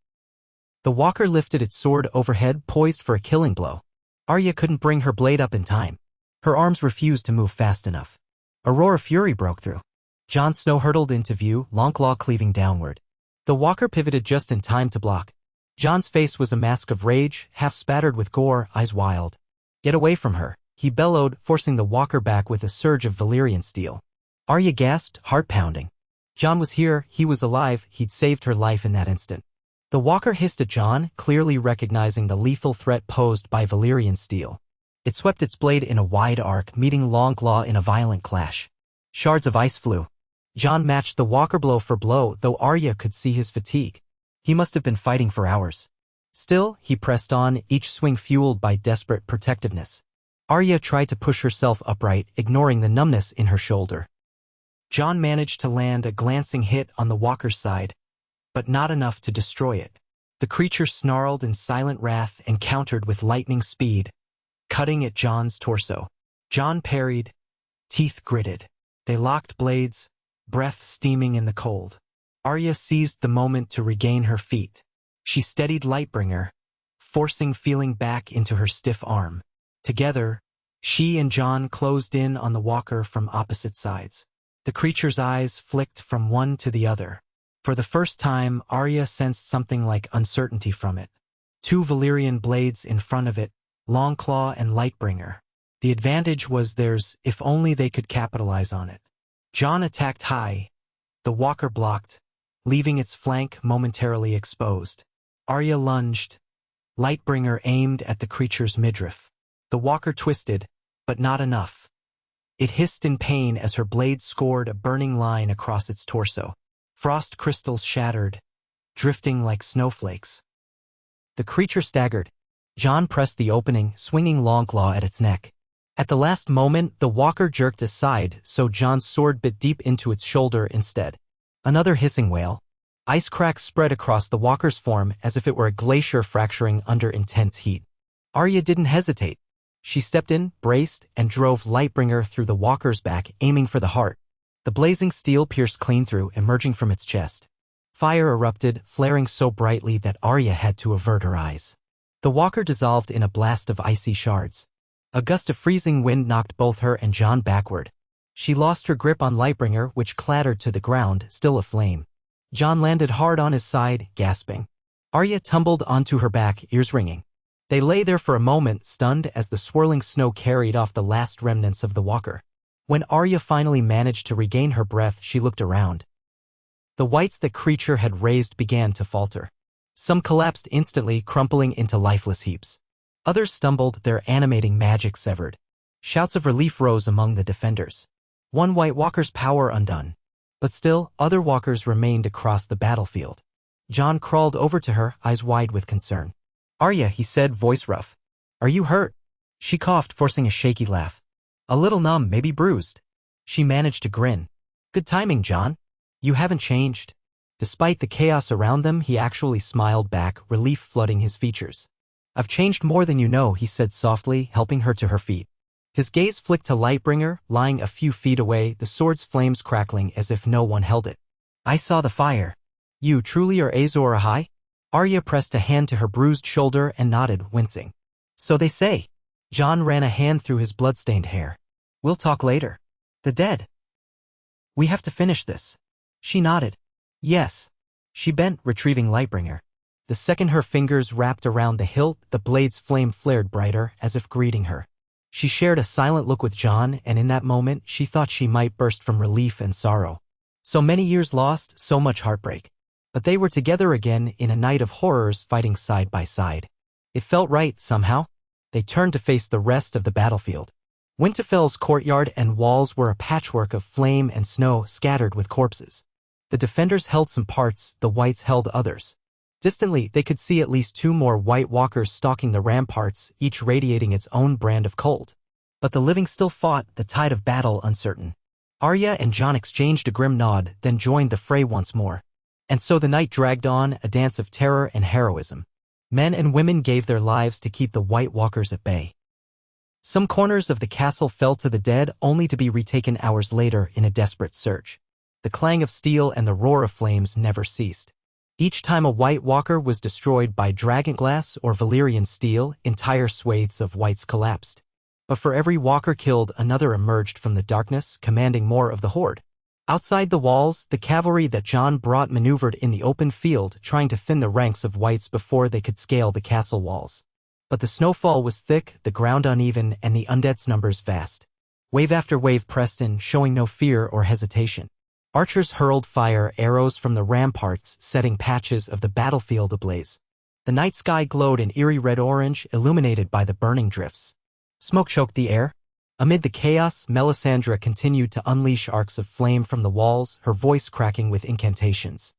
The walker lifted its sword overhead, poised for a killing blow. Arya couldn't bring her blade up in time. Her arms refused to move fast enough. A roar of fury broke through. Jon Snow hurtled into view, Longclaw cleaving downward. The walker pivoted just in time to block. Jon's face was a mask of rage, half spattered with gore, eyes wild. "Get away from her," he bellowed, forcing the walker back with a surge of Valyrian steel. Arya gasped, heart pounding. Jon was here, he was alive, he'd saved her life in that instant. The walker hissed at Jon, clearly recognizing the lethal threat posed by Valyrian steel. It swept its blade in a wide arc, meeting Longclaw in a violent clash. Shards of ice flew. Jon matched the walker blow for blow, though Arya could see his fatigue. He must have been fighting for hours. Still, he pressed on, each swing fueled by desperate protectiveness. Arya tried to push herself upright, ignoring the numbness in her shoulder. Jon managed to land a glancing hit on the walker's side, but not enough to destroy it. The creature snarled in silent wrath and countered with lightning speed, cutting at Jon's torso. Jon parried, teeth gritted. They locked blades, breath steaming in the cold. Arya seized the moment to regain her feet. She steadied Lightbringer, forcing feeling back into her stiff arm. Together, she and Jon closed in on the walker from opposite sides. The creature's eyes flicked from one to the other. For the first time, Arya sensed something like uncertainty from it. Two Valyrian blades in front of it, Longclaw and Lightbringer. The advantage was theirs if only they could capitalize on it. Jon attacked high. The walker blocked, leaving its flank momentarily exposed. Arya lunged, Lightbringer aimed at the creature's midriff. The walker twisted, but not enough. It hissed in pain as her blade scored a burning line across its torso. Frost crystals shattered, drifting like snowflakes. The creature staggered. Jon pressed the opening, swinging Longclaw at its neck. At the last moment, the walker jerked aside, so Jon's sword bit deep into its shoulder instead. Another hissing wail. Ice cracks spread across the walker's form as if it were a glacier fracturing under intense heat. Arya didn't hesitate. She stepped in, braced, and drove Lightbringer through the walker's back, aiming for the heart. The blazing steel pierced clean through, emerging from its chest. Fire erupted, flaring so brightly that Arya had to avert her eyes. The walker dissolved in a blast of icy shards. A gust of freezing wind knocked both her and Jon backward. She lost her grip on Lightbringer, which clattered to the ground, still aflame. Jon landed hard on his side, gasping. Arya tumbled onto her back, ears ringing. They lay there for a moment, stunned as the swirling snow carried off the last remnants of the walker. When Arya finally managed to regain her breath, she looked around. The wights the creature had raised began to falter. Some collapsed instantly, crumpling into lifeless heaps. Others stumbled, their animating magic severed. Shouts of relief rose among the defenders. One white walker's power undone. But still, other walkers remained across the battlefield. Jon crawled over to her, eyes wide with concern. "Arya," he said, voice rough. "Are you hurt?" She coughed, forcing a shaky laugh. "A little numb, maybe bruised." She managed to grin. "Good timing, Jon. You haven't changed." Despite the chaos around them, he actually smiled back, relief flooding his features. "I've changed more than you know," he said softly, helping her to her feet. His gaze flicked to Lightbringer, lying a few feet away, the sword's flames crackling as if no one held it. "I saw the fire. You truly are Azor Ahai?" Arya pressed a hand to her bruised shoulder and nodded, wincing. "So they say." Jon ran a hand through his bloodstained hair. "We'll talk later." "The dead." "We have to finish this." She nodded. "Yes." She bent, retrieving Lightbringer. The second her fingers wrapped around the hilt, the blade's flame flared brighter, as if greeting her. She shared a silent look with Jon, and in that moment, she thought she might burst from relief and sorrow. So many years lost, so much heartbreak. But they were together again in a night of horrors, fighting side by side. It felt right, somehow. They turned to face the rest of the battlefield. Winterfell's courtyard and walls were a patchwork of flame and snow scattered with corpses. The defenders held some parts, the wights held others. Distantly, they could see at least 2 more white walkers stalking the ramparts, each radiating its own brand of cold. But the living still fought, the tide of battle uncertain. Arya and Jon exchanged a grim nod, then joined the fray once more. And so the night dragged on, a dance of terror and heroism. Men and women gave their lives to keep the White Walkers at bay. Some corners of the castle fell to the dead, only to be retaken hours later in a desperate search. The clang of steel and the roar of flames never ceased. Each time a White Walker was destroyed by dragonglass or Valyrian steel, entire swathes of wights collapsed. But for every walker killed, another emerged from the darkness, commanding more of the horde. Outside the walls, the cavalry that Jon brought maneuvered in the open field, trying to thin the ranks of wights before they could scale the castle walls. But the snowfall was thick, the ground uneven, and the undead's numbers vast. Wave after wave pressed in, showing no fear or hesitation. Archers hurled fire arrows from the ramparts, setting patches of the battlefield ablaze. The night sky glowed an eerie red-orange, illuminated by the burning drifts. Smoke choked the air. Amid the chaos, Melisandre continued to unleash arcs of flame from the walls, her voice cracking with incantations.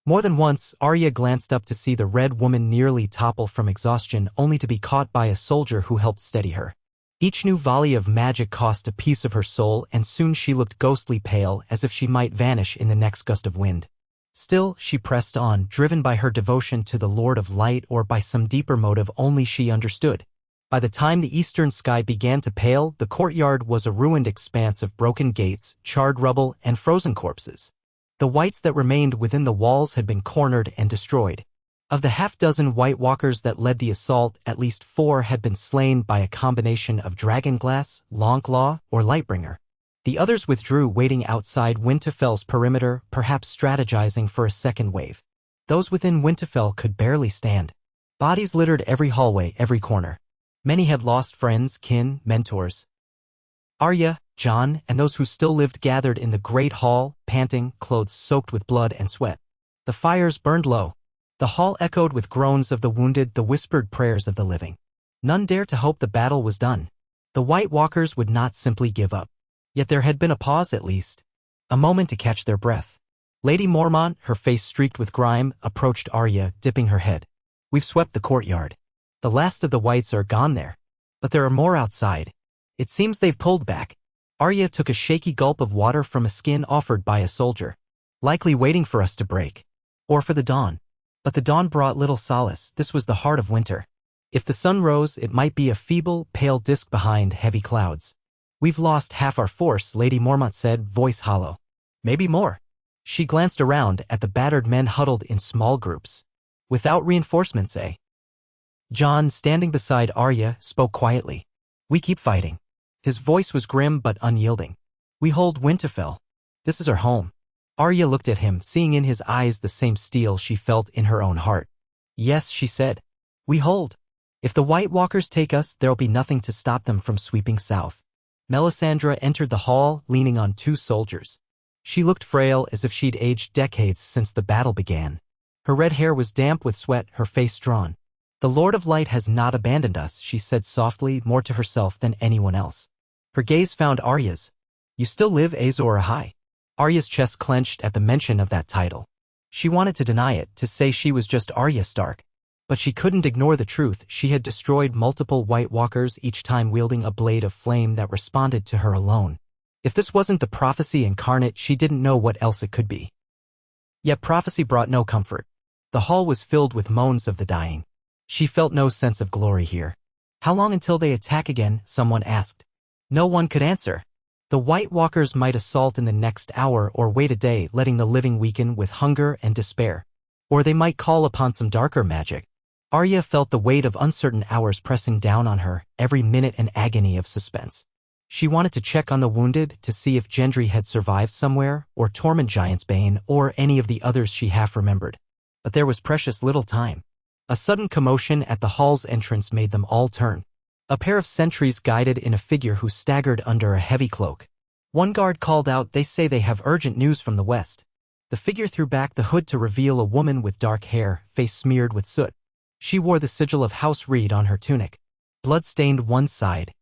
More than once, Arya glanced up to see the red woman nearly topple from exhaustion, only to be caught by a soldier who helped steady her. Each new volley of magic cost a piece of her soul, and soon she looked ghostly pale, as if she might vanish in the next gust of wind. Still, she pressed on, driven by her devotion to the Lord of Light or by some deeper motive only she understood. By the time the eastern sky began to pale, the courtyard was a ruined expanse of broken gates, charred rubble, and frozen corpses. The wights that remained within the walls had been cornered and destroyed. Of the half-dozen White Walkers that led the assault, at least 4 had been slain by a combination of dragonglass, Longclaw, or Lightbringer. The others withdrew, waiting outside Winterfell's perimeter, perhaps strategizing for a second wave. Those within Winterfell could barely stand. Bodies littered every hallway, every corner. Many had lost friends, kin, mentors. Arya, Jon, and those who still lived gathered in the great hall, panting, clothes soaked with blood and sweat. The fires burned low. The hall echoed with groans of the wounded, the whispered prayers of the living. None dared to hope the battle was done. The White Walkers would not simply give up. Yet there had been a pause at least. A moment to catch their breath. Lady Mormont, her face streaked with grime, approached Arya, dipping her head. We've swept the courtyard. The last of the whites are gone there. But there are more outside. It seems they've pulled back. Arya took a shaky gulp of water from a skin offered by a soldier. Likely waiting for us to break. Or for the dawn. But the dawn brought little solace. This was the heart of winter. If the sun rose, it might be a feeble, pale disk behind heavy clouds. We've lost half our force, Lady Mormont said, voice hollow. Maybe more. She glanced around at the battered men huddled in small groups. Without reinforcements, eh? Jon, standing beside Arya, spoke quietly. We keep fighting. His voice was grim but unyielding. We hold Winterfell. This is our home. Arya looked at him, seeing in his eyes the same steel she felt in her own heart. Yes, she said. We hold. If the White Walkers take us, there'll be nothing to stop them from sweeping south. Melisandre entered the hall, leaning on 2 soldiers. She looked frail, as if she'd aged decades since the battle began. Her red hair was damp with sweat, her face drawn. The Lord of Light has not abandoned us, she said softly, more to herself than anyone else. Her gaze found Arya's. You still live, Azor Ahai? Arya's chest clenched at the mention of that title. She wanted to deny it, to say she was just Arya Stark. But she couldn't ignore the truth. She had destroyed multiple White Walkers, each time wielding a blade of flame that responded to her alone. If this wasn't the prophecy incarnate, she didn't know what else it could be. Yet prophecy brought no comfort. The hall was filled with moans of the dying. She felt no sense of glory here. How long until they attack again? Someone asked. No one could answer. The White Walkers might assault in the next hour or wait a day, letting the living weaken with hunger and despair. Or they might call upon some darker magic. Arya felt the weight of uncertain hours pressing down on her, every minute an agony of suspense. She wanted to check on the wounded, to see if Gendry had survived somewhere, or Tormund Giantsbane, or any of the others she half remembered. But there was precious little time. A sudden commotion at the hall's entrance made them all turn. A pair of sentries guided in a figure who staggered under a heavy cloak. One guard called out, they say they have urgent news from the west. The figure threw back the hood to reveal a woman with dark hair, face smeared with soot. She wore the sigil of House Reed on her tunic. Blood stained one side.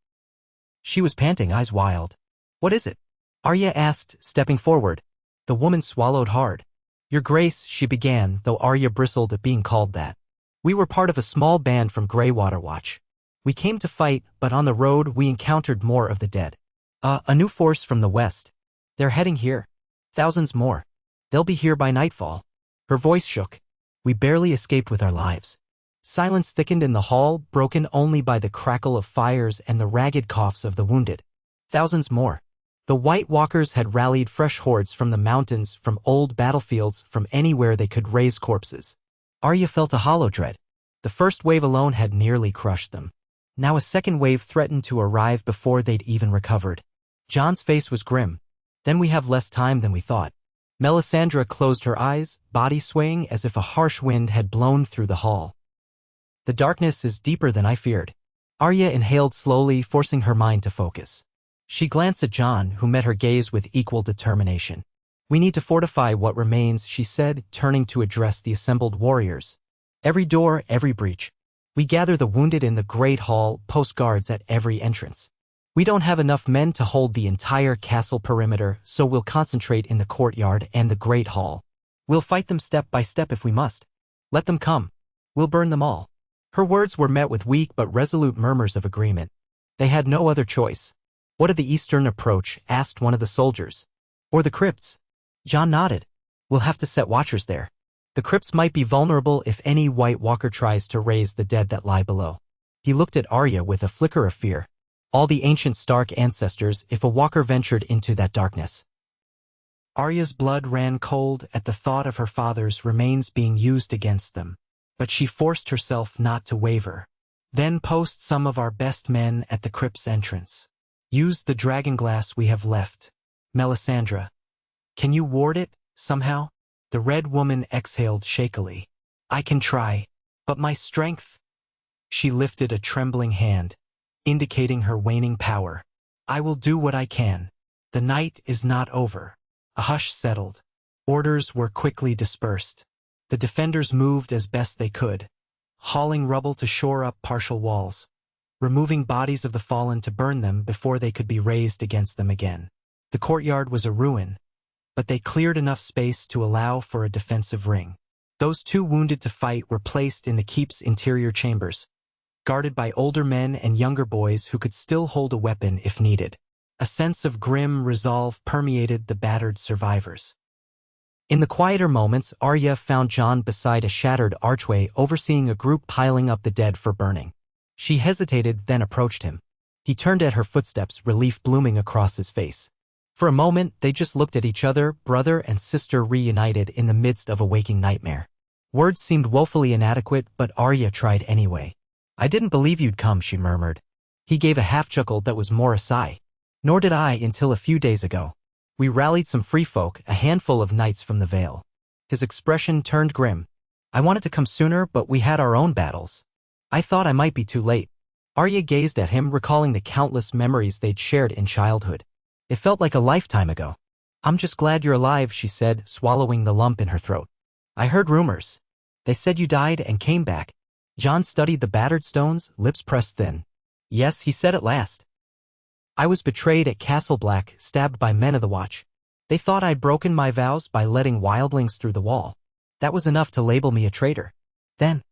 She was panting, eyes wild. What is it? Arya asked, stepping forward. The woman swallowed hard. Your Grace, she began, though Arya bristled at being called that. We were part of a small band from Greywater Watch. We came to fight, but on the road we encountered more of the dead. A new force from the west. They're heading here. Thousands more. They'll be here by nightfall. Her voice shook. We barely escaped with our lives. Silence thickened in the hall, broken only by the crackle of fires and the ragged coughs of the wounded. Thousands more. The White Walkers had rallied fresh hordes from the mountains, from old battlefields, from anywhere they could raise corpses. Arya felt a hollow dread. The first wave alone had nearly crushed them. Now a second wave threatened to arrive before they'd even recovered. Jon's face was grim. Then we have less time than we thought. Melisandre closed her eyes, body swaying as if a harsh wind had blown through the hall. The darkness is deeper than I feared. Arya inhaled slowly, forcing her mind to focus. She glanced at Jon, who met her gaze with equal determination. We need to fortify what remains, she said, turning to address the assembled warriors. Every door, every breach. We gather the wounded in the Great Hall, post guards at every entrance. We don't have enough men to hold the entire castle perimeter, so we'll concentrate in the courtyard and the Great Hall. We'll fight them step by step if we must. Let them come. We'll burn them all. Her words were met with weak but resolute murmurs of agreement. They had no other choice. What of the eastern approach? Asked one of the soldiers. Or the crypts? Jon nodded. We'll have to set watchers there. The crypts might be vulnerable if any White Walker tries to raise the dead that lie below. He looked at Arya with a flicker of fear. All the ancient Stark ancestors, if a Walker ventured into that darkness. Arya's blood ran cold at the thought of her father's remains being used against them. But she forced herself not to waver. Then post some of our best men at the crypt's entrance. Use the dragonglass we have left. Melisandre. Can you ward it, somehow? The red woman exhaled shakily. I can try, but my strength... She lifted a trembling hand, indicating her waning power. I will do what I can. The night is not over. A hush settled. Orders were quickly dispersed. The defenders moved as best they could, hauling rubble to shore up partial walls, removing bodies of the fallen to burn them before they could be raised against them again. The courtyard was a ruin, but they cleared enough space to allow for a defensive ring. Those too wounded to fight were placed in the keep's interior chambers, guarded by older men and younger boys who could still hold a weapon if needed. A sense of grim resolve permeated the battered survivors. In the quieter moments, Arya found Jon beside a shattered archway overseeing a group piling up the dead for burning. She hesitated, then approached him. He turned at her footsteps, relief blooming across his face. For a moment, they just looked at each other, brother and sister reunited in the midst of a waking nightmare. Words seemed woefully inadequate, but Arya tried anyway. "I didn't believe you'd come," she murmured. He gave a half-chuckle that was more a sigh. "Nor did I until a few days ago. We rallied some free folk, a handful of knights from the Vale." His expression turned grim. "I wanted to come sooner, but we had our own battles. I thought I might be too late." Arya gazed at him, recalling the countless memories they'd shared in childhood. It felt like a lifetime ago. "I'm just glad you're alive," she said, swallowing the lump in her throat. "I heard rumors. They said you died and came back." Jon studied the battered stones, lips pressed thin. "Yes," he said at last. "I was betrayed at Castle Black, stabbed by men of the Watch. They thought I'd broken my vows by letting wildlings through the wall. That was enough to label me a traitor. Then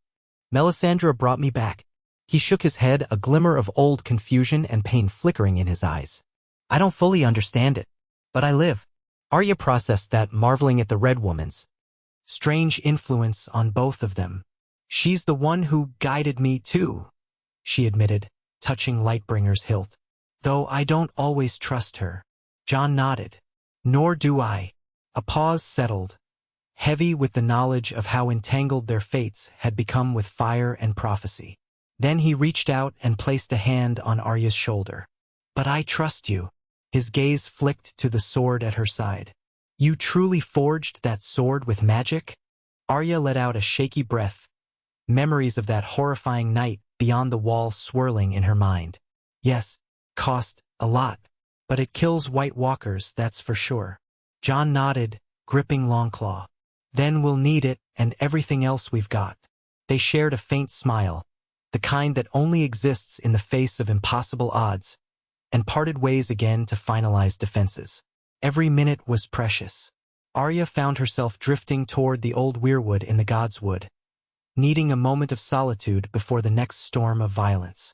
Melisandre brought me back." He shook his head, a glimmer of old confusion and pain flickering in his eyes. "I don't fully understand it, but I live." Arya processed that, marveling at the Red Woman's strange influence on both of them. "She's the one who guided me too," she admitted, touching Lightbringer's hilt. "Though I don't always trust her." Jon nodded. "Nor do I." A pause settled, heavy with the knowledge of how entangled their fates had become with fire and prophecy. Then he reached out and placed a hand on Arya's shoulder. "But I trust you." His gaze flicked to the sword at her side. "You truly forged that sword with magic?" Arya let out a shaky breath, memories of that horrifying night beyond the wall swirling in her mind. "Yes, cost a lot, but it kills White Walkers, that's for sure." Jon nodded, gripping Longclaw. "Then we'll need it and everything else we've got." They shared a faint smile, the kind that only exists in the face of impossible odds, and parted ways again to finalize defenses. Every minute was precious. Arya found herself drifting toward the old weirwood in the Godswood, needing a moment of solitude before the next storm of violence.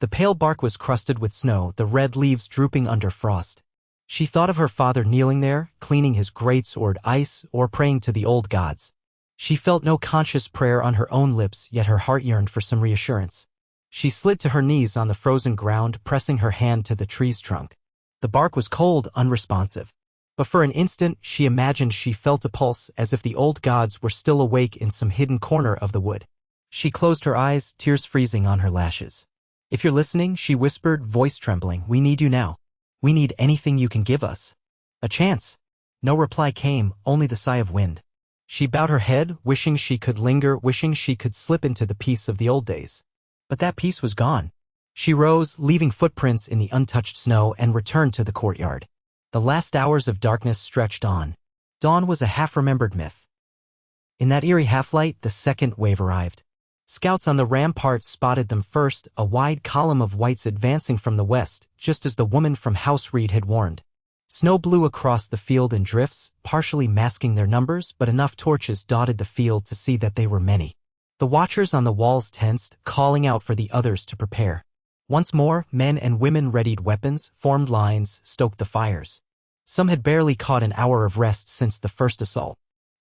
The pale bark was crusted with snow, the red leaves drooping under frost. She thought of her father kneeling there, cleaning his greatsword ice or praying to the old gods. She felt no conscious prayer on her own lips, yet her heart yearned for some reassurance. She slid to her knees on the frozen ground, pressing her hand to the tree's trunk. The bark was cold, unresponsive. But for an instant, she imagined she felt a pulse, as if the old gods were still awake in some hidden corner of the wood. She closed her eyes, tears freezing on her lashes. "If you're listening," she whispered, voice trembling, "we need you now. We need anything you can give us. A chance." No reply came, only the sigh of wind. She bowed her head, wishing she could linger, wishing she could slip into the peace of the old days. But that peace was gone. She rose, leaving footprints in the untouched snow, and returned to the courtyard. The last hours of darkness stretched on. Dawn was a half-remembered myth. In that eerie half-light, the second wave arrived. Scouts on the rampart spotted them first, a wide column of whites advancing from the west, just as the woman from House Reed had warned. Snow blew across the field in drifts, partially masking their numbers, but enough torches dotted the field to see that they were many. The watchers on the walls tensed, calling out for the others to prepare. Once more, men and women readied weapons, formed lines, stoked the fires. Some had barely caught an hour of rest since the first assault.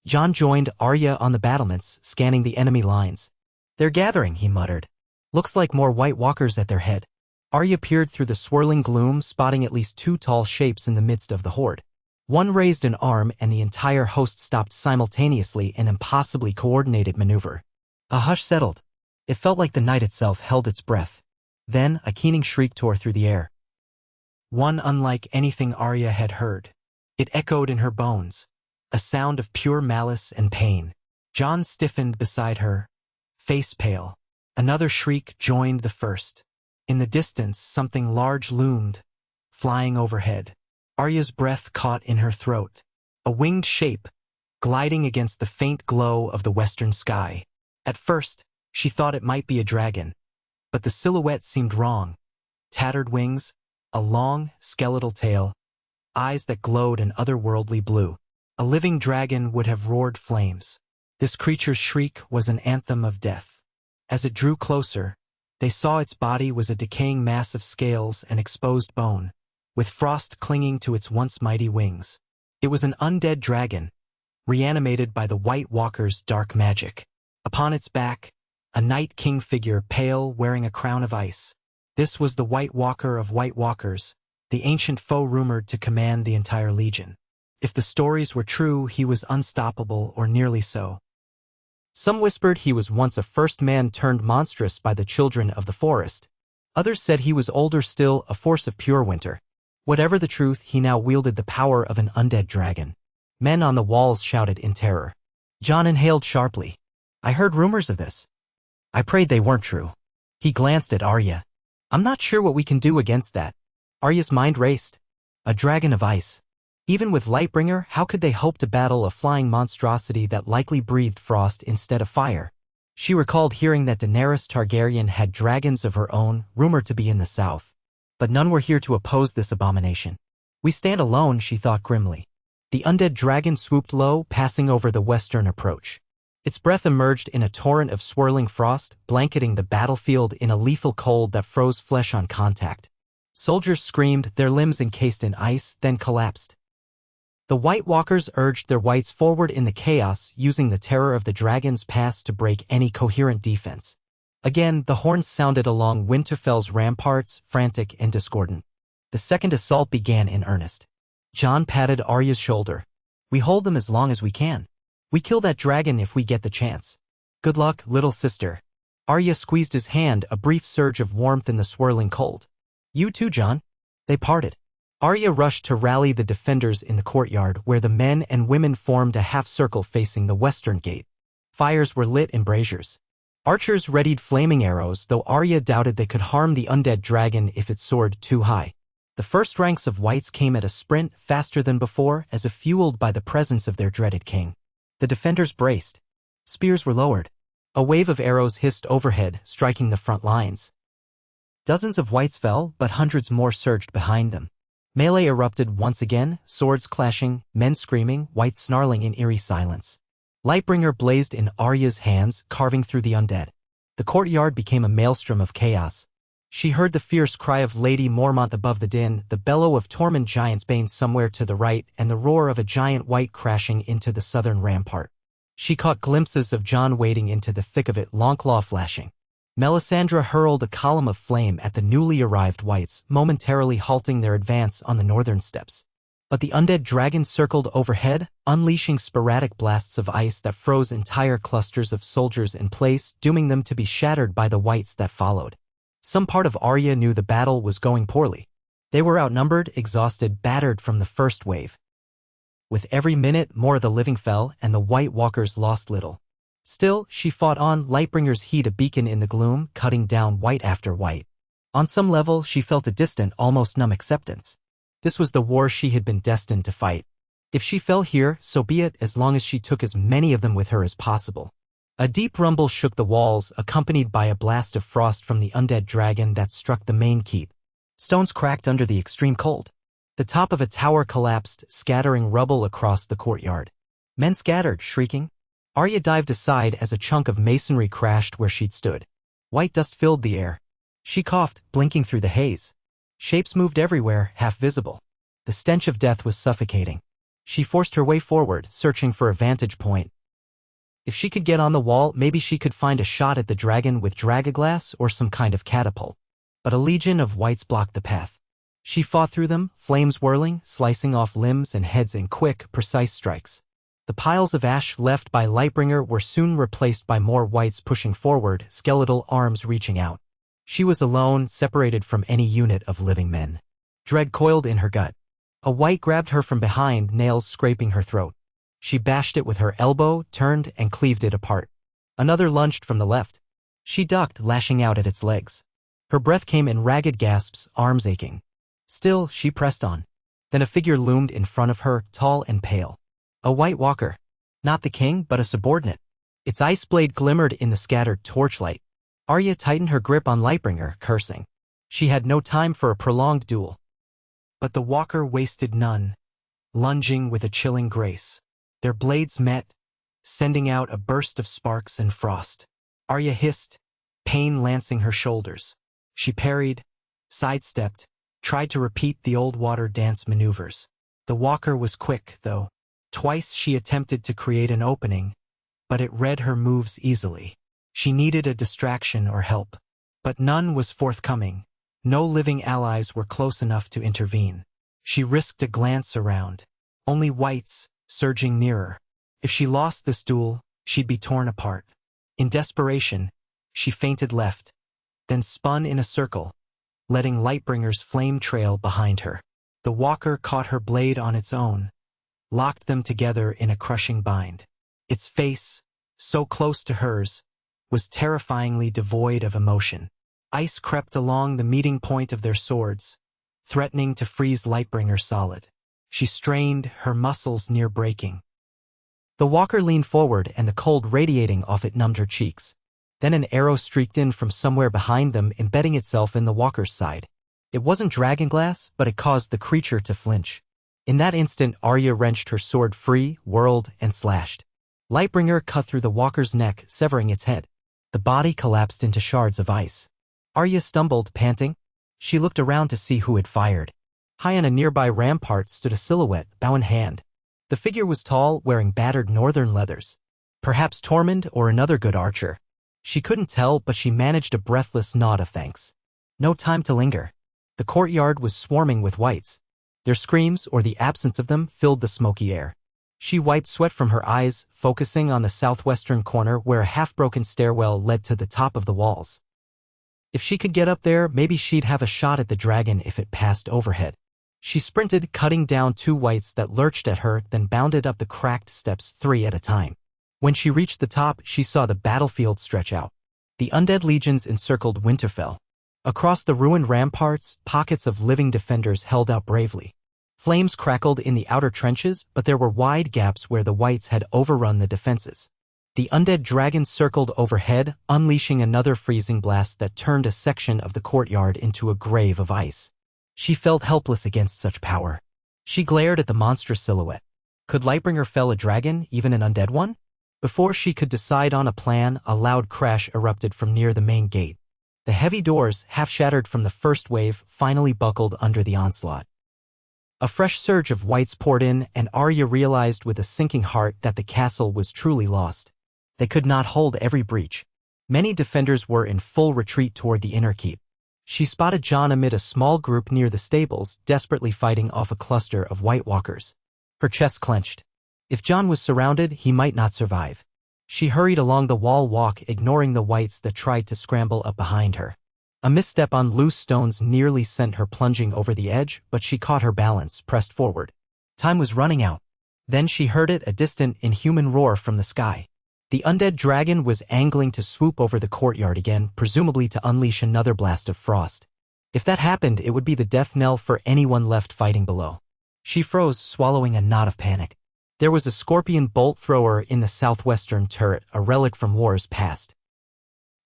Jon joined Arya on the battlements, scanning the enemy lines. "They're gathering," he muttered. "Looks like more White Walkers at their head." Arya peered through the swirling gloom, spotting at least two tall shapes in the midst of the horde. One raised an arm, and the entire host stopped simultaneously, an impossibly coordinated maneuver. A hush settled. It felt like the night itself held its breath. Then a keening shriek tore through the air. One unlike anything Arya had heard. It echoed in her bones, a sound of pure malice and pain. Jon stiffened beside her, face pale. Another shriek joined the first. In the distance, something large loomed, flying overhead. Arya's breath caught in her throat. A winged shape, gliding against the faint glow of the western sky. At first, she thought it might be a dragon, but the silhouette seemed wrong. Tattered wings, a long, skeletal tail, eyes that glowed an otherworldly blue. A living dragon would have roared flames. This creature's shriek was an anthem of death. As it drew closer, they saw its body was a decaying mass of scales and exposed bone, with frost clinging to its once mighty wings. It was an undead dragon, reanimated by the White Walker's dark magic. Upon its back, a Night King figure, pale, wearing a crown of ice. This was the White Walker of White Walkers, the ancient foe rumored to command the entire legion. If the stories were true, he was unstoppable, or nearly so. Some whispered he was once a first man turned monstrous by the children of the forest. Others said he was older still, a force of pure winter. Whatever the truth, he now wielded the power of an undead dragon. Men on the walls shouted in terror. John inhaled sharply. I heard rumors of this. I prayed they weren't true. He glanced at Arya. I'm not sure what we can do against that. Arya's mind raced. A dragon of ice. Even with Lightbringer, how could they hope to battle a flying monstrosity that likely breathed frost instead of fire? She recalled hearing that Daenerys Targaryen had dragons of her own, rumored to be in the south. But none were here to oppose this abomination. We stand alone, she thought grimly. The undead dragon swooped low, passing over the western approach. Its breath emerged in a torrent of swirling frost, blanketing the battlefield in a lethal cold that froze flesh on contact. Soldiers screamed, their limbs encased in ice, then collapsed. The White Walkers urged their whites forward in the chaos, using the terror of the dragon's past to break any coherent defense. Again, the horns sounded along Winterfell's ramparts, frantic and discordant. The second assault began in earnest. Jon patted Arya's shoulder. We hold them as long as we can. We kill that dragon if we get the chance. Good luck, little sister. Arya squeezed his hand, a brief surge of warmth in the swirling cold. You too, Jon. They parted. Arya rushed to rally the defenders in the courtyard, where the men and women formed a half-circle facing the western gate. Fires were lit in braziers. Archers readied flaming arrows, though Arya doubted they could harm the undead dragon if it soared too high. The first ranks of whites came at a sprint, faster than before, as if fueled by the presence of their dreaded king. The defenders braced. Spears were lowered. A wave of arrows hissed overhead, striking the front lines. Dozens of whites fell, but hundreds more surged behind them. Melee erupted once again, swords clashing, men screaming, whites snarling in eerie silence. Lightbringer blazed in Arya's hands, carving through the undead. The courtyard became a maelstrom of chaos. She heard the fierce cry of Lady Mormont above the din, the bellow of Tormund Giantsbane somewhere to the right, and the roar of a giant white crashing into the southern rampart. She caught glimpses of Jon wading into the thick of it, Longclaw flashing. Melisandre hurled a column of flame at the newly arrived whites, momentarily halting their advance on the northern steps. But the undead dragon circled overhead, unleashing sporadic blasts of ice that froze entire clusters of soldiers in place, dooming them to be shattered by the whites that followed. Some part of Arya knew the battle was going poorly. They were outnumbered, exhausted, battered from the first wave. With every minute, more of the living fell, and the White Walkers lost little. Still, she fought on, Lightbringer's heat a beacon in the gloom, cutting down white after white. On some level, she felt a distant, almost numb acceptance. This was the war she had been destined to fight. If she fell here, so be it, as long as she took as many of them with her as possible. A deep rumble shook the walls, accompanied by a blast of frost from the undead dragon that struck the main keep. Stones cracked under the extreme cold. The top of a tower collapsed, scattering rubble across the courtyard. Men scattered, shrieking. Arya dived aside as a chunk of masonry crashed where she'd stood. White dust filled the air. She coughed, blinking through the haze. Shapes moved everywhere, half visible. The stench of death was suffocating. She forced her way forward, searching for a vantage point. If she could get on the wall, maybe she could find a shot at the dragon with dragaglass or some kind of catapult. But a legion of whites blocked the path. She fought through them, flames whirling, slicing off limbs and heads in quick, precise strikes. The piles of ash left by Lightbringer were soon replaced by more whites pushing forward, skeletal arms reaching out. She was alone, separated from any unit of living men. Dread coiled in her gut. A white grabbed her from behind, nails scraping her throat. She bashed it with her elbow, turned, and cleaved it apart. Another lunged from the left. She ducked, lashing out at its legs. Her breath came in ragged gasps, arms aching. Still, she pressed on. Then a figure loomed in front of her, tall and pale. A White Walker. Not the king, but a subordinate. Its ice blade glimmered in the scattered torchlight. Arya tightened her grip on Lightbringer, cursing. She had no time for a prolonged duel. But the walker wasted none, lunging with a chilling grace. Their blades met, sending out a burst of sparks and frost. Arya hissed, pain lancing her shoulders. She parried, sidestepped, tried to repeat the old water dance maneuvers. The walker was quick, though. Twice she attempted to create an opening, but it read her moves easily. She needed a distraction or help. But none was forthcoming. No living allies were close enough to intervene. She risked a glance around. Only whites, surging nearer. If she lost this duel, she'd be torn apart. In desperation, she feinted left, then spun in a circle, letting Lightbringer's flame trail behind her. The walker caught her blade on its own, locked them together in a crushing bind. Its face, so close to hers, was terrifyingly devoid of emotion. Ice crept along the meeting point of their swords, threatening to freeze Lightbringer solid. She strained, her muscles near breaking. The walker leaned forward and the cold radiating off it numbed her cheeks. Then an arrow streaked in from somewhere behind them, embedding itself in the walker's side. It wasn't dragonglass, but it caused the creature to flinch. In that instant, Arya wrenched her sword free, whirled, and slashed. Lightbringer cut through the walker's neck, severing its head. The body collapsed into shards of ice. Arya stumbled, panting. She looked around to see who had fired. High on a nearby rampart stood a silhouette, bow in hand. The figure was tall, wearing battered northern leathers. Perhaps Tormund or another good archer. She couldn't tell, but she managed a breathless nod of thanks. No time to linger. The courtyard was swarming with whites. Their screams, or the absence of them, filled the smoky air. She wiped sweat from her eyes, focusing on the southwestern corner where a half-broken stairwell led to the top of the walls. If she could get up there, maybe she'd have a shot at the dragon if it passed overhead. She sprinted, cutting down two whites that lurched at her, then bounded up the cracked steps 3 at a time. When she reached the top, she saw the battlefield stretch out. The undead legions encircled Winterfell. Across the ruined ramparts, pockets of living defenders held out bravely. Flames crackled in the outer trenches, but there were wide gaps where the whites had overrun the defenses. The undead dragon circled overhead, unleashing another freezing blast that turned a section of the courtyard into a grave of ice. She felt helpless against such power. She glared at the monstrous silhouette. Could Lightbringer fell a dragon, even an undead one? Before she could decide on a plan, a loud crash erupted from near the main gate. The heavy doors, half shattered from the first wave, finally buckled under the onslaught. A fresh surge of whites poured in, and Arya realized with a sinking heart that the castle was truly lost. They could not hold every breach. Many defenders were in full retreat toward the inner keep. She spotted Jon amid a small group near the stables, desperately fighting off a cluster of White Walkers. Her chest clenched. If Jon was surrounded, he might not survive. She hurried along the wall walk, ignoring the whites that tried to scramble up behind her. A misstep on loose stones nearly sent her plunging over the edge, but she caught her balance, pressed forward. Time was running out. Then she heard it, a distant, inhuman roar from the sky. The undead dragon was angling to swoop over the courtyard again, presumably to unleash another blast of frost. If that happened, it would be the death knell for anyone left fighting below. She froze, swallowing a knot of panic. There was a scorpion bolt thrower in the southwestern turret, a relic from wars past.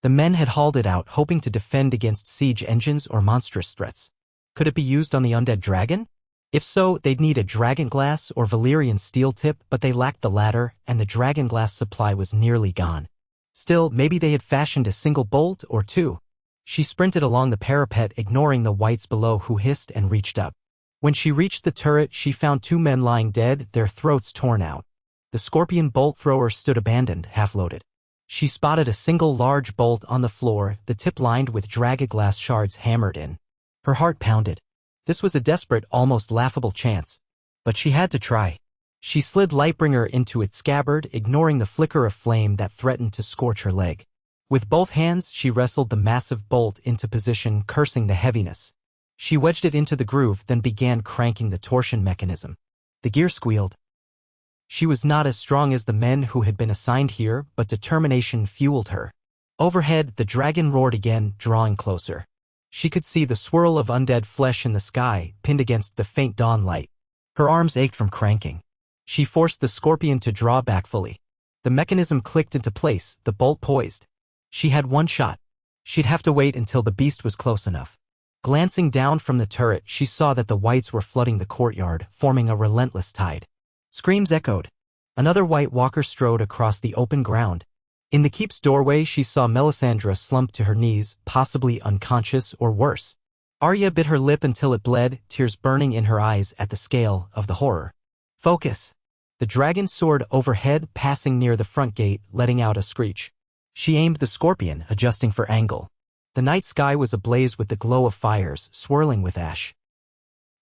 The men had hauled it out, hoping to defend against siege engines or monstrous threats. Could it be used on the undead dragon? If so, they'd need a dragonglass or Valyrian steel tip, but they lacked the latter, and the dragonglass supply was nearly gone. Still, maybe they had fashioned a single bolt or two. She sprinted along the parapet, ignoring the whites below who hissed and reached up. When she reached the turret, she found 2 men lying dead, their throats torn out. The scorpion bolt thrower stood abandoned, half-loaded. She spotted a single large bolt on the floor, the tip lined with dragonglass shards hammered in. Her heart pounded. This was a desperate, almost laughable chance. But she had to try. She slid Lightbringer into its scabbard, ignoring the flicker of flame that threatened to scorch her leg. With both hands, she wrestled the massive bolt into position, cursing the heaviness. She wedged it into the groove, then began cranking the torsion mechanism. The gear squealed. She was not as strong as the men who had been assigned here, but determination fueled her. Overhead, the dragon roared again, drawing closer. She could see the swirl of undead flesh in the sky, pinned against the faint dawn light. Her arms ached from cranking. She forced the scorpion to draw back fully. The mechanism clicked into place, the bolt poised. She had one shot. She'd have to wait until the beast was close enough. Glancing down from the turret, she saw that the whites were flooding the courtyard, forming a relentless tide. Screams echoed. Another white walker strode across the open ground. In the keep's doorway, she saw Melisandre slumped to her knees, possibly unconscious or worse. Arya bit her lip until it bled, tears burning in her eyes at the scale of the horror. Focus. The dragon soared overhead, passing near the front gate, letting out a screech. She aimed the scorpion, adjusting for angle. The night sky was ablaze with the glow of fires, swirling with ash.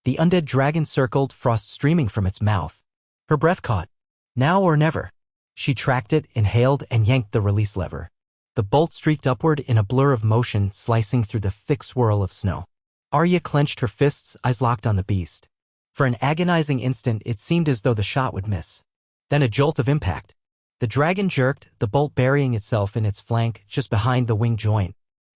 The undead dragon circled, frost streaming from its mouth. Her breath caught. Now or never. She tracked it, inhaled, and yanked the release lever. The bolt streaked upward in a blur of motion, slicing through the thick swirl of snow. Arya clenched her fists, eyes locked on the beast. For an agonizing instant, it seemed as though the shot would miss. Then a jolt of impact. The dragon jerked, the bolt burying itself in its flank, just behind the wing joint.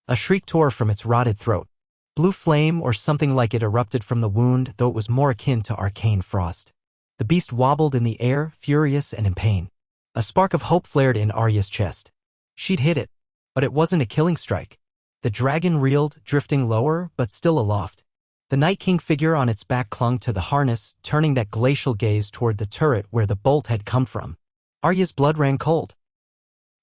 A shriek tore from its rotted throat. Blue flame or something like it erupted from the wound, though it was more akin to arcane frost. The beast wobbled in the air, furious and in pain. A spark of hope flared in Arya's chest. She'd hit it. But it wasn't a killing strike. The dragon reeled, drifting lower, but still aloft. The Night King figure on its back clung to the harness, turning that glacial gaze toward the turret where the bolt had come from. Arya's blood ran cold.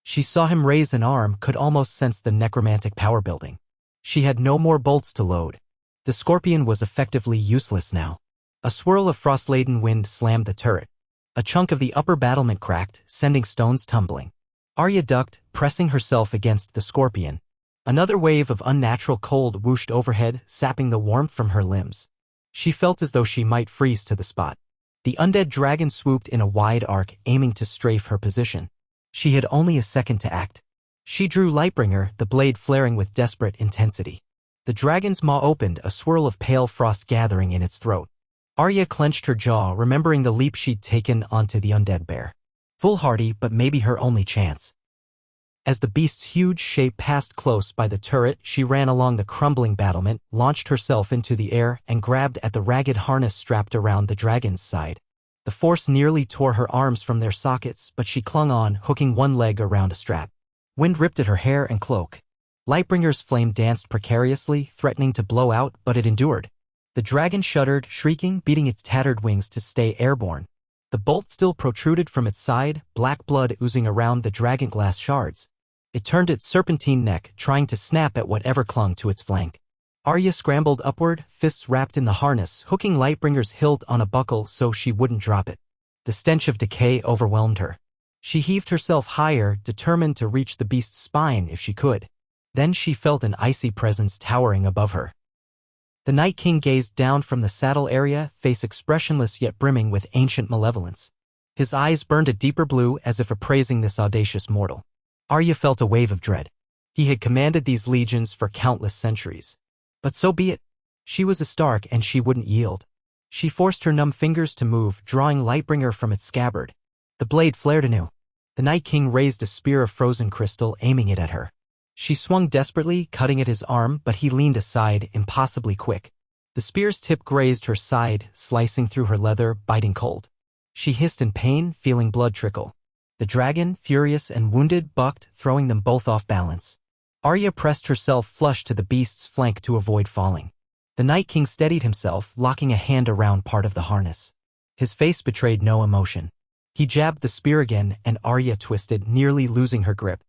She saw him raise an arm, could almost sense the necromantic power building. She had no more bolts to load. The scorpion was effectively useless now. A swirl of frost-laden wind slammed the turret. A chunk of the upper battlement cracked, sending stones tumbling. Arya ducked, pressing herself against the scorpion. Another wave of unnatural cold whooshed overhead, sapping the warmth from her limbs. She felt as though she might freeze to the spot. The undead dragon swooped in a wide arc, aiming to strafe her position. She had only a second to act. She drew Lightbringer, the blade flaring with desperate intensity. The dragon's maw opened, a swirl of pale frost gathering in its throat. Arya clenched her jaw, remembering the leap she'd taken onto the undead bear. Foolhardy, but maybe her only chance. As the beast's huge shape passed close by the turret, she ran along the crumbling battlement, launched herself into the air, and grabbed at the ragged harness strapped around the dragon's side. The force nearly tore her arms from their sockets, but she clung on, hooking one leg around a strap. Wind ripped at her hair and cloak. Lightbringer's flame danced precariously, threatening to blow out, but it endured. The dragon shuddered, shrieking, beating its tattered wings to stay airborne. The bolt still protruded from its side, black blood oozing around the dragonglass shards. It turned its serpentine neck, trying to snap at whatever clung to its flank. Arya scrambled upward, fists wrapped in the harness, hooking Lightbringer's hilt on a buckle so she wouldn't drop it. The stench of decay overwhelmed her. She heaved herself higher, determined to reach the beast's spine if she could. Then she felt an icy presence towering above her. The Night King gazed down from the saddle area, face expressionless yet brimming with ancient malevolence. His eyes burned a deeper blue as if appraising this audacious mortal. Arya felt a wave of dread. He had commanded these legions for countless centuries. But so be it. She was a Stark and she wouldn't yield. She forced her numb fingers to move, drawing Lightbringer from its scabbard. The blade flared anew. The Night King raised a spear of frozen crystal, aiming it at her. She swung desperately, cutting at his arm, but he leaned aside, impossibly quick. The spear's tip grazed her side, slicing through her leather, biting cold. She hissed in pain, feeling blood trickle. The dragon, furious and wounded, bucked, throwing them both off balance. Arya pressed herself flush to the beast's flank to avoid falling. The Night King steadied himself, locking a hand around part of the harness. His face betrayed no emotion. He jabbed the spear again, and Arya twisted, nearly losing her grip.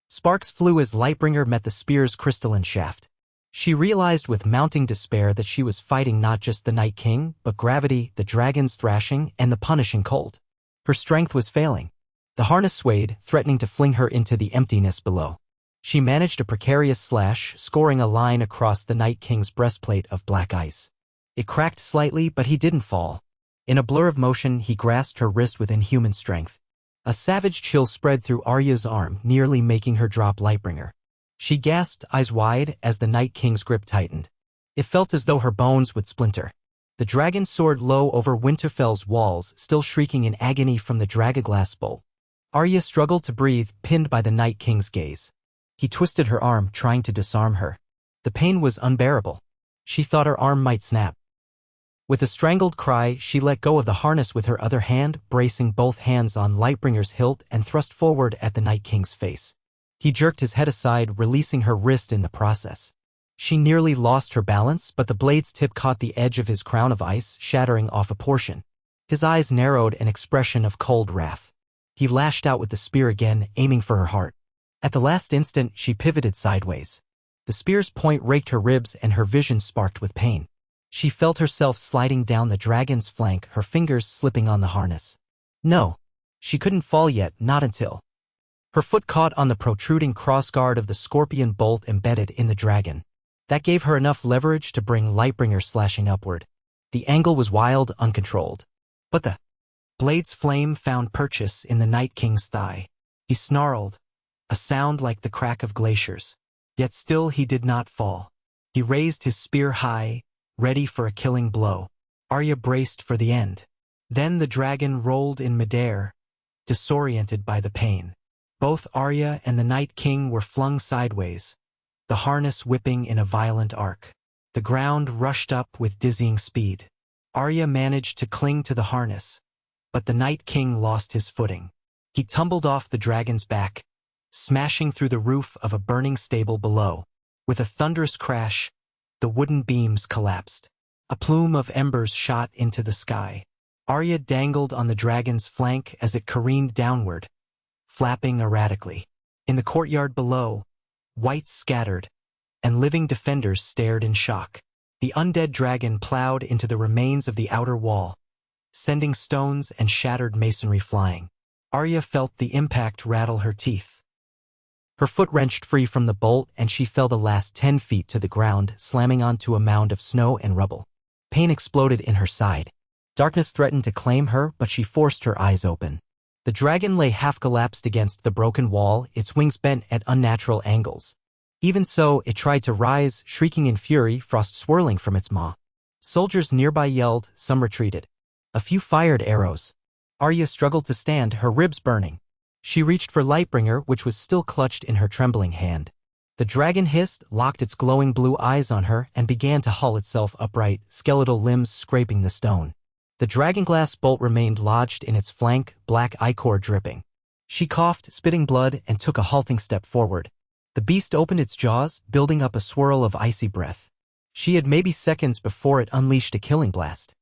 Sparks flew as Lightbringer met the spear's crystalline shaft. She realized with mounting despair that she was fighting not just the Night King, but gravity, the dragon's thrashing, and the punishing cold. Her strength was failing. The harness swayed, threatening to fling her into the emptiness below. She managed a precarious slash, scoring a line across the Night King's breastplate of black ice. It cracked slightly, but he didn't fall. In a blur of motion, he grasped her wrist with inhuman strength. A savage chill spread through Arya's arm, nearly making her drop Lightbringer. She gasped, eyes wide, as the Night King's grip tightened. It felt as though her bones would splinter. The dragon soared low over Winterfell's walls, still shrieking in agony from the dragonglass bolt. Arya struggled to breathe, pinned by the Night King's gaze. He twisted her arm, trying to disarm her. The pain was unbearable. She thought her arm might snap. With a strangled cry, she let go of the harness with her other hand, bracing both hands on Lightbringer's hilt and thrust forward at the Night King's face. He jerked his head aside, releasing her wrist in the process. She nearly lost her balance, but the blade's tip caught the edge of his crown of ice, shattering off a portion. His eyes narrowed, an expression of cold wrath. He lashed out with the spear again, aiming for her heart. At the last instant, she pivoted sideways. The spear's point raked her ribs and her vision sparked with pain. She felt herself sliding down the dragon's flank, her fingers slipping on the harness. No. She couldn't fall yet, not until. Her foot caught on the protruding crossguard of the scorpion bolt embedded in the dragon. That gave her enough leverage to bring Lightbringer slashing upward. The angle was wild, uncontrolled. But the blade's flame found purchase in the Night King's thigh. He snarled, a sound like the crack of glaciers. Yet still he did not fall. He raised his spear high, ready for a killing blow. Arya braced for the end. Then the dragon rolled in midair, disoriented by the pain. Both Arya and the Night King were flung sideways, the harness whipping in a violent arc. The ground rushed up with dizzying speed. Arya managed to cling to the harness, but the Night King lost his footing. He tumbled off the dragon's back, smashing through the roof of a burning stable below. With a thunderous crash, the wooden beams collapsed. A plume of embers shot into the sky. Arya dangled on the dragon's flank as it careened downward, flapping erratically. In the courtyard below, wights scattered, and living defenders stared in shock. The undead dragon plowed into the remains of the outer wall, sending stones and shattered masonry flying. Arya felt the impact rattle her teeth. Her foot wrenched free from the bolt and she fell the last 10 feet to the ground, slamming onto a mound of snow and rubble. Pain exploded in her side. Darkness threatened to claim her, but she forced her eyes open. The dragon lay half-collapsed against the broken wall, its wings bent at unnatural angles. Even so, it tried to rise, shrieking in fury, frost swirling from its maw. Soldiers nearby yelled, some retreated. A few fired arrows. Arya struggled to stand, her ribs burning. She reached for Lightbringer, which was still clutched in her trembling hand. The dragon hissed, locked its glowing blue eyes on her, and began to haul itself upright, skeletal limbs scraping the stone. The dragonglass bolt remained lodged in its flank, black ichor dripping. She coughed, spitting blood, and took a halting step forward. The beast opened its jaws, building up a swirl of icy breath. She had maybe seconds before it unleashed a killing blast.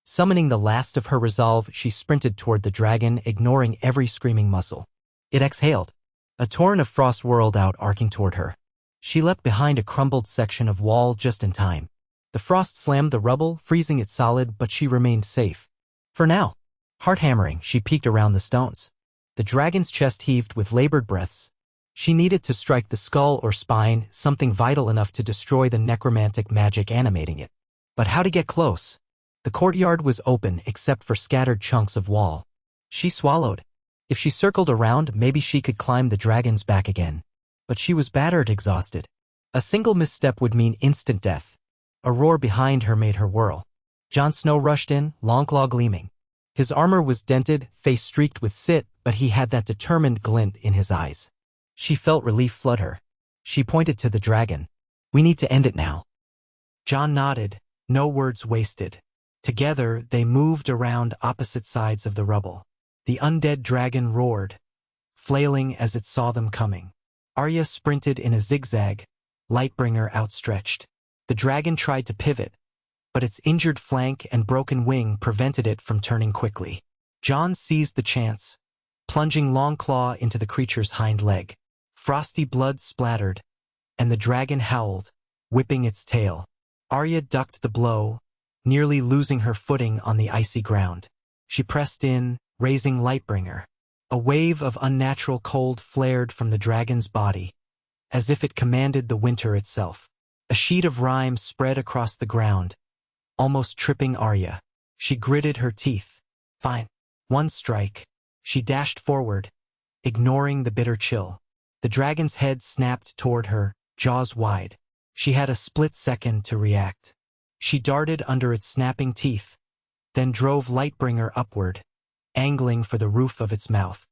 Summoning the last of her resolve, she sprinted toward the dragon, ignoring every screaming muscle. It exhaled. A torrent of frost whirled out, arcing toward her. She leapt behind a crumbled section of wall just in time. The frost slammed the rubble, freezing it solid, but she remained safe. For now. Heart-hammering, she peeked around the stones. The dragon's chest heaved with labored breaths. She needed to strike the skull or spine, something vital enough to destroy the necromantic magic animating it. But how to get close? The courtyard was open except for scattered chunks of wall. She swallowed. If she circled around, maybe she could climb the dragon's back again. But she was battered, exhausted. A single misstep would mean instant death. A roar behind her made her whirl. Jon Snow rushed in, Longclaw gleaming. His armor was dented, face streaked with soot, but he had that determined glint in his eyes. She felt relief flood her. She pointed to the dragon. We need to end it now. Jon nodded, no words wasted. Together, they moved around opposite sides of the rubble. The undead dragon roared, flailing as it saw them coming. Arya sprinted in a zigzag, Lightbringer outstretched. The dragon tried to pivot, but its injured flank and broken wing prevented it from turning quickly. Jon seized the chance, plunging Longclaw into the creature's hind leg. Frosty blood splattered, and the dragon howled, whipping its tail. Arya ducked the blow, nearly losing her footing on the icy ground. She pressed in, raising Lightbringer. A wave of unnatural cold flared from the dragon's body, as if it commanded the winter itself. A sheet of rime spread across the ground, almost tripping Arya. She gritted her teeth. Fine. One strike. She dashed forward, ignoring the bitter chill. The dragon's head snapped toward her, jaws wide. She had a split second to react. She darted under its snapping teeth, then drove Lightbringer upward, angling for the roof of its mouth.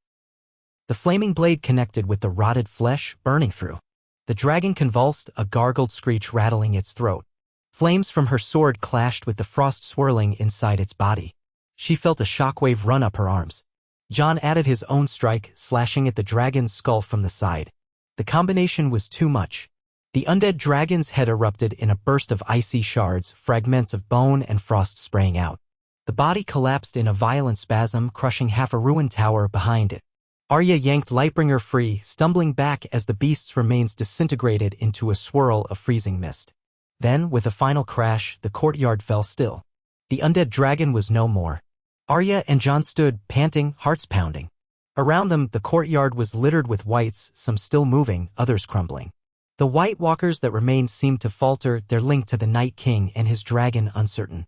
The flaming blade connected with the rotted flesh, burning through. The dragon convulsed, a gargled screech rattling its throat. Flames from her sword clashed with the frost swirling inside its body. She felt a shockwave run up her arms. Jon added his own strike, slashing at the dragon's skull from the side. The combination was too much. The undead dragon's head erupted in a burst of icy shards, fragments of bone and frost spraying out. The body collapsed in a violent spasm, crushing half a ruined tower behind it. Arya yanked Lightbringer free, stumbling back as the beast's remains disintegrated into a swirl of freezing mist. Then, with a final crash, the courtyard fell still. The undead dragon was no more. Arya and Jon stood, panting, hearts pounding. Around them, the courtyard was littered with wights, some still moving, others crumbling. The White Walkers that remained seemed to falter, their link to the Night King and his dragon uncertain.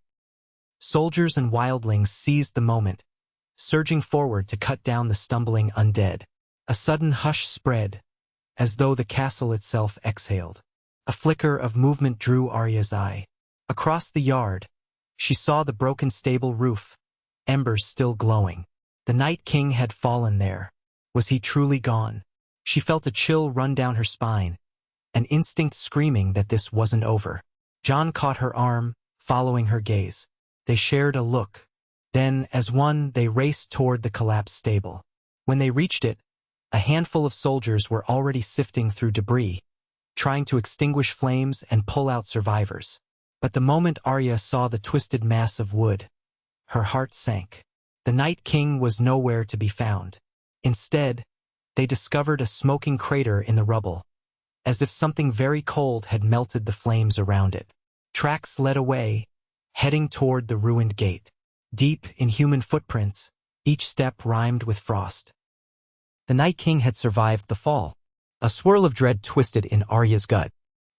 Soldiers and wildlings seized the moment, surging forward to cut down the stumbling undead. A sudden hush spread, as though the castle itself exhaled. A flicker of movement drew Arya's eye. Across the yard, she saw the broken stable roof, embers still glowing. The Night King had fallen there. Was he truly gone? She felt a chill run down her spine, an instinct screaming that this wasn't over. Jon caught her arm, following her gaze. They shared a look. Then, as one, they raced toward the collapsed stable. When they reached it, a handful of soldiers were already sifting through debris, trying to extinguish flames and pull out survivors. But the moment Arya saw the twisted mass of wood, her heart sank. The Night King was nowhere to be found. Instead, they discovered a smoking crater in the rubble, as if something very cold had melted the flames around it. Tracks led away, heading toward the ruined gate. Deep in human footprints, each step rhymed with frost. The Night King had survived the fall. A swirl of dread twisted in Arya's gut.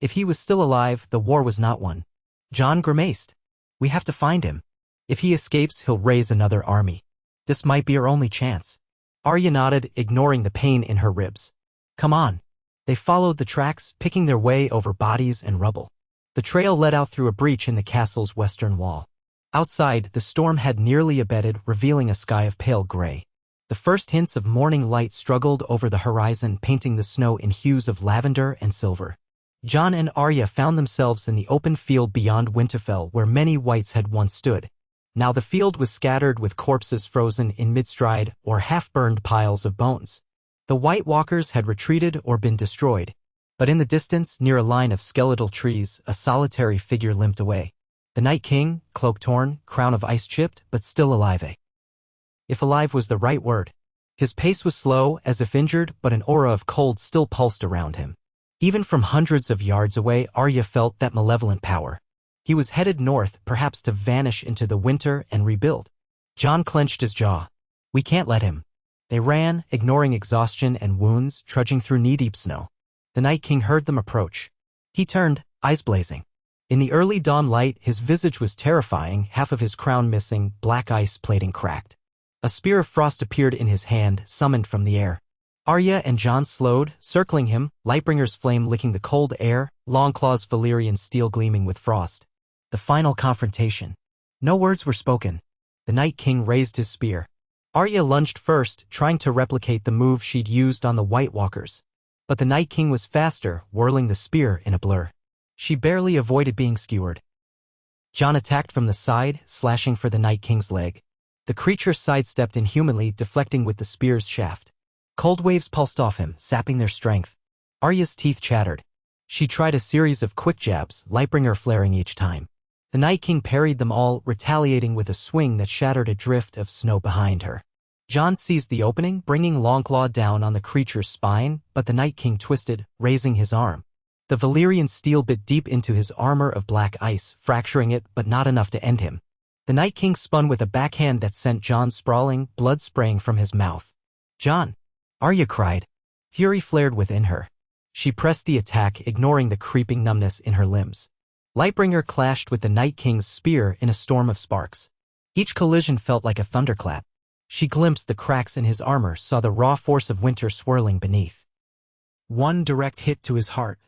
If he was still alive, the war was not won. Jon grimaced. We have to find him. If he escapes, he'll raise another army. This might be our only chance. Arya nodded, ignoring the pain in her ribs. Come on. They followed the tracks, picking their way over bodies and rubble. The trail led out through a breach in the castle's western wall. Outside, the storm had nearly abated, revealing a sky of pale gray. The first hints of morning light struggled over the horizon, painting the snow in hues of lavender and silver. Jon and Arya found themselves in the open field beyond Winterfell, where many wights had once stood. Now the field was scattered with corpses frozen in mid-stride or half-burned piles of bones. The White Walkers had retreated or been destroyed, but in the distance, near a line of skeletal trees, a solitary figure limped away. The Night King, cloak torn, crown of ice chipped, but still alive. If alive was the right word. His pace was slow, as if injured, but an aura of cold still pulsed around him. Even from hundreds of yards away, Arya felt that malevolent power. He was headed north, perhaps to vanish into the winter and rebuild. Jon clenched his jaw. We can't let him. They ran, ignoring exhaustion and wounds, trudging through knee-deep snow. The Night King heard them approach. He turned, eyes blazing. In the early dawn light, his visage was terrifying, half of his crown missing, black ice plating cracked. A spear of frost appeared in his hand, summoned from the air. Arya and Jon slowed, circling him, Lightbringer's flame licking the cold air, Longclaw's Valyrian steel gleaming with frost. The final confrontation. No words were spoken. The Night King raised his spear. Arya lunged first, trying to replicate the move she'd used on the White Walkers. But the Night King was faster, whirling the spear in a blur. She barely avoided being skewered. Jon attacked from the side, slashing for the Night King's leg. The creature sidestepped inhumanly, deflecting with the spear's shaft. Cold waves pulsed off him, sapping their strength. Arya's teeth chattered. She tried a series of quick jabs, Lightbringer flaring each time. The Night King parried them all, retaliating with a swing that shattered a drift of snow behind her. Jon seized the opening, bringing Longclaw down on the creature's spine, but the Night King twisted, raising his arm. The Valyrian steel bit deep into his armor of black ice, fracturing it, but not enough to end him. The Night King spun with a backhand that sent Jon sprawling, blood spraying from his mouth. Jon! Arya cried. Fury flared within her. She pressed the attack, ignoring the creeping numbness in her limbs. Lightbringer clashed with the Night King's spear in a storm of sparks. Each collision felt like a thunderclap. She glimpsed the cracks in his armor, saw the raw force of winter swirling beneath. One direct hit to his heart.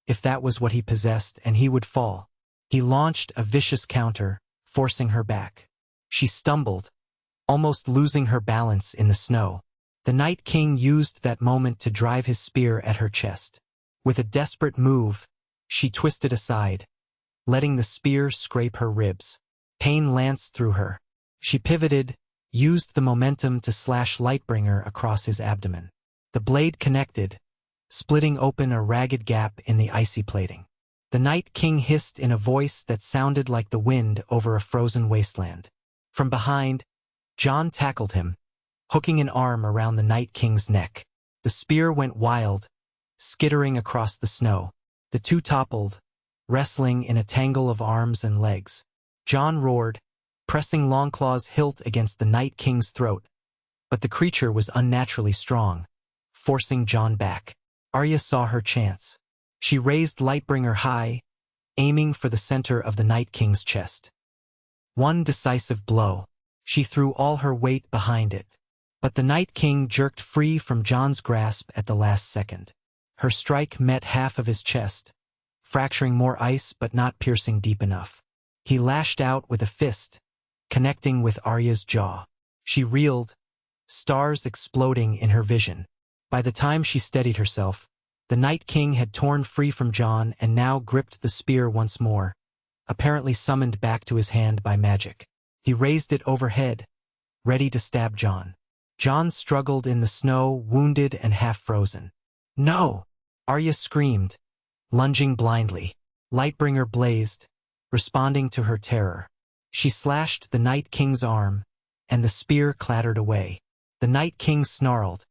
If that was what he possessed, and he would fall. He launched a vicious counter, forcing her back. She stumbled, almost losing her balance in the snow. The Night King used that moment to drive his spear at her chest. With a desperate move, she twisted aside, letting the spear scrape her ribs. Pain lanced through her. She pivoted, used the momentum to slash Lightbringer across his abdomen. The blade connected, splitting open a ragged gap in the icy plating. The Night King hissed in a voice that sounded like the wind over a frozen wasteland. From behind, Jon tackled him, hooking an arm around the Night King's neck. The spear went wild, skittering across the snow. The two toppled, wrestling in a tangle of arms and legs. Jon roared, pressing Longclaw's hilt against the Night King's throat. But the creature was unnaturally strong, forcing Jon back. Arya saw her chance. She raised Lightbringer high, aiming for the center of the Night King's chest. One decisive blow. She threw all her weight behind it. But the Night King jerked free from Jon's grasp at the last second. Her strike met half of his chest, fracturing more ice but not piercing deep enough. He lashed out with a fist, connecting with Arya's jaw. She reeled, stars exploding in her vision. By the time she steadied herself, the Night King had torn free from Jon and now gripped the spear once more, apparently summoned back to his hand by magic. He raised it overhead, ready to stab Jon. Jon struggled in the snow, wounded and half-frozen. "No!" Arya screamed, lunging blindly. Lightbringer blazed, responding to her terror. She slashed the Night King's arm, and the spear clattered away. The Night King snarled,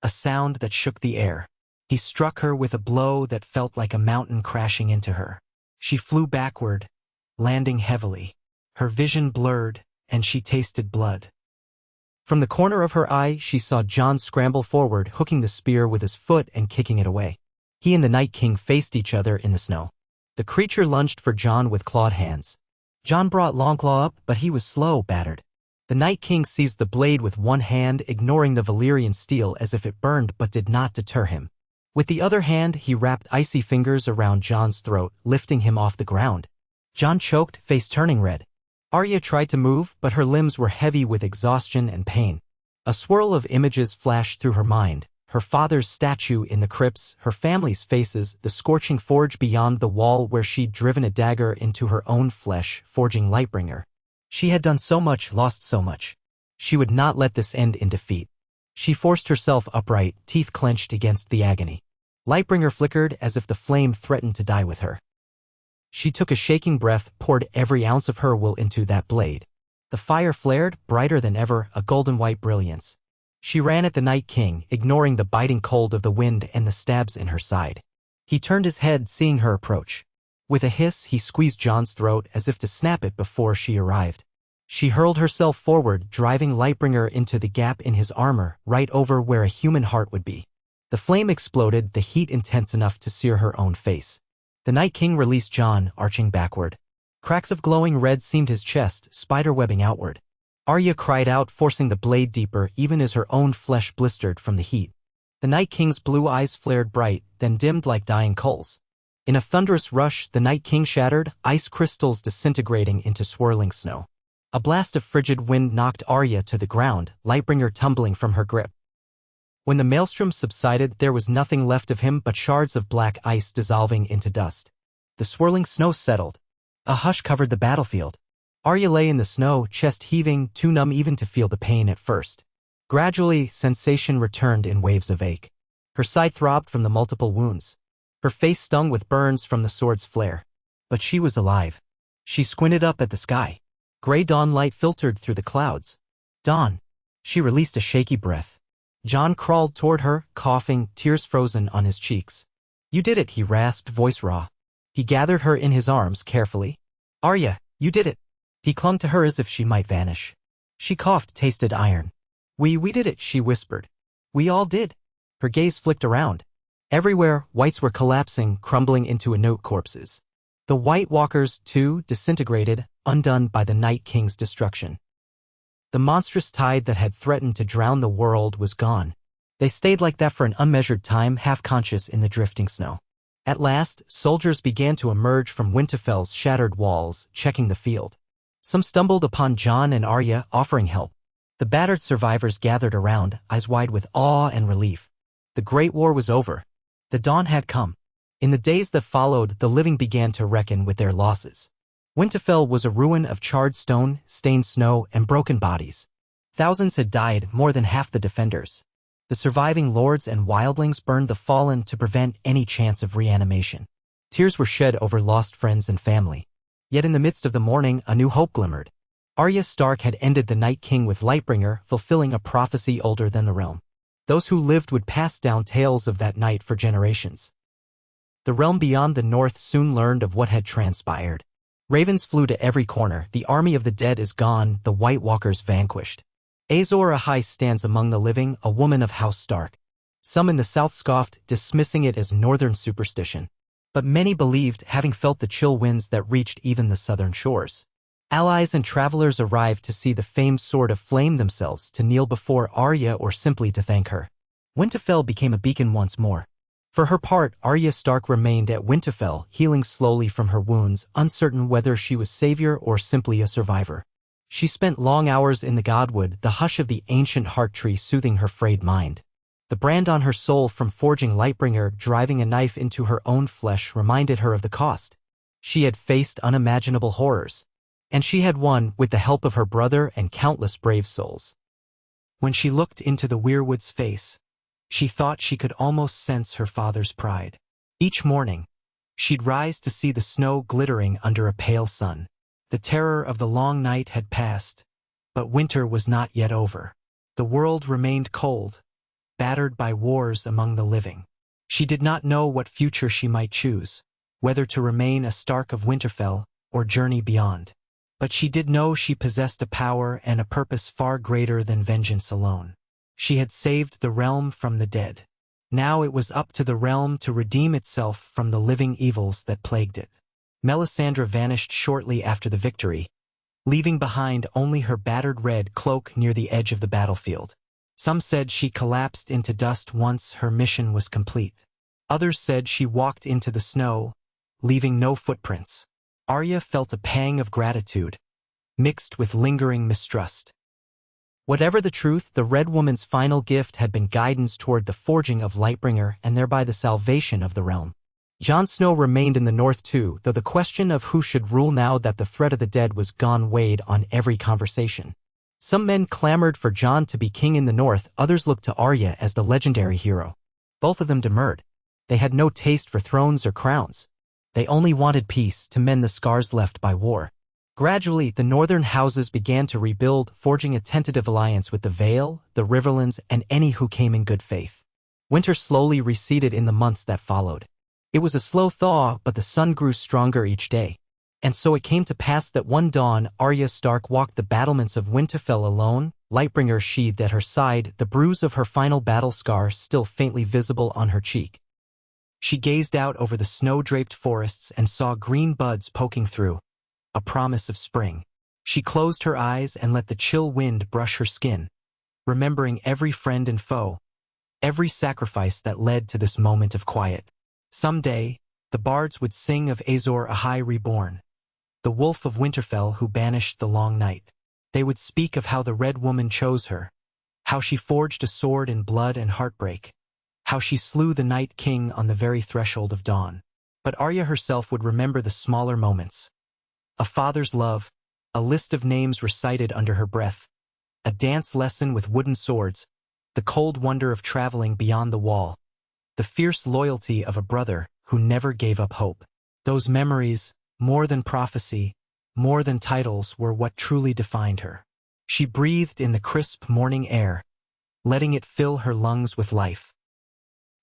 a sound that shook the air. He struck her with a blow that felt like a mountain crashing into her. She flew backward, landing heavily. Her vision blurred, and she tasted blood. From the corner of her eye, she saw Jon scramble forward, hooking the spear with his foot and kicking it away. He and the Night King faced each other in the snow. The creature lunged for Jon with clawed hands. Jon brought Longclaw up, but he was slow, battered. The Night King seized the blade with one hand, ignoring the Valyrian steel as if it burned but did not deter him. With the other hand, he wrapped icy fingers around Jon's throat, lifting him off the ground. Jon choked, face turning red. Arya tried to move, but her limbs were heavy with exhaustion and pain. A swirl of images flashed through her mind. Her father's statue in the crypts, her family's faces, the scorching forge beyond the wall where she'd driven a dagger into her own flesh, forging Lightbringer. She had done so much, lost so much. She would not let this end in defeat. She forced herself upright, teeth clenched against the agony. Lightbringer flickered as if the flame threatened to die with her. She took a shaking breath, poured every ounce of her will into that blade. The fire flared, brighter than ever, a golden-white brilliance. She ran at the Night King, ignoring the biting cold of the wind and the stabs in her side. He turned his head, seeing her approach. With a hiss, he squeezed Jon's throat as if to snap it before she arrived. She hurled herself forward, driving Lightbringer into the gap in his armor, right over where a human heart would be. The flame exploded, the heat intense enough to sear her own face. The Night King released Jon, arching backward. Cracks of glowing red seamed his chest, spiderwebbing outward. Arya cried out, forcing the blade deeper, even as her own flesh blistered from the heat. The Night King's blue eyes flared bright, then dimmed like dying coals. In a thunderous rush, the Night King shattered, ice crystals disintegrating into swirling snow. A blast of frigid wind knocked Arya to the ground, Lightbringer tumbling from her grip. When the maelstrom subsided, there was nothing left of him but shards of black ice dissolving into dust. The swirling snow settled. A hush covered the battlefield. Arya lay in the snow, chest heaving, too numb even to feel the pain at first. Gradually, sensation returned in waves of ache. Her side throbbed from the multiple wounds. Her face stung with burns from the sword's flare. But she was alive. She squinted up at the sky. Gray dawn light filtered through the clouds. Dawn. She released a shaky breath. Jon crawled toward her, coughing, tears frozen on his cheeks. "You did it," he rasped, voice raw. He gathered her in his arms carefully. "Arya, you did it." He clung to her as if she might vanish. She coughed, tasted iron. We did it," she whispered. "We all did." Her gaze flicked around. Everywhere, whites were collapsing, crumbling into inert corpses. The White Walkers, too, disintegrated, undone by the Night King's destruction. The monstrous tide that had threatened to drown the world was gone. They stayed like that for an unmeasured time, half-conscious in the drifting snow. At last, soldiers began to emerge from Winterfell's shattered walls, checking the field. Some stumbled upon Jon and Arya, offering help. The battered survivors gathered around, eyes wide with awe and relief. The Great War was over. The dawn had come. In the days that followed, the living began to reckon with their losses. Winterfell was a ruin of charred stone, stained snow, and broken bodies. Thousands had died, more than half the defenders. The surviving lords and wildlings burned the fallen to prevent any chance of reanimation. Tears were shed over lost friends and family. Yet in the midst of the mourning, a new hope glimmered. Arya Stark had ended the Night King with Lightbringer, fulfilling a prophecy older than the realm. Those who lived would pass down tales of that night for generations. The realm beyond the north soon learned of what had transpired. Ravens flew to every corner, the army of the dead is gone, the White Walkers vanquished. Azor Ahai stands among the living, a woman of House Stark. Some in the south scoffed, dismissing it as northern superstition. But many believed, having felt the chill winds that reached even the southern shores. Allies and travelers arrived to see the famed Sword of Flame themselves, to kneel before Arya or simply to thank her. Winterfell became a beacon once more. For her part, Arya Stark remained at Winterfell, healing slowly from her wounds, uncertain whether she was savior or simply a survivor. She spent long hours in the Godwood, the hush of the ancient heart tree soothing her frayed mind. The brand on her soul from forging Lightbringer, driving a knife into her own flesh, reminded her of the cost. She had faced unimaginable horrors. And she had won, with the help of her brother and countless brave souls. When she looked into the Weirwood's face, she thought she could almost sense her father's pride. Each morning, she'd rise to see the snow glittering under a pale sun. The terror of the long night had passed, but winter was not yet over. The world remained cold, battered by wars among the living. She did not know what future she might choose, whether to remain a Stark of Winterfell or journey beyond. But she did know she possessed a power and a purpose far greater than vengeance alone. She had saved the realm from the dead. Now it was up to the realm to redeem itself from the living evils that plagued it. Melisandre vanished shortly after the victory, leaving behind only her battered red cloak near the edge of the battlefield. Some said she collapsed into dust once her mission was complete. Others said she walked into the snow, leaving no footprints. Arya felt a pang of gratitude, mixed with lingering mistrust. Whatever the truth, the Red Woman's final gift had been guidance toward the forging of Lightbringer and thereby the salvation of the realm. Jon Snow remained in the north too, though the question of who should rule now that the threat of the dead was gone weighed on every conversation. Some men clamored for Jon to be king in the north, others looked to Arya as the legendary hero. Both of them demurred. They had no taste for thrones or crowns. They only wanted peace to mend the scars left by war. Gradually, the northern houses began to rebuild, forging a tentative alliance with the Vale, the Riverlands, and any who came in good faith. Winter slowly receded in the months that followed. It was a slow thaw, but the sun grew stronger each day. And so it came to pass that one dawn Arya Stark walked the battlements of Winterfell alone, Lightbringer sheathed at her side, the bruise of her final battle scar still faintly visible on her cheek. She gazed out over the snow-draped forests and saw green buds poking through, a promise of spring. She closed her eyes and let the chill wind brush her skin, remembering every friend and foe, every sacrifice that led to this moment of quiet. Someday, the bards would sing of Azor Ahai reborn, the wolf of Winterfell who banished the long night. They would speak of how the Red Woman chose her, how she forged a sword in blood and heartbreak, how she slew the Night King on the very threshold of dawn. But Arya herself would remember the smaller moments. A father's love, a list of names recited under her breath, a dance lesson with wooden swords, the cold wonder of traveling beyond the wall, the fierce loyalty of a brother who never gave up hope. Those memories, more than prophecy, more than titles, were what truly defined her. She breathed in the crisp morning air, letting it fill her lungs with life.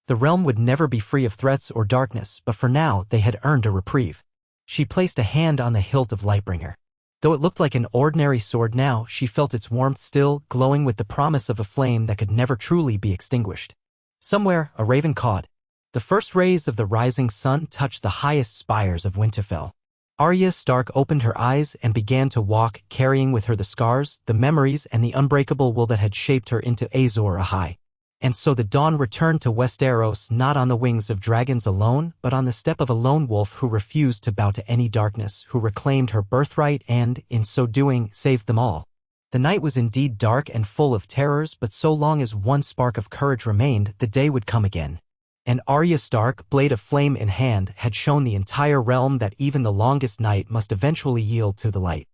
The realm would never be free of threats or darkness, but for now they had earned a reprieve. She placed a hand on the hilt of Lightbringer. Though it looked like an ordinary sword now, she felt its warmth still, glowing with the promise of a flame that could never truly be extinguished. Somewhere, a raven cawed. The first rays of the rising sun touched the highest spires of Winterfell. Arya Stark opened her eyes and began to walk, carrying with her the scars, the memories, and the unbreakable will that had shaped her into Azor Ahai. And so the dawn returned to Westeros, not on the wings of dragons alone, but on the step of a lone wolf who refused to bow to any darkness, who reclaimed her birthright and, in so doing, saved them all. The night was indeed dark and full of terrors, but so long as one spark of courage remained, the day would come again. And Arya Stark, blade of flame in hand, had shown the entire realm that even the longest night must eventually yield to the light.